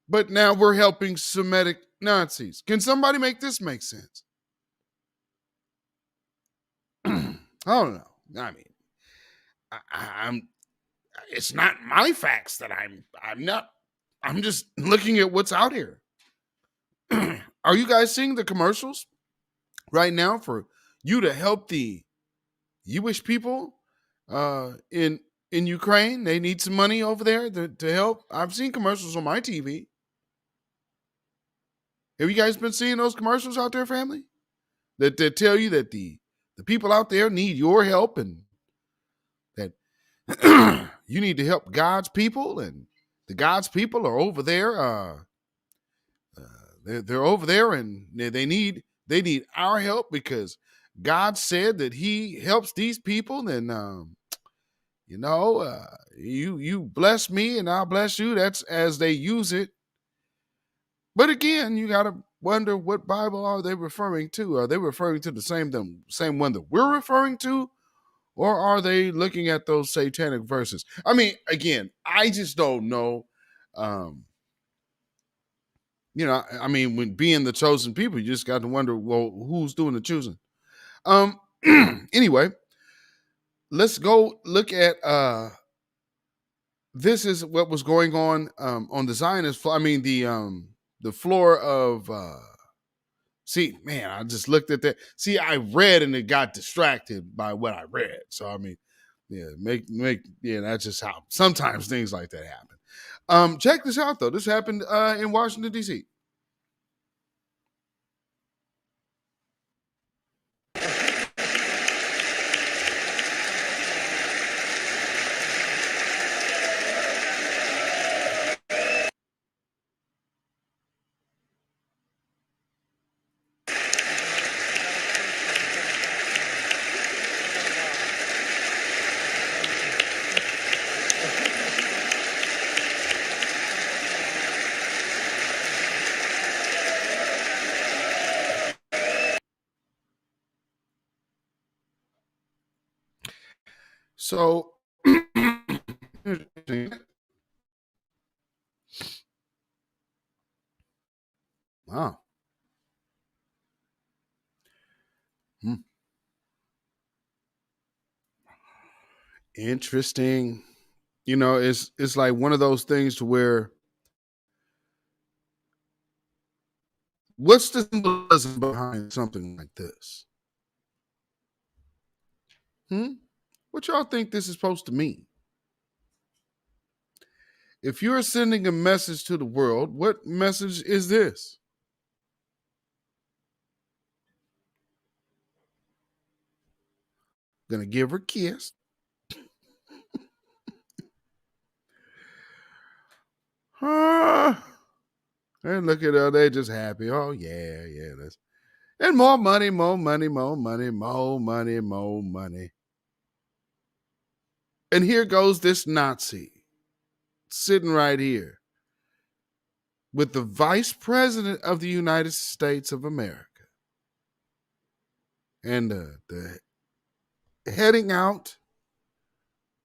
But now we're helping Semitic Nazis. Can somebody make this make sense? I don't know. I mean, I'm it's not my facts that I'm just looking at what's out here. Are you guys seeing the commercials right now for you to help the Jewish people in Ukraine? They need some money over there to help. I've seen commercials on my TV. Have you guys been seeing those commercials out there, family? That tell you that the people out there need your help, and that you need to help God's people, and the God's people are over there. They're over there, and they need our help, because God said that He helps these people. And you bless me and I'll bless you. That's as they use it. But again, you got to wonder, what Bible are they referring to? Are they referring to the same one that we're referring to? Or are they looking at those satanic verses? I mean, again, I just don't know. When being the chosen people, you just got to wonder, well, who's doing the choosing? Anyway, let's go look at this is what was going on the Zionist floor. I mean, the floor of see, man, I just looked at that. See, I read and it got distracted by what I read. So I mean, that's just how sometimes things like that happen. Check this out though. This happened in Washington, D.C. So, wow. Interesting. You know, it's like one of those things to where what's the symbolism behind something like this? What y'all think this is supposed to mean? If you're sending a message to the world, what message is this? Gonna give her a kiss. And look at her, they just happy. Oh yeah, that's and more money, more money, more money, more money, more money. And here goes this Nazi sitting right here with the Vice President of the United States of America. And the heading out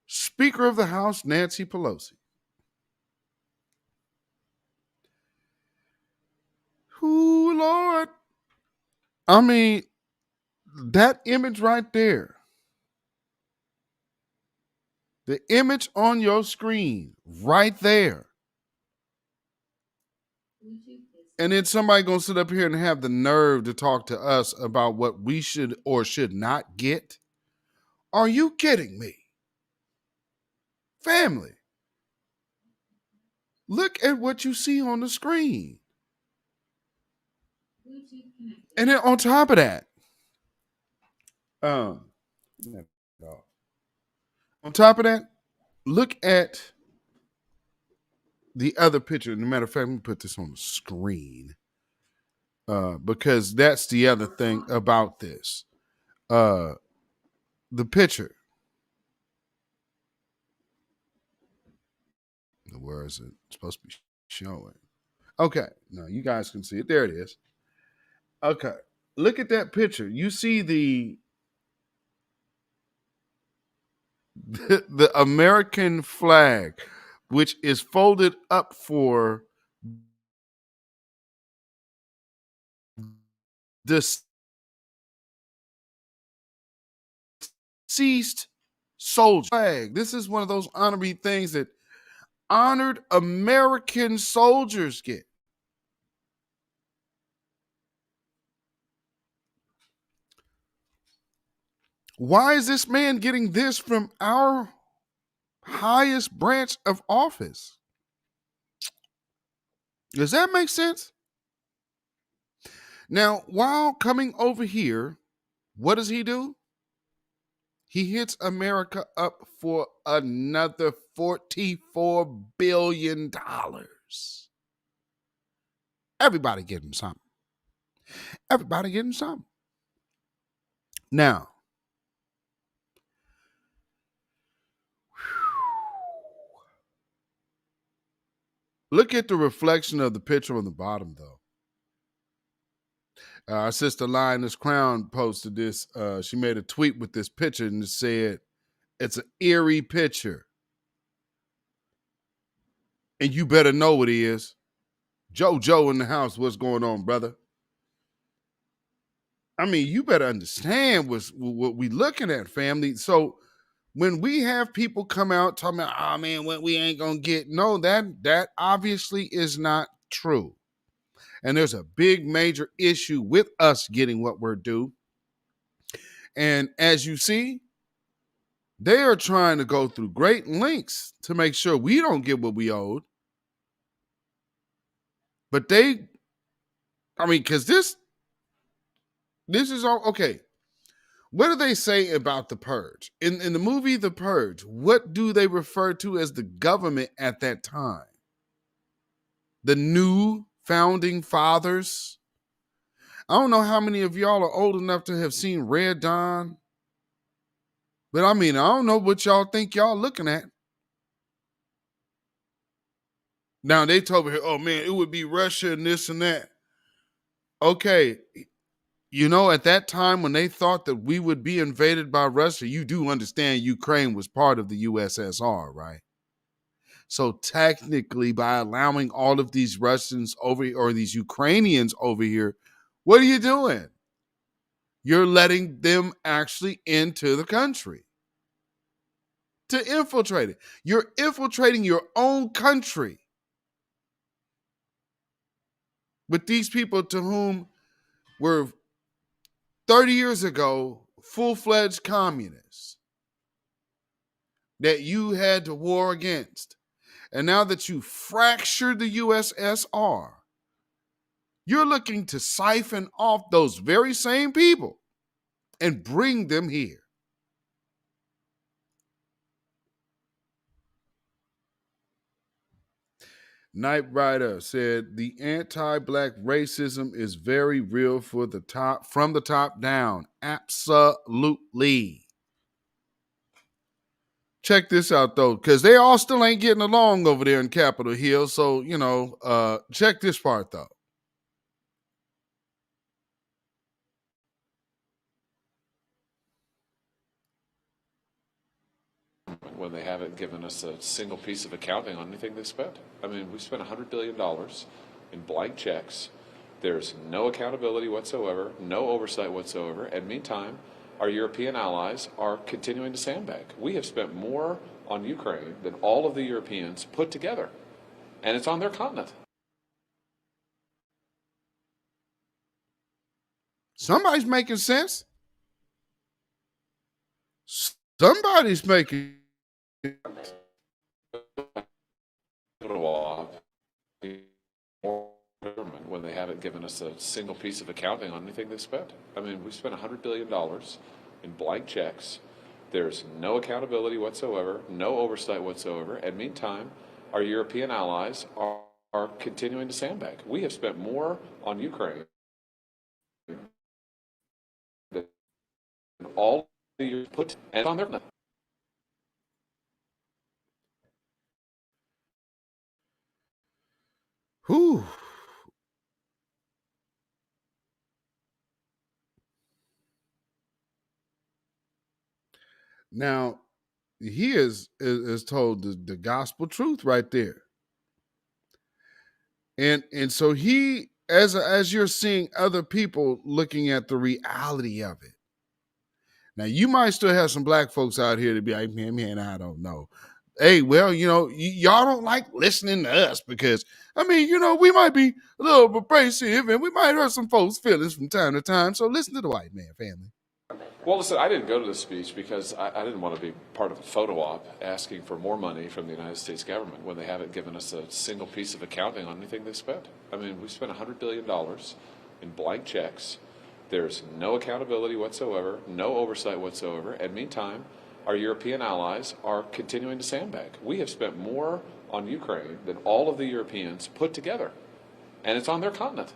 Speaker of the House, Nancy Pelosi. Ooh, Lord. I mean, that image right there, the image on your screen right there. And then somebody gonna sit up here and have the nerve to talk to us about what we should or should not get? Are you kidding me? Family, look at what you see on the screen. And then on top of that, on top of that, look at the other picture. As a matter of fact, let me put this on the screen because that's the other thing about this. The picture. Where is it supposed to be showing? Okay, now you guys can see it. There it is. Okay, look at that picture. You see the American flag, which is folded up for deceased soldier flag. This is one of those honorary things that honored American soldiers get. Why is this man getting this from our highest branch of office? Does that make sense? Now, while coming over here, what does he do? He hits America up for another $44 billion. Everybody getting something. Everybody getting something. Now, look at the reflection of the picture on the bottom, though. Our sister Lioness Crown posted this. She made a tweet with this picture and it said, it's an eerie picture. And you better know what it is. Joe in the house, what's going on, brother? I mean, you better understand what we looking at, family. So when we have people come out talking about, oh man, what we ain't gonna get, no, that obviously is not true. And there's a big major issue with us getting what we're due. And as you see, they are trying to go through great lengths to make sure we don't get what we owed. But because this is all, okay. What do they say about the Purge? In the movie The Purge, what do they refer to as the government at that time? The new founding fathers? I don't know how many of y'all are old enough to have seen Red Dawn. But I mean, I don't know what y'all think y'all looking at. Now they told me, oh man, it would be Russia and this and that. Okay. You know, at that time when they thought that we would be invaded by Russia, you do understand Ukraine was part of the USSR, right? So technically, by allowing all of these Russians over or these Ukrainians over here, what are you doing? You're letting them actually into the country. to infiltrate it. You're infiltrating your own country with these people to whom were 30 years ago full-fledged communists that you had to war against. And now that you fractured the USSR, you're looking to siphon off those very same people and bring them here. Knight Rider said the anti-black racism is very real from the top down. Absolutely. Check this out though, because they all still ain't getting along over there in Capitol Hill. So, check this part though. When they haven't given us a single piece of accounting on anything they spent. I mean, we spent $100 billion in blank checks. There's no accountability whatsoever, no oversight whatsoever. And meantime, our European allies are continuing to sandbag. We have spent more on Ukraine than all of the Europeans put together. And it's on their continent. Somebody's making sense. Somebody's making when they haven't given us a single piece of accounting on anything they spent. I mean, we spent $100 billion in blank checks. There's no accountability whatsoever, no oversight whatsoever. And meantime, our European allies are continuing to sandbag. We have spent more on Ukraine than all the years put, and on their continent. Whew. Now, he is told the gospel truth right there. And so he, as you're seeing other people looking at the reality of it. Now, you might still have some black folks out here to be like, man, I don't know. Hey, well, y'all don't like listening to us because, we might be a little abrasive and we might hurt some folks' feelings from time to time. So listen to the white man family. Well, listen, I didn't go to this speech because I didn't want to be part of a photo op asking for more money from the United States government when they haven't given us a single piece of accounting on anything they spent. I mean, we spent $100 billion in blank checks. There's no accountability whatsoever, no oversight whatsoever. And meantime, our European allies are continuing to sandbag. We have spent more on Ukraine than all of the Europeans put together. And it's on their continent.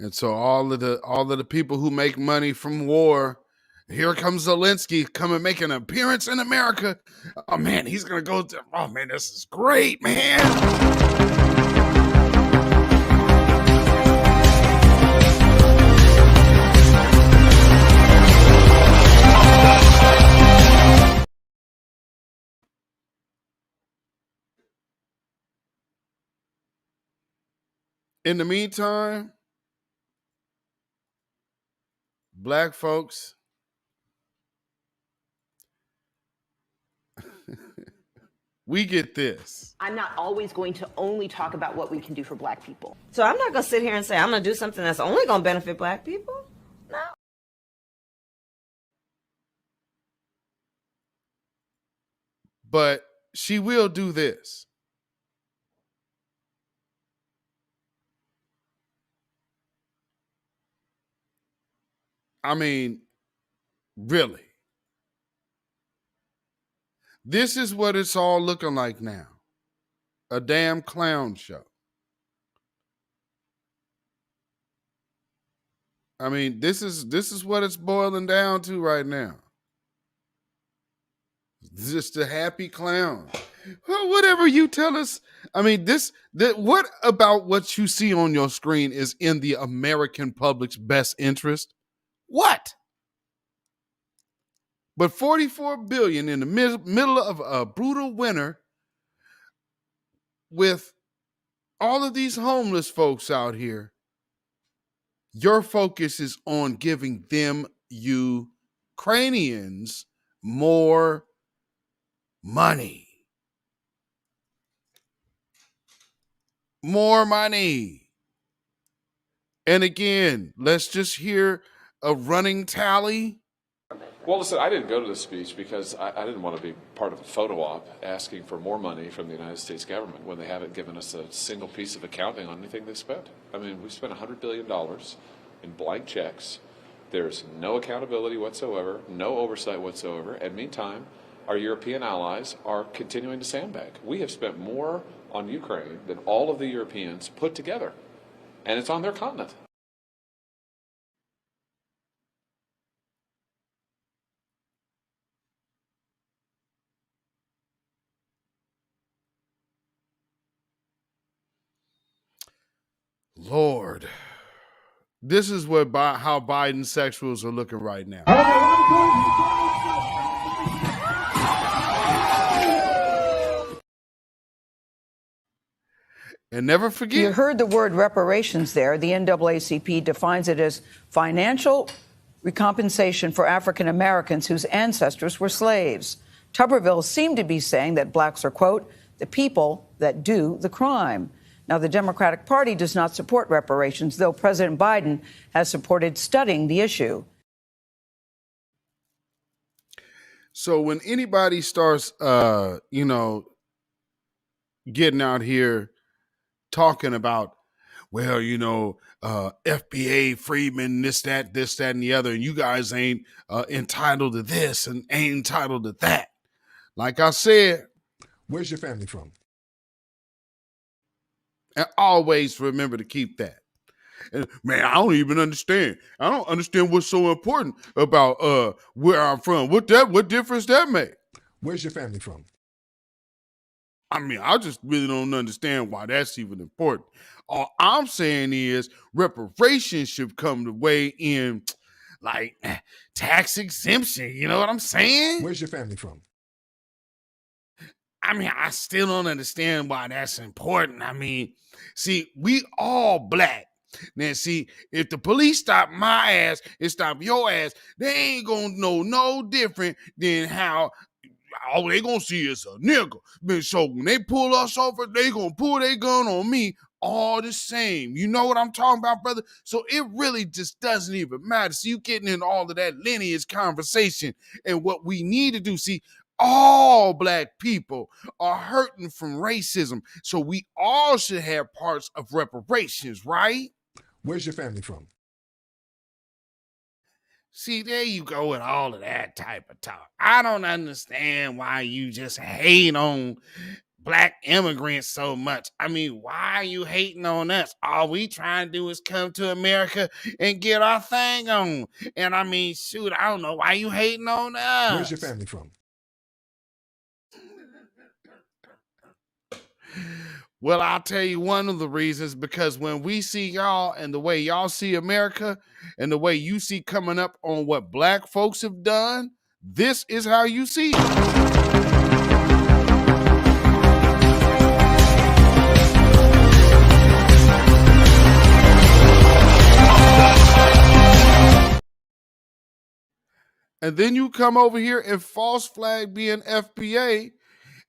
And so all of the people who make money from war, here comes Zelensky come and make an appearance in America. Oh man, he's gonna go. Oh man, this is great, man. In the meantime, black folks, we get this. I'm not always going to only talk about what we can do for black people. So I'm not going to sit here and say I'm going to do something that's only going to benefit black people. No. But she will do this. I mean, really. This is what it's all looking like now. A damn clown show. I mean, this is what it's boiling down to right now. Just a happy clown. Well, whatever you tell us. I mean, what about what you see on your screen is in the American public's best interest? What? But $44 billion in the middle of a brutal winter with all of these homeless folks out here, Your focus is on giving them Ukrainians more money. More money. And again, let's just hear a running tally. Well, listen, I didn't go to the speech because I didn't want to be part of a photo op asking for more money from the United States government when they haven't given us a single piece of accounting on anything they spent. I mean, we spent $100 billion in blank checks. There's no accountability whatsoever, no oversight whatsoever. And meantime, our European allies are continuing to sandbag. We have spent more on Ukraine than all of the Europeans put together, and it's on their continent. Lord, this is what how Biden sexuals are looking right now. And never forget. You heard the word reparations there. The NAACP defines it as financial recompensation for African Americans whose ancestors were slaves. Tuberville seemed to be saying that blacks are, quote, the people that do the crime. Now, the Democratic Party does not support reparations, though President Biden has supported studying the issue. So when anybody starts, getting out here talking about, well, FBA, Freedmen, this, that, and the other, and you guys ain't entitled to this and ain't entitled to that. Like I said, where's your family from? And always remember to keep that. And man, I don't even understand. I don't understand what's so important about where I'm from. What difference that make? Where's your family from? I mean, I just really don't understand why that's even important. All I'm saying is reparations should come the way in like tax exemption. You know what I'm saying? Where's your family from? I mean, I still don't understand why that's important. I mean, see, we all black. Now, see, if the police stop my ass and stop your ass, they ain't gonna know no different than how all they gonna see is a nigga. So when they pull us over, they gonna pull their gun on me all the same. You know what I'm talking about, brother? So it really just doesn't even matter. See, you getting in all of that lineage conversation and what we need to do. See, all black people are hurting from racism. So we all should have parts of reparations, right? Where's your family from? See, there you go with all of that type of talk. I don't understand why you just hate on black immigrants so much. I mean, why are you hating on us? All we trying to do is come to America and get our thing on. And I mean, shoot, I don't know why you hating on us. Where's your family from? Well, I'll tell you one of the reasons, because when we see y'all and the way y'all see America and the way you see coming up on what black folks have done, this is how you see it. And then you come over here and false flag being FBA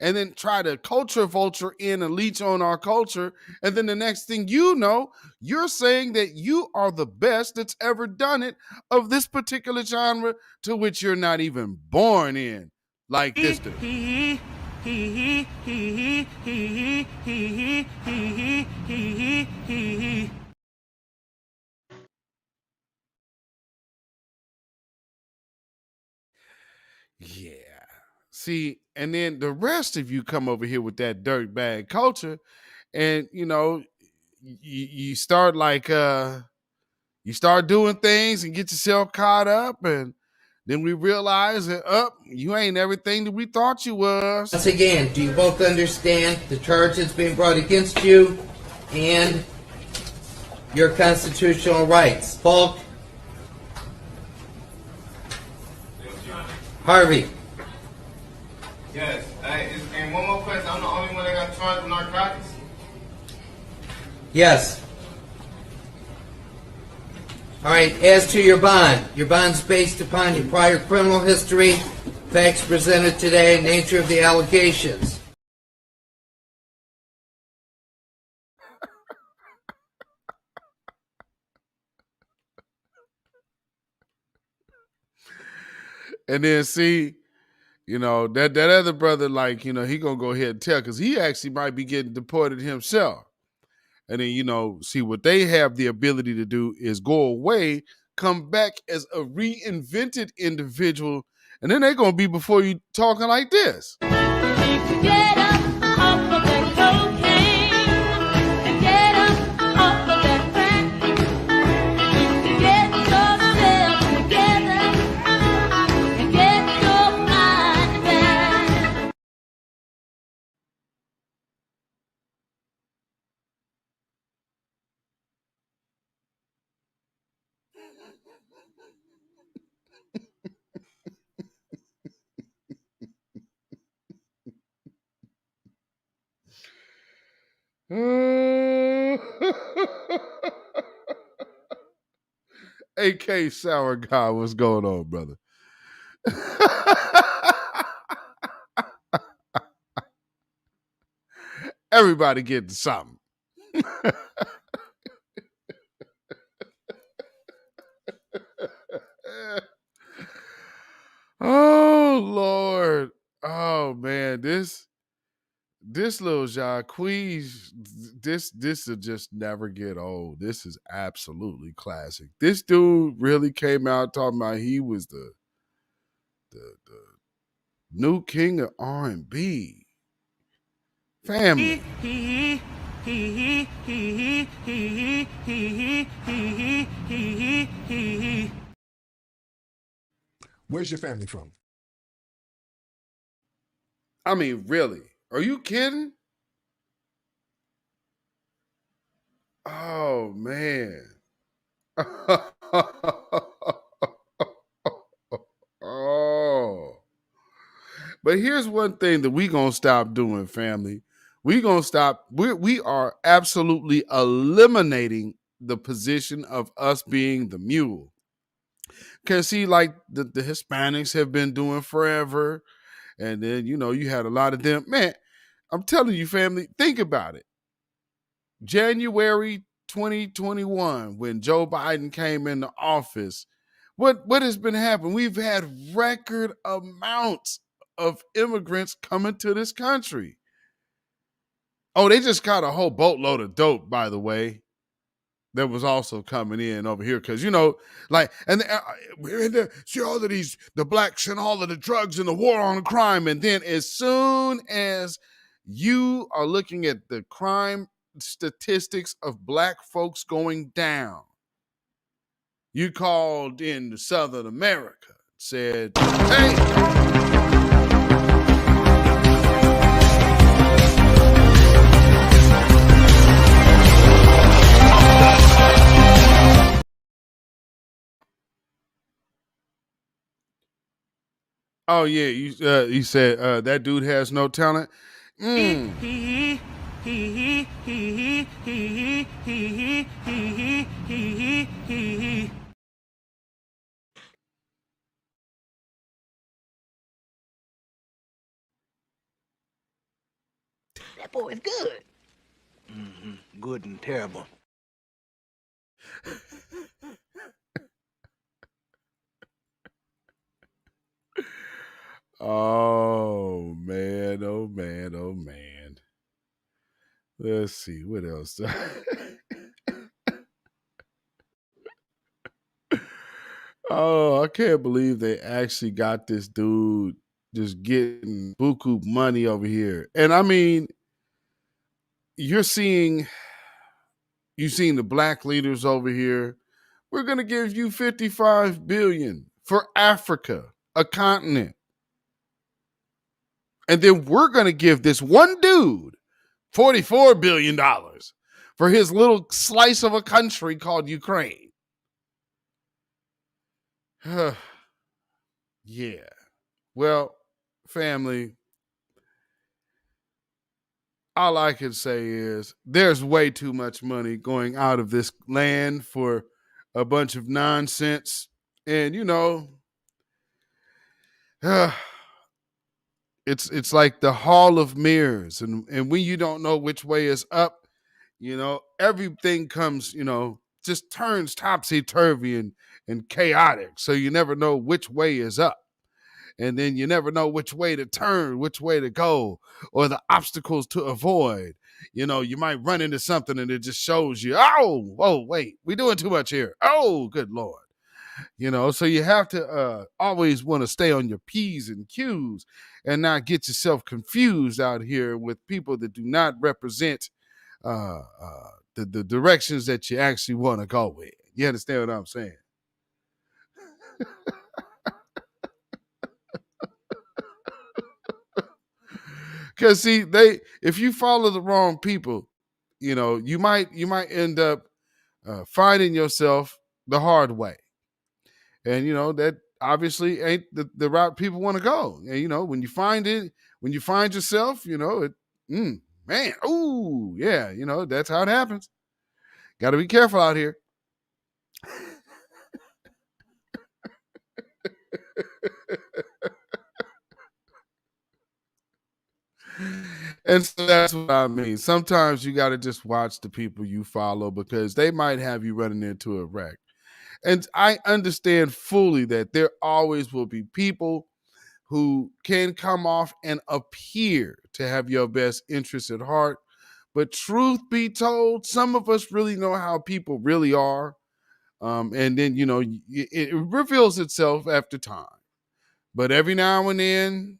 and then try to culture vulture in and leech on our culture. And then the next thing you know, you're saying that you are the best that's ever done it of this particular genre to which you're not even born in. Like this dude. Yeah. See, and then the rest of you come over here with that dirtbag culture, and you start you start doing things and get yourself caught up, and then we realize that you ain't everything that we thought you was. Once again, do you both understand the charges being brought against you and your constitutional rights? Falk? Harvey? Yes. And one more question. I'm the only one that got charged with narcotics? Yes. All right, as to your bond's based upon your prior criminal history, facts presented today, and nature of the allegations. And then see, that other brother, like, he gonna go ahead and tell, because he actually might be getting deported himself. And then, see, what they have the ability to do is go away, come back as a reinvented individual, and then they're gonna be before you talking like this. Get up off of that cocaine and get up off of that crack. Get yourself together and get your mind back. AK Sour Guy, what's going on, brother? Everybody getting something. Oh Lord. Oh man, this little Jacquees, this will just never get old. This is absolutely classic. This dude really came out talking about he was the new king of R&B. Family. Where's your family from? I mean, really? Are you kidding? Oh man. Oh. But here's one thing that we gonna stop doing, family. We gonna stop. We are absolutely eliminating the position of us being the mule. Cause see, like the Hispanics have been doing forever, and then you had a lot of them. Man, I'm telling you, family, think about it. January 2021, when Joe Biden came into office, what has been happening? We've had record amounts of immigrants coming to this country. Oh, they just got a whole boatload of dope, by the way, that was also coming in over here. Because, see all of these, the blacks and all of the drugs and the war on crime. And then as soon as you are looking at the crime statistics of black folks going down, you called in Southern America, said, hey, oh yeah, you said that dude has no talent. That boy is good. Good and terrible. Oh man, oh man, oh man. Let's see what else. Oh, I can't believe they actually got this dude just getting buku money over here. And I mean, you've seen the black leaders over here. We're going to give you 55 billion for Africa, a continent. And then we're going to give this one dude $44 billion for his little slice of a country called Ukraine. Yeah. Well, family, all I can say is there's way too much money going out of this land for a bunch of nonsense. And, it's like the hall of mirrors. And when you don't know which way is up, everything comes, just turns topsy-turvy and chaotic. So you never know which way is up. And then you never know which way to turn, which way to go, or the obstacles to avoid. You might run into something and it just shows you, oh, wait, we're doing too much here. Oh, good Lord. So you have to always want to stay on your P's and Q's and not get yourself confused out here with people that do not represent the directions that you actually want to go with. You understand what I'm saying? Because see, if you follow the wrong people, you might end up finding yourself the hard way, and that obviously ain't the route people want to go. And when you find yourself, man, ooh, yeah, that's how it happens. Got to be careful out here. And so that's what I mean. Sometimes you got to just watch the people you follow because they might have you running into a wreck. And I understand fully that there always will be people who can come off and appear to have your best interests at heart. But truth be told, some of us really know how people really are. And then, it reveals itself after time. But every now and then,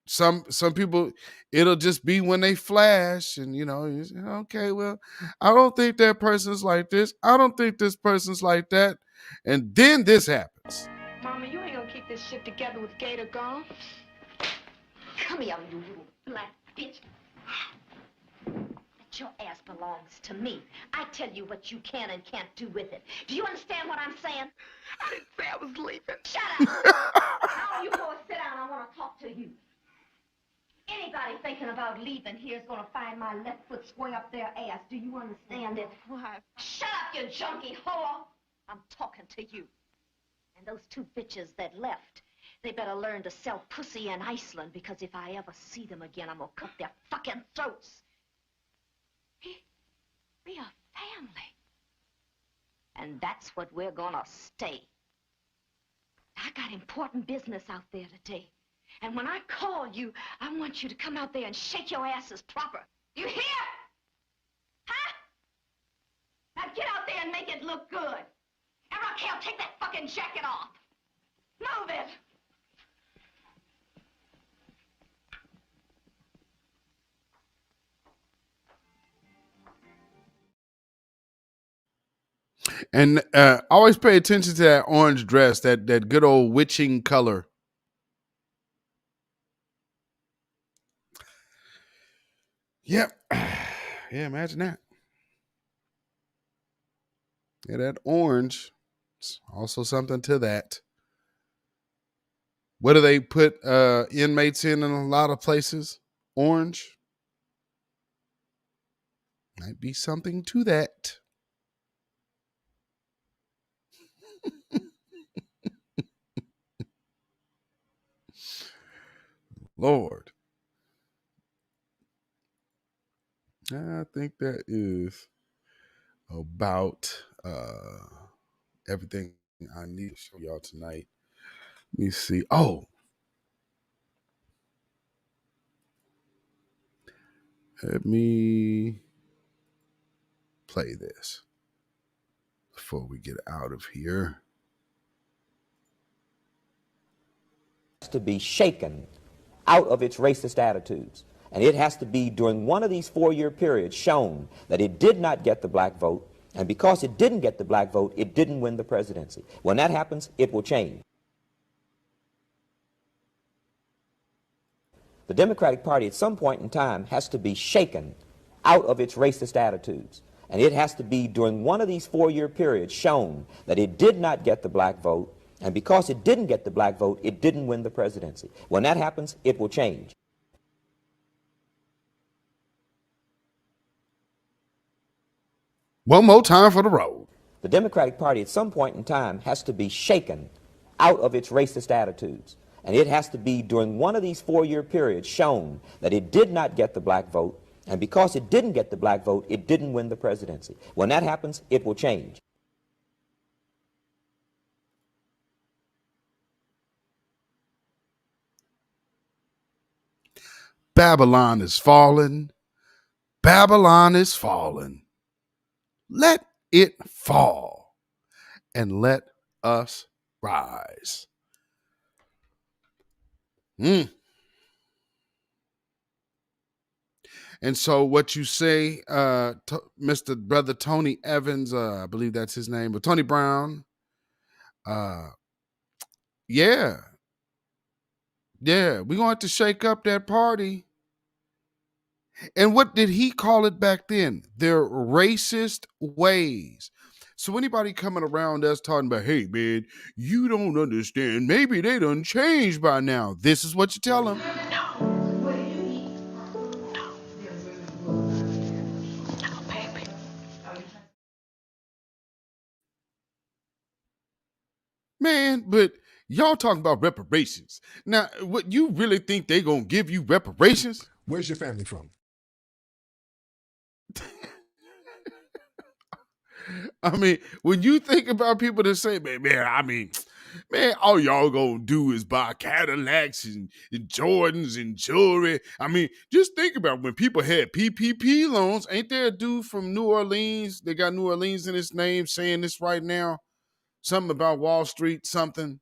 some people, it'll just be when they flash and, you say, okay, well, I don't think that person's like this. I don't think this person's like that. And then this happens. Mama, you ain't gonna keep this shit together with Gator gone. Come here, you little black bitch. That your ass belongs to me. I tell you what you can and can't do with it. Do you understand what I'm saying? I didn't say I was leaving. Shut up! Now you go and sit down. I want to talk to you. Anybody thinking about leaving here is going to find my left foot square up their ass. Do you understand it? Why? Shut up, you junkie whore! I'm talking to you. And those two bitches that left, they better learn to sell pussy in Iceland, because if I ever see them again, I'm going to cut their fucking throats. We are family. And that's what we're going to stay. I got important business out there today. And when I call you, I want you to come out there and shake your asses proper. You hear? Huh? Now get out there and make it look good. And Raquel, take that fucking jacket off. Move it. And always pay attention to that orange dress, that good old witching color. Yep. Yeah, imagine that. Yeah, that orange. It's also something to that. What do they put inmates in a lot of places? Orange. Might be something to that. Lord. I think that is about everything I need to show y'all tonight. Let me see. Oh. Let me play this before we get out of here. To be shaken out of its racist attitudes. And it has to be, during one of these 4-year periods, shown that it did not get the black vote, and because it didn't get the black vote, it didn't win the presidency. When that happens, it will change. The Democratic Party at some point in time has to be shaken out of its racist attitudes. And it has to be, during one of these 4-year periods, shown that it did not get the black vote, and because it didn't get the black vote, it didn't win the presidency. When that happens, it will change. One more time for the road. The Democratic Party at some point in time has to be shaken out of its racist attitudes. And it has to be during one of these 4-year periods shown that it did not get the black vote. And because it didn't get the black vote, it didn't win the presidency. When that happens, it will change. Babylon is fallen. Babylon is fallen. Let it fall and let us rise. And so what you say, Mr. Brother Tony Evans, I believe that's his name, but Tony Brown, yeah, we're going to have to shake up that party. And what did he call it back then? Their racist ways. So anybody coming around us talking about, hey, man, you don't understand. Maybe they done changed by now. This is what you tell them. Man, but y'all talking about reparations. Now, what you really think they gonna give you reparations? Where's your family from? I mean, when you think about people that say, man, all y'all gonna do is buy Cadillacs and Jordans and jewelry. I mean, just think about when people had PPP loans. Ain't there a dude from New Orleans? They got New Orleans in his name saying this right now. Something about Wall Street, something,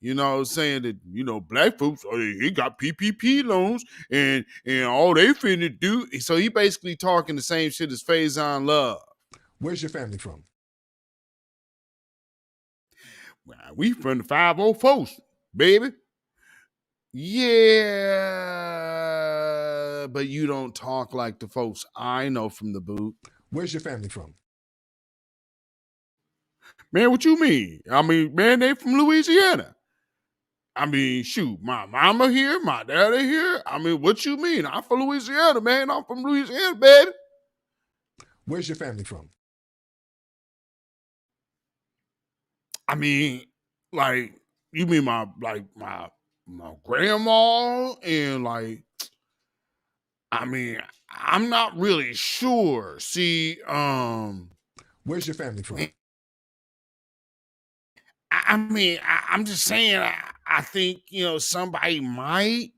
saying that, black folks, he got PPP loans and all they finna do. So he basically talking the same shit as Faison Love. Where's your family from? Well, we from the 504s, baby. Yeah, but you don't talk like the folks I know from the boot. Where's your family from? Man, what you mean? I mean, man, they from Louisiana. I mean, shoot, my mama here, my daddy here. I mean, what you mean? I'm from Louisiana, man. I'm from Louisiana, baby. Where's your family from? I mean, like, you mean my grandma and like, I mean, I'm not really sure. See, where's your family from? I mean, I'm just saying, I think, somebody might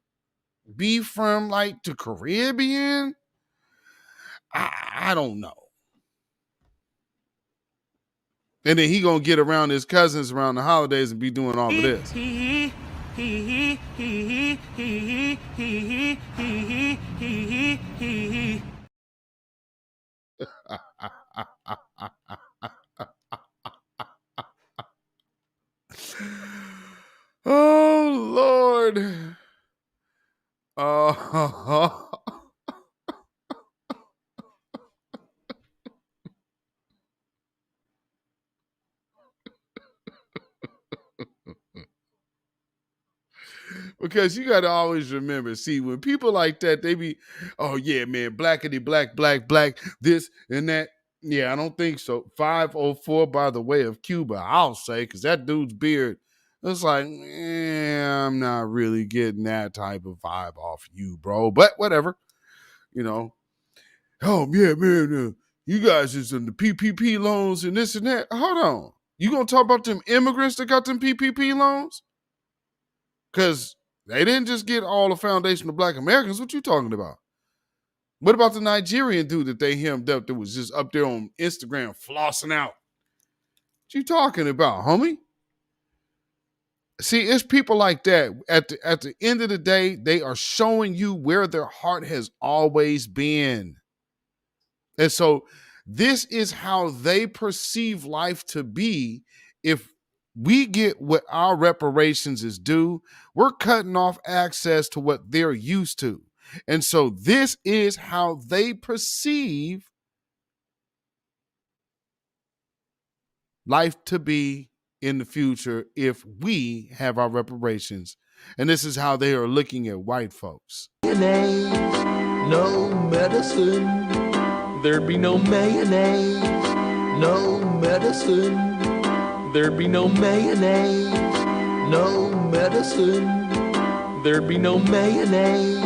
be from like the Caribbean. I don't know. And then he gonna get around his cousins around the holidays and be doing all of this. Oh, Lord. Because you got to always remember, see, when people like that, they be, oh, yeah, man, blackity, black, this and that. Yeah, I don't think so. 504 by the way of Cuba, I'll say, because that dude's beard, it's like, I'm not really getting that type of vibe off you, bro. But whatever, Oh, yeah, man, you guys is in the PPP loans and this and that. Hold on. You going to talk about them immigrants that got them PPP loans? Because they didn't just get all the foundation of Black Americans. What you talking about? What about the Nigerian dude that they hemmed up that was just up there on Instagram flossing out? What you talking about, homie? See, it's people like that. At the end of the day, they are showing you where their heart has always been. And so this is how they perceive life to be. If we get what our reparations is due, we're cutting off access to what they're used to. And so this is how they perceive life to be in the future if we have our reparations. And this is how they are looking at white folks. No medicine, there'd be no mayonnaise. no medicine, there'd be no mayonnaise. No medicine, there'd be no mayonnaise.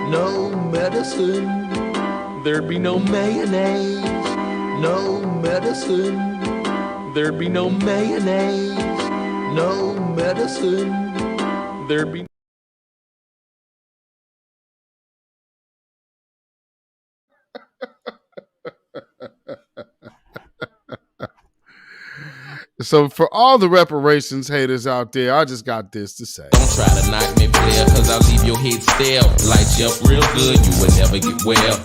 No medicine, there'd be no mayonnaise. No medicine, there'd be no mayonnaise. No medicine, there'd be. So for all the reparations haters out there, I just got this to say. Don't try to knock me, player, cause I'll leave your head stale. Light you up real good, you will never get well.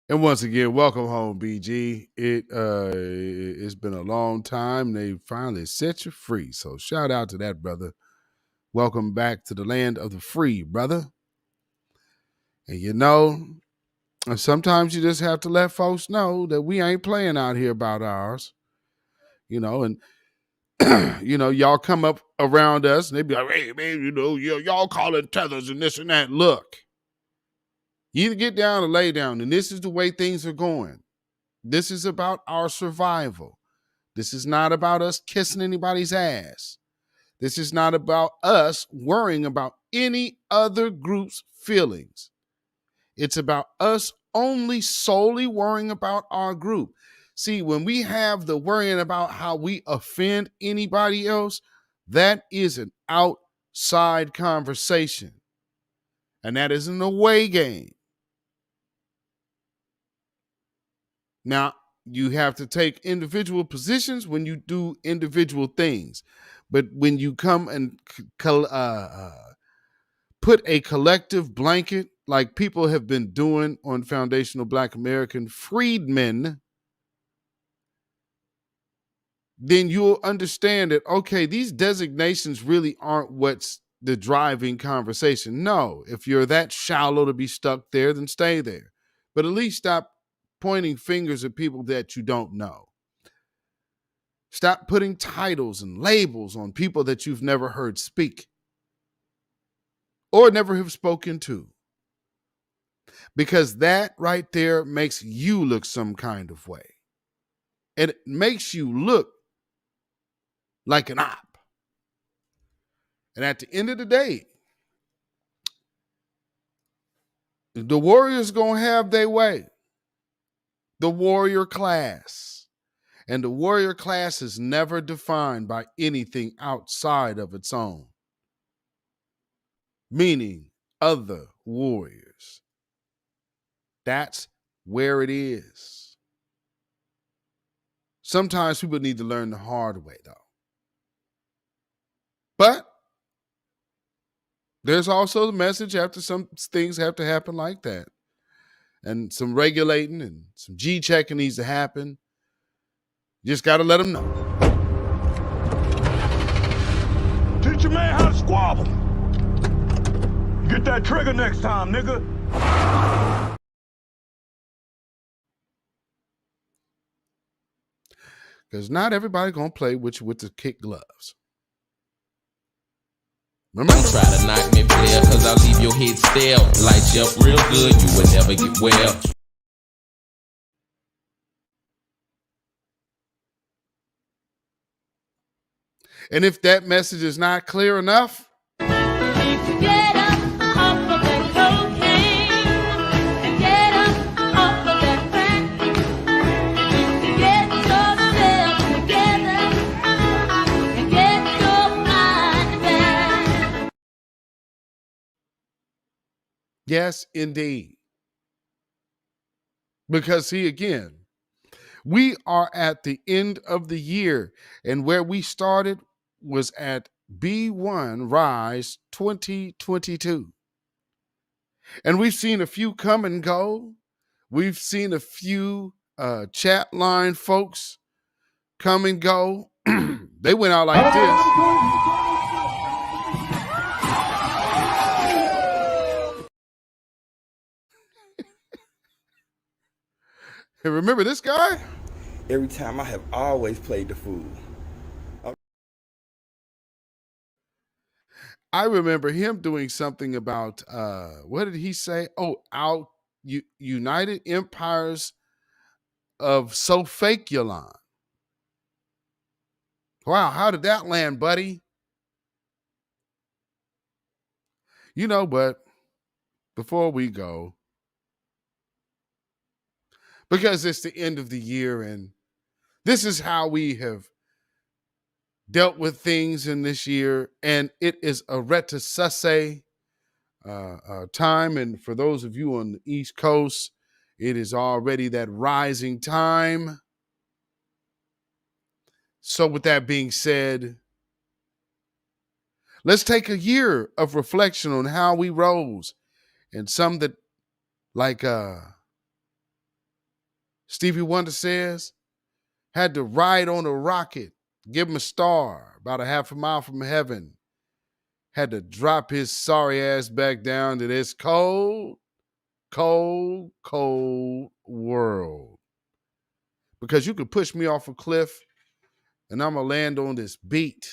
And once again, welcome home, BG. It's been a long time. They finally set you free. So shout out to that brother. Welcome back to the land of the free, brother. And you know, sometimes you just have to let folks know that we ain't playing out here about ours. You know, and you know, y'all come up around us and they be like, hey, man, you know, y'all call it tethers and this and that. Look, you either get down or lay down, and this is the way things are going. This is about our survival. This is not about us kissing anybody's ass. This is not about us worrying about any other group's feelings. It's about us only solely worrying about our group. See, when we have the worrying about how we offend anybody else, that is an outside conversation. And that is an away game. Now, you have to take individual positions when you do individual things. But when you come and put a collective blanket like people have been doing on Foundational Black American Freedmen, then you'll understand that, okay, these designations really aren't what's the driving conversation. No, if you're that shallow to be stuck there, then stay there. But at least stop pointing fingers at people that you don't know. Stop putting titles and labels on people that you've never heard speak or never have spoken to. Because that right there makes you look some kind of way. And it makes you look like an op. And at the end of the day, the warriors gonna have their way. The warrior class. And the warrior class is never defined by anything outside of its own. Meaning other warriors. That's where it is. Sometimes people need to learn the hard way, though. But there's also the message after some things have to happen like that. And some regulating and some G-checking needs to happen. You just got to let them know. Teach a man how to squabble. Get that trigger next time, nigga. Because not everybody going to play with you with the kick gloves. Remember? Don't try to knock me, player, cause I'll leave your head stale. Light you up real good, you will never get well. And if that message is not clear enough, Get up off of that cocaine and get up off of that crack. Get yourself together and get your mind back. yes, indeed. Because see, again, we are at the end of the year, and where we started was at B1 Rise 2022. And we've seen a few come and go. We've seen a few chat line folks come and go. They went out like this. And remember this guy? Every time I have always played the fool. I remember him doing something about, what did he say? Oh, United Empires of So Fake Yolanda. Wow, how did that land, buddy? You know, but before we go, because it's the end of the year and this is how we have dealt with things in this year, and it is a reticesse time. And for those of you on the East Coast, it is already that rising time. So with that being said, let's take a year of reflection on how we rose. And some that, like Stevie Wonder says, had to ride on a rocket, give him a star about a half a mile from heaven, had to drop his sorry ass back down to this cold, cold, cold world. Because you could push me off a cliff and I'm going to land on this beat.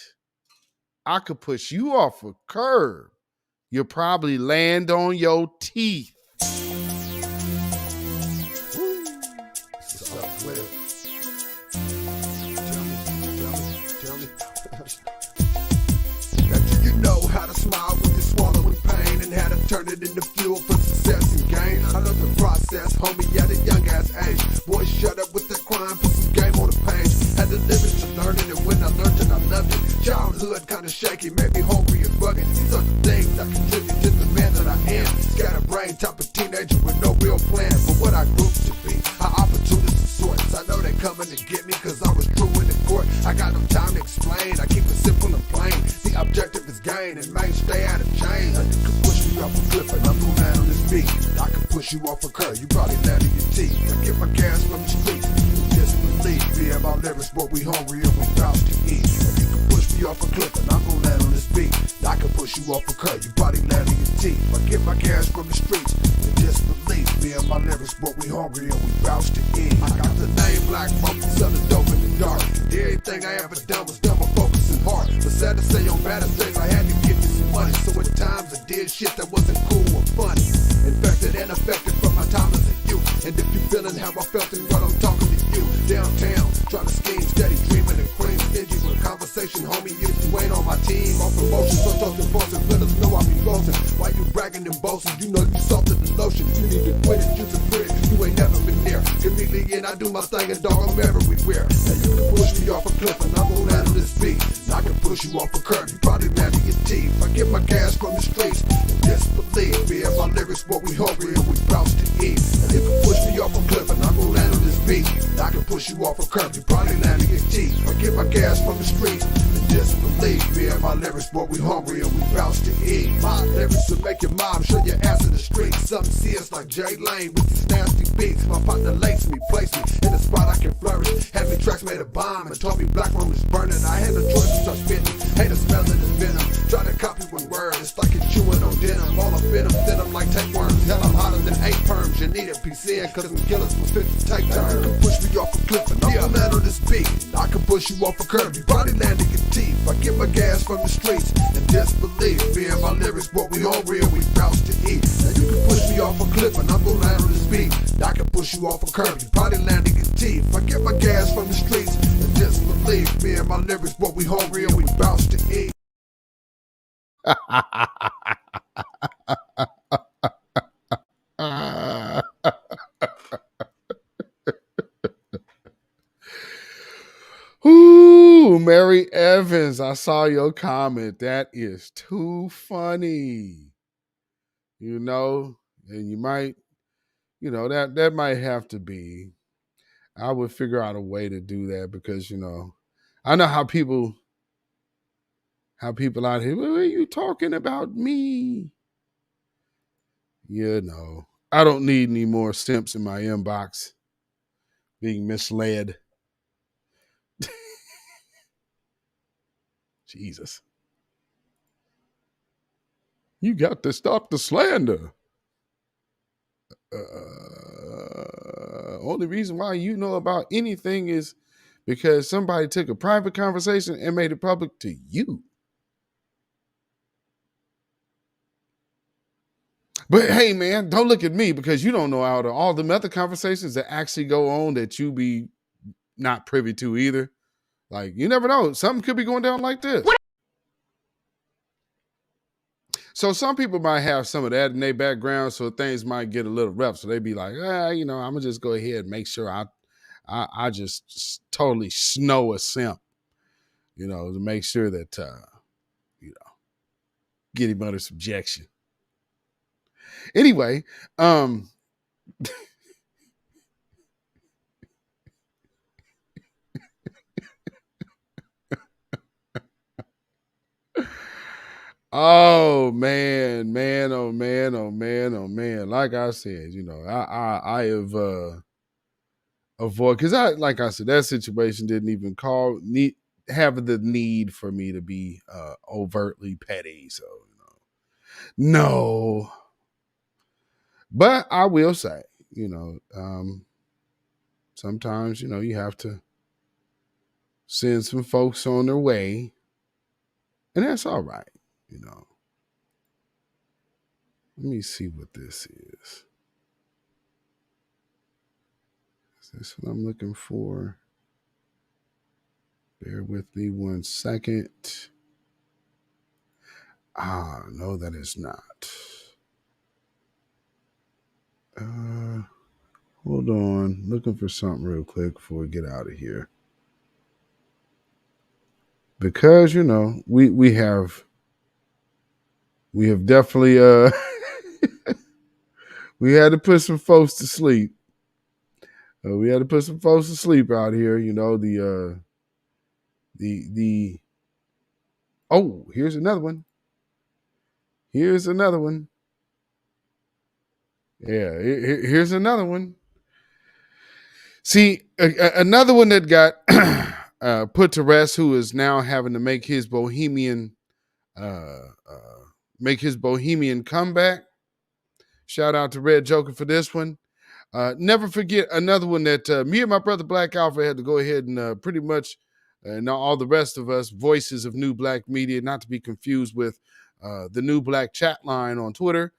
I could push you off a curb. You'll probably land on your teeth. You know how to smile when you're swallowing pain and how to turn it into fuel for success and gain. I love the process, homie, at a young ass age. Boy, shut up with that crime, put some game on the page. Had to live it to learn it, and when I learned it, I loved it. Childhood kinda shaky, made me hungry and bugging. These are the things that contribute to the man that I am. Scatterbrain type of teenager with no real plan for what I grew to be. How opportunities of sorts. I know they coming to get me cause I was true in the court. I got no time to explain, I keep it simple and plain. The objective is gain and man, stay out of chains. You can push me off a cliff and I'm gonna land on this beat. I can push you off a curb, you probably land on your teeth. I get my gas from the streets. Just believe me and my lyrics, but we hungry and we bout to eat. You can push me off a cliff and I'm gonna land on this beat. I can push you off a curb, you probably land on your teeth. I get my gas from the streets. Just believe me and my lyrics, but we hungry and we bout to eat. I got the name Black Monkey, selling dope in the dark. Everything I ever done was done with focus and heart. But sad to say on better days I had to get me some money. So at times I did shit that wasn't cool or funny. Infected and affected from my time as a youth. And if you feeling how I felt and what I'm talking to you, downtown, trying to scheme, steady dreaming and cream, stingy with conversation, homie. If you ain't on my team, on promotion, so toast and forcing, villains know I be closing. Why you bragging and boasting? You know you salted the lotion. You need to quit it, use a grit. You ain't never been there. Chameleon, I do my thing and dog, I'm everywhere. Now you can push me off a cliff and I'm gonna land on this beat. I can push you off a curb, you probably land on your teeth. I get my gas from the streets. And just believe me and my lyrics, but we hungry and we bout to eat. And you can push me off a cliff and I'm gonna land on this beat. I can push you off a curb, you probably land on your teeth. I get my gas from the streets. And just believe me and my lyrics, but we hungry and we bout to eat. My lyrics will make your mom show your ass in the street. Something serious like Jay Lane with these nasty beats. My partner lace me, place me in a spot I can flourish. Had me tracks made a bomb and told me black room is burning. I had no choice to start spitting. Hate the smelling the venom. Try to copy one word, it's like it's chewing on denim. All up in them like tapeworms. Hell, I'm hotter than 8 perms. You need a PC cause some killers will fit to take turns. You can push me off a cliff and I'm gonna land on this beat. I can push you off a curb, you probably land in your teeth. I get my gas from the streets and just believe me and my lyrics, but we hungry and we bout to eat. And you can push me off a cliff and I'm gonna land on this beat. I can push you off a curb, you probably land in your teeth. I get my gas from the streets and just believe me and my lyrics, but we hungry and we bout to eat. Ooh, Mary Evans, I saw your comment. That is too funny. You know, and you might, you know, that might have to be. I would figure out a way to do that because, you know, I know how people out here, well, are you talking about me? You know, I don't need any more simps in my inbox being misled. Jesus. You got to stop the slander. Only reason why you know about anything is because somebody took a private conversation and made it public to you. But hey, man, don't look at me because you don't know all the other conversations that actually go on that you be not privy to either. Like, you never know. Something could be going down like this. So some people might have some of that in their background, so things might get a little rough. So they be like, I'm gonna just go ahead and make sure I just totally snow a simp, to make sure that get him under subjection. Anyway, oh man, oh man, oh man, oh man. Like I said, I have avoid, because like I said, that situation didn't even have the need for me to be overtly petty. So no. But I will say, sometimes, you have to send some folks on their way. And that's all right, Let me see what this is. Is this what I'm looking for? Bear with me 1 second. No, that is not. Hold on. Looking for something real quick before we get out of here. Because, we have definitely we had to put some folks to sleep. We had to put some folks to sleep out here. Oh, here's another one. Here's another one. Yeah, here's another one. See, another one that got put to rest, who is now having to make his bohemian comeback. Shout out to Red Joker for this one. Never forget another one that me and my brother Black Alpha had to go ahead and pretty much, and all the rest of us, voices of New Black Media, not to be confused with the New Black chat line on Twitter.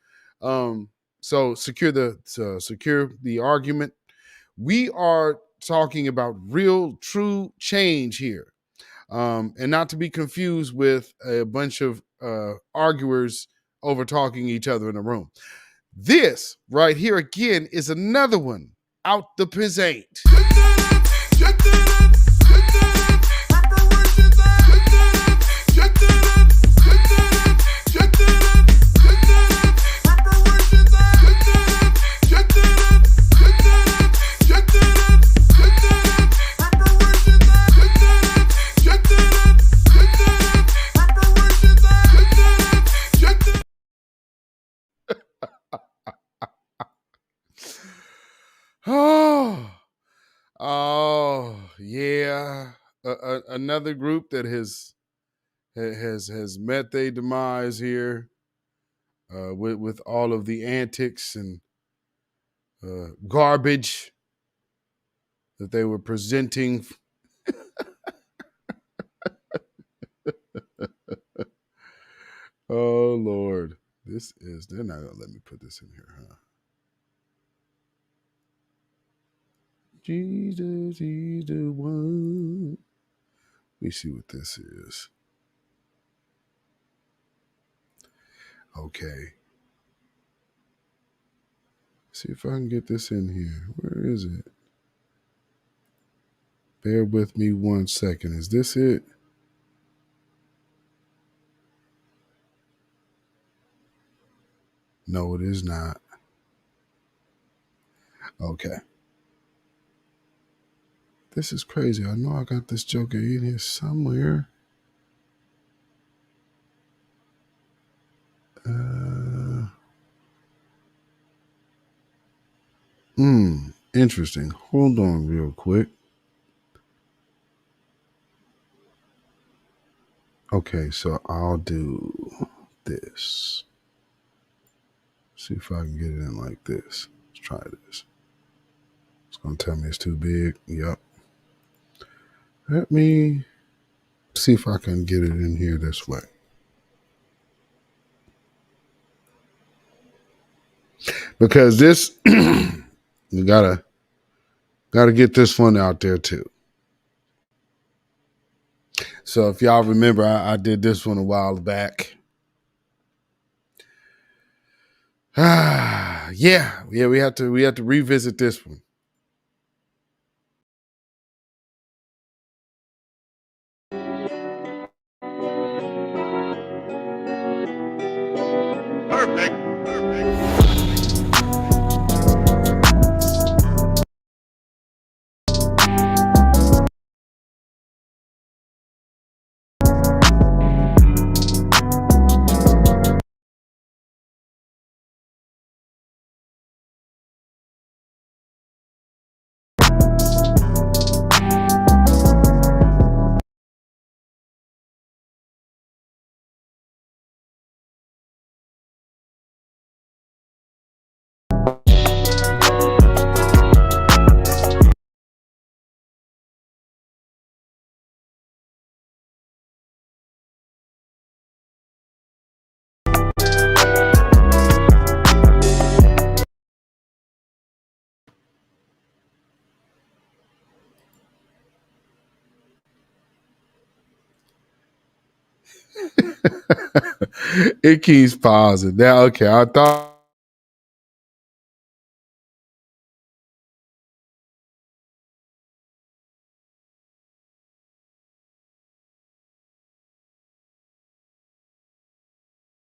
So secure the argument. We are talking about real, true change here, and not to be confused with a bunch of arguers over talking each other in a room. This right here again is another one out the pizzate. Oh, yeah. Another group that has met their demise here with all of the antics and garbage that they were presenting. Oh, Lord. They're not going to let me put this in here, huh? Jesus, he's the one. Let me see what this is. Okay. See if I can get this in here. Where is it? Bear with me 1 second. Is this it? No, it is not. Okay. This is crazy. I know I got this joker in here somewhere. Interesting. Hold on real quick. Okay, so I'll do this. See if I can get it in like this. Let's try this. It's going to tell me it's too big. Yep. Let me see if I can get it in here this way. because this you gotta get this one out there too. So if y'all remember, I did this one a while back. Yeah, we have to revisit this one. Perfect. It keeps pausing. Now, okay, I thought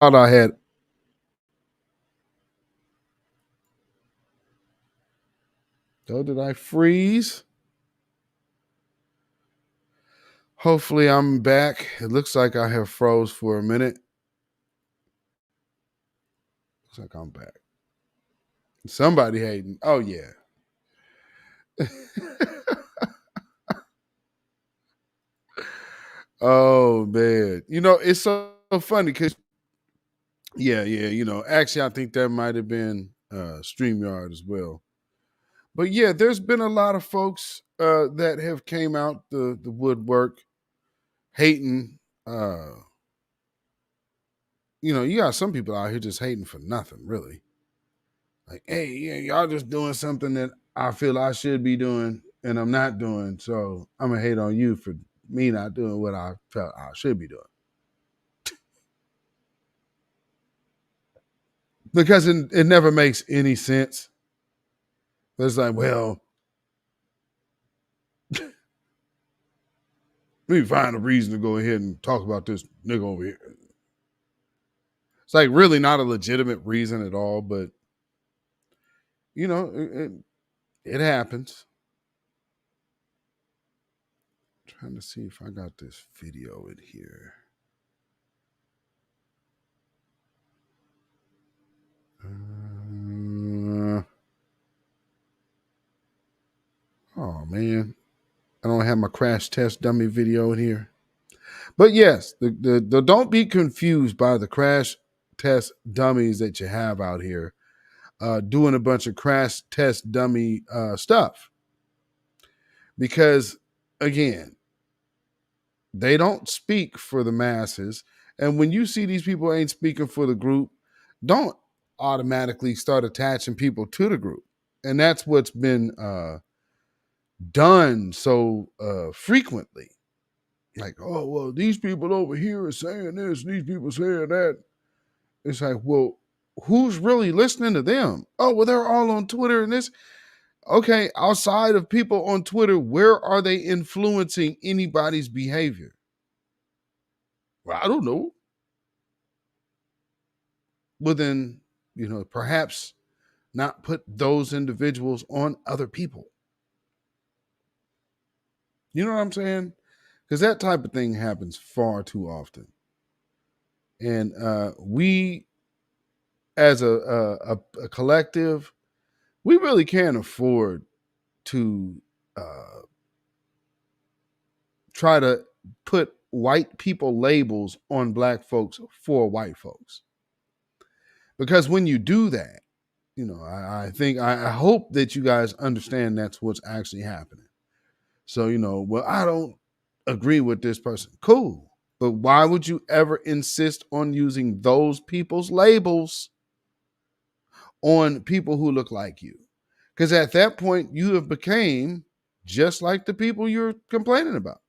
I had. Oh, did I freeze? Hopefully I'm back. It looks like I have froze for a minute. Looks like I'm back. Somebody hating. Oh yeah. Oh man. You know, it's so funny because yeah. Actually I think that might have been StreamYard as well. But yeah, there's been a lot of folks that have came out the woodwork hating. You got some people out here just hating for nothing, really. Like, hey, yeah, y'all just doing something that I feel I should be doing and I'm not doing. So I'm gonna hate on you for me not doing what I felt I should be doing. Because it never makes any sense. It's like, well, let me find a reason to go ahead and talk about this nigga over here. It's like really not a legitimate reason at all, but it happens. I'm trying to see if I got this video in here. Oh man, I don't have my crash test dummy video in here. But yes, the don't be confused by the crash test dummies that you have out here doing a bunch of crash test dummy stuff. Because again, they don't speak for the masses. And when you see these people ain't speaking for the group, don't automatically start attaching people to the group. And that's what's been done so frequently. Like, oh, well, these people over here are saying this, these people saying that. It's like, well, who's really listening to them? Oh, well, they're all on Twitter and this. Okay, outside of people on Twitter, where are they influencing anybody's behavior? Well, I don't know. Well, then, perhaps not put those individuals on other people. You know what I'm saying? Because that type of thing happens far too often. And we, as a collective, we really can't afford to try to put white people labels on black folks for white folks. Because when you do that, I hope that you guys understand that's what's actually happening. So, well, I don't agree with this person. Cool. But why would you ever insist on using those people's labels on people who look like you. Because at that point, you have became just like the people you're complaining about.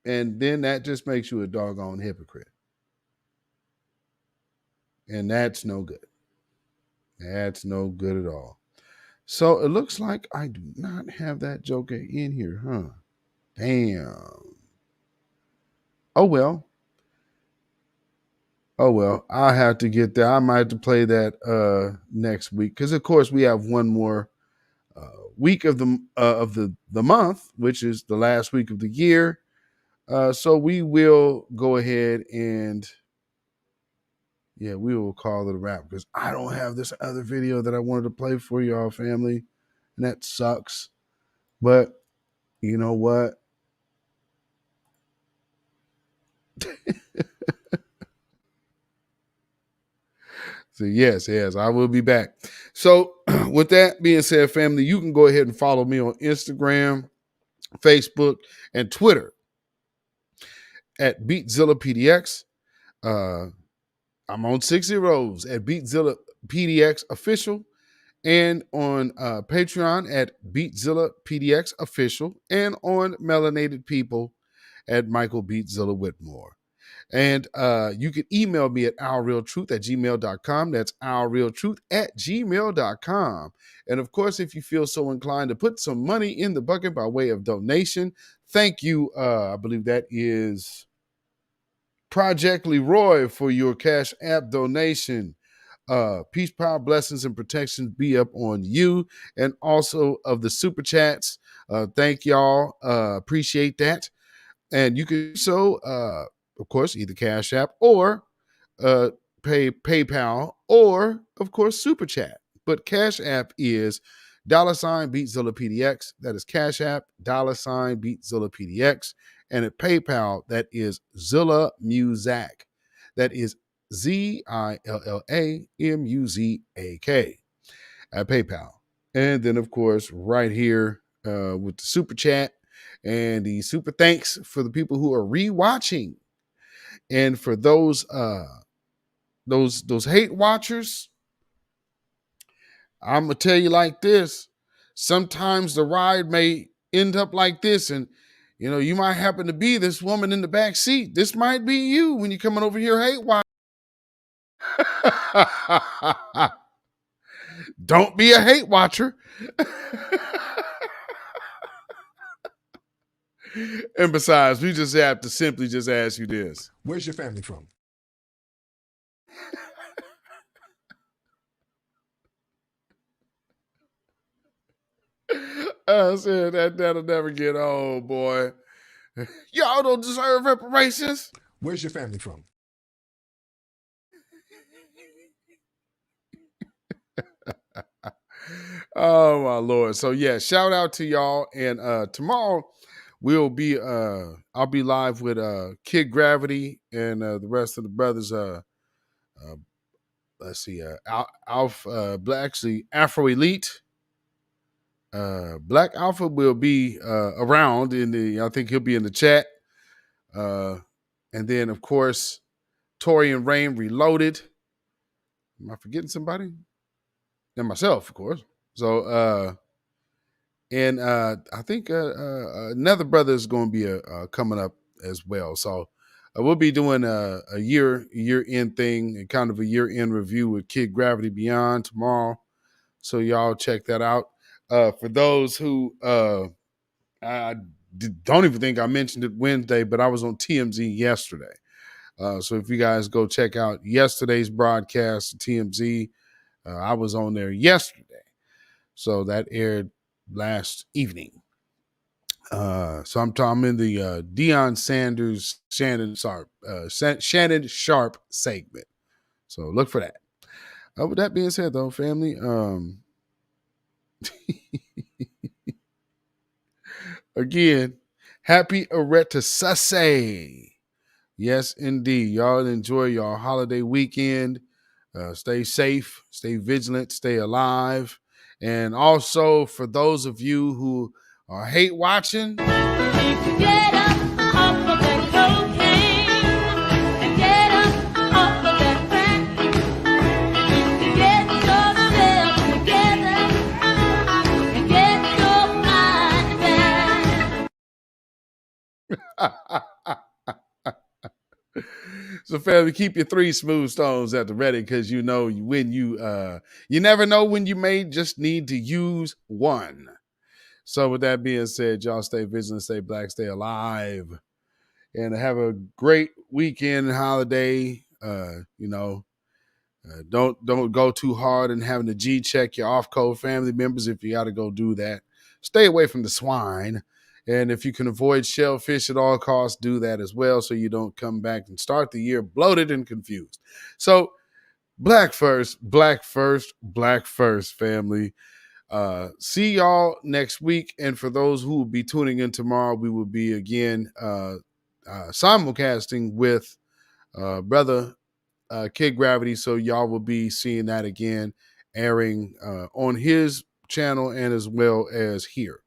And then that just makes you a doggone hypocrite. And that's no good. That's no good at all. So it looks like I do not have that joker in here, huh? Damn. Oh, well. Oh, well. I'll have to get there. I might have to play that next week. Because, of course, we have one more week of the month, which is the last week of the year. So we will go ahead and we will call it a wrap because I don't have this other video that I wanted to play for y'all, family, and that sucks. But you know what? So yes, I will be back. So with that being said, family, you can go ahead and follow me on Instagram, Facebook, and Twitter at beatzillapdx. I'm on 6 zeros at beatzillapdx official, and on Patreon at beatzillapdx official, and on Melanated People at Michael Beatzilla Whitmore. And you can email me at ourrealtruth@gmail.com. That's ourrealtruth@gmail.com. And of course, if you feel so inclined to put some money in the bucket by way of donation, thank you. I believe that is Project Leroy for your Cash App donation. Peace, power, blessings, and protections be up on you. And also of the super chats. Thank y'all. Appreciate that. And you can of course, either Cash App or PayPal or, of course, Super Chat. But Cash App is $BeatZillaPDX. That is Cash App, $BeatZillaPDX. And at PayPal, that is Zilla Muzak. That is ZILLAMUZAK at PayPal. And then, of course, right here with the Super Chat and the super thanks for the people who are rewatching. And for those hate watchers, I'm gonna tell you like this. Sometimes the ride may end up like this, and you might happen to be this woman in the back seat. This might be you when you're coming over here hate watching. Don't be a hate watcher. And besides, we just have to simply just ask you this. Where's your family from? I said that'll never get old, boy. Y'all don't deserve reparations. Where's your family from? Oh my Lord. So yeah, shout out to y'all. And tomorrow we'll be I'll be live with Kid Gravity and the rest of the brothers. Let's see, actually Afro Elite. Black Alpha will be around I think he'll be in the chat. And then of course Tori and Rain Reloaded. Am I forgetting somebody? And myself, of course. So and I think another brother is going to be coming up as well. So we'll be doing a year-end thing and kind of a year-end review with Kid Gravity Beyond tomorrow. So y'all check that out. For those who I don't even think I mentioned it Wednesday, but I was on TMZ yesterday. So if you guys go check out yesterday's broadcast of TMZ, I was on there yesterday. So that aired last evening. So I'm in the Deion Sanders, Shannon Sharp segment. So look for that. With that being said, though, family, again, happy Eretasase. Yes, indeed. Y'all enjoy your holiday weekend. Stay safe, stay vigilant, stay alive. And also for those of you who are hate watching, Get up off of that cocaine and get up off of that crack. So, family, keep your 3 smooth stones at the ready, because you know when you never know when you may just need to use one. So, with that being said, y'all stay vigilant, stay black, stay alive, and have a great weekend holiday. Don't go too hard and having to G-check your off-code family members if you got to go do that. Stay away from the swine. And if you can avoid shellfish at all costs, do that as well, so you don't come back and start the year bloated and confused. So, black first, black first, black first, family. See y'all next week. And for those who will be tuning in tomorrow, we will be again simulcasting with Brother Kid Gravity. So y'all will be seeing that again, airing on his channel and as well as here.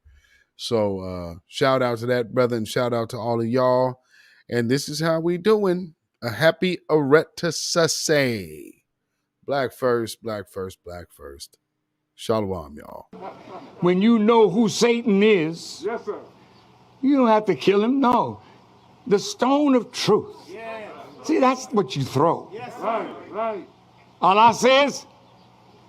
So shout out to that brother, and shout out to all of y'all. And this is how we doing. A happy Aretasase. Black first, black first, black first. Shalom, y'all. When you know who Satan is, yes, sir, you don't have to kill him. No. The stone of truth. Yeah. See, that's what you throw. Yes, right. Allah says,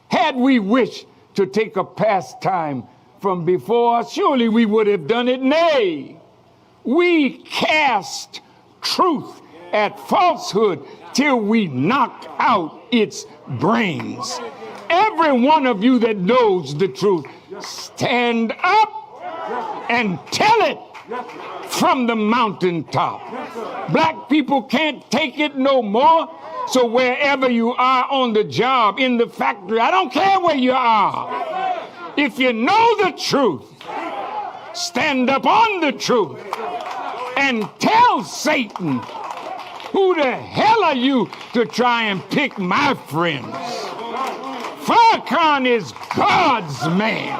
had we wished to take a pastime from before, surely we would have done it. Nay, we cast truth at falsehood till we knock out its brains. Every one of you that knows the truth, stand up and tell it from the mountaintop. Black people can't take it no more. So wherever you are on the job, in the factory, I don't care where you are. If you know the truth, stand up on the truth and tell Satan, who the hell are you to try and pick my friends? Farrakhan is God's man,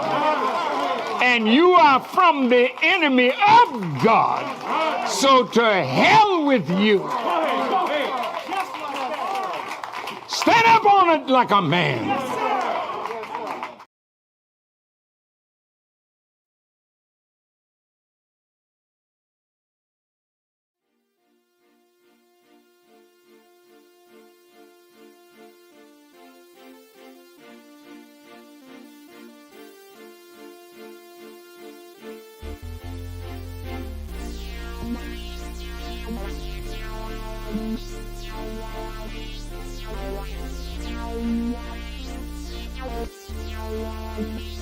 and you are from the enemy of God. So to hell with you. Stand up on it like a man. Thank you.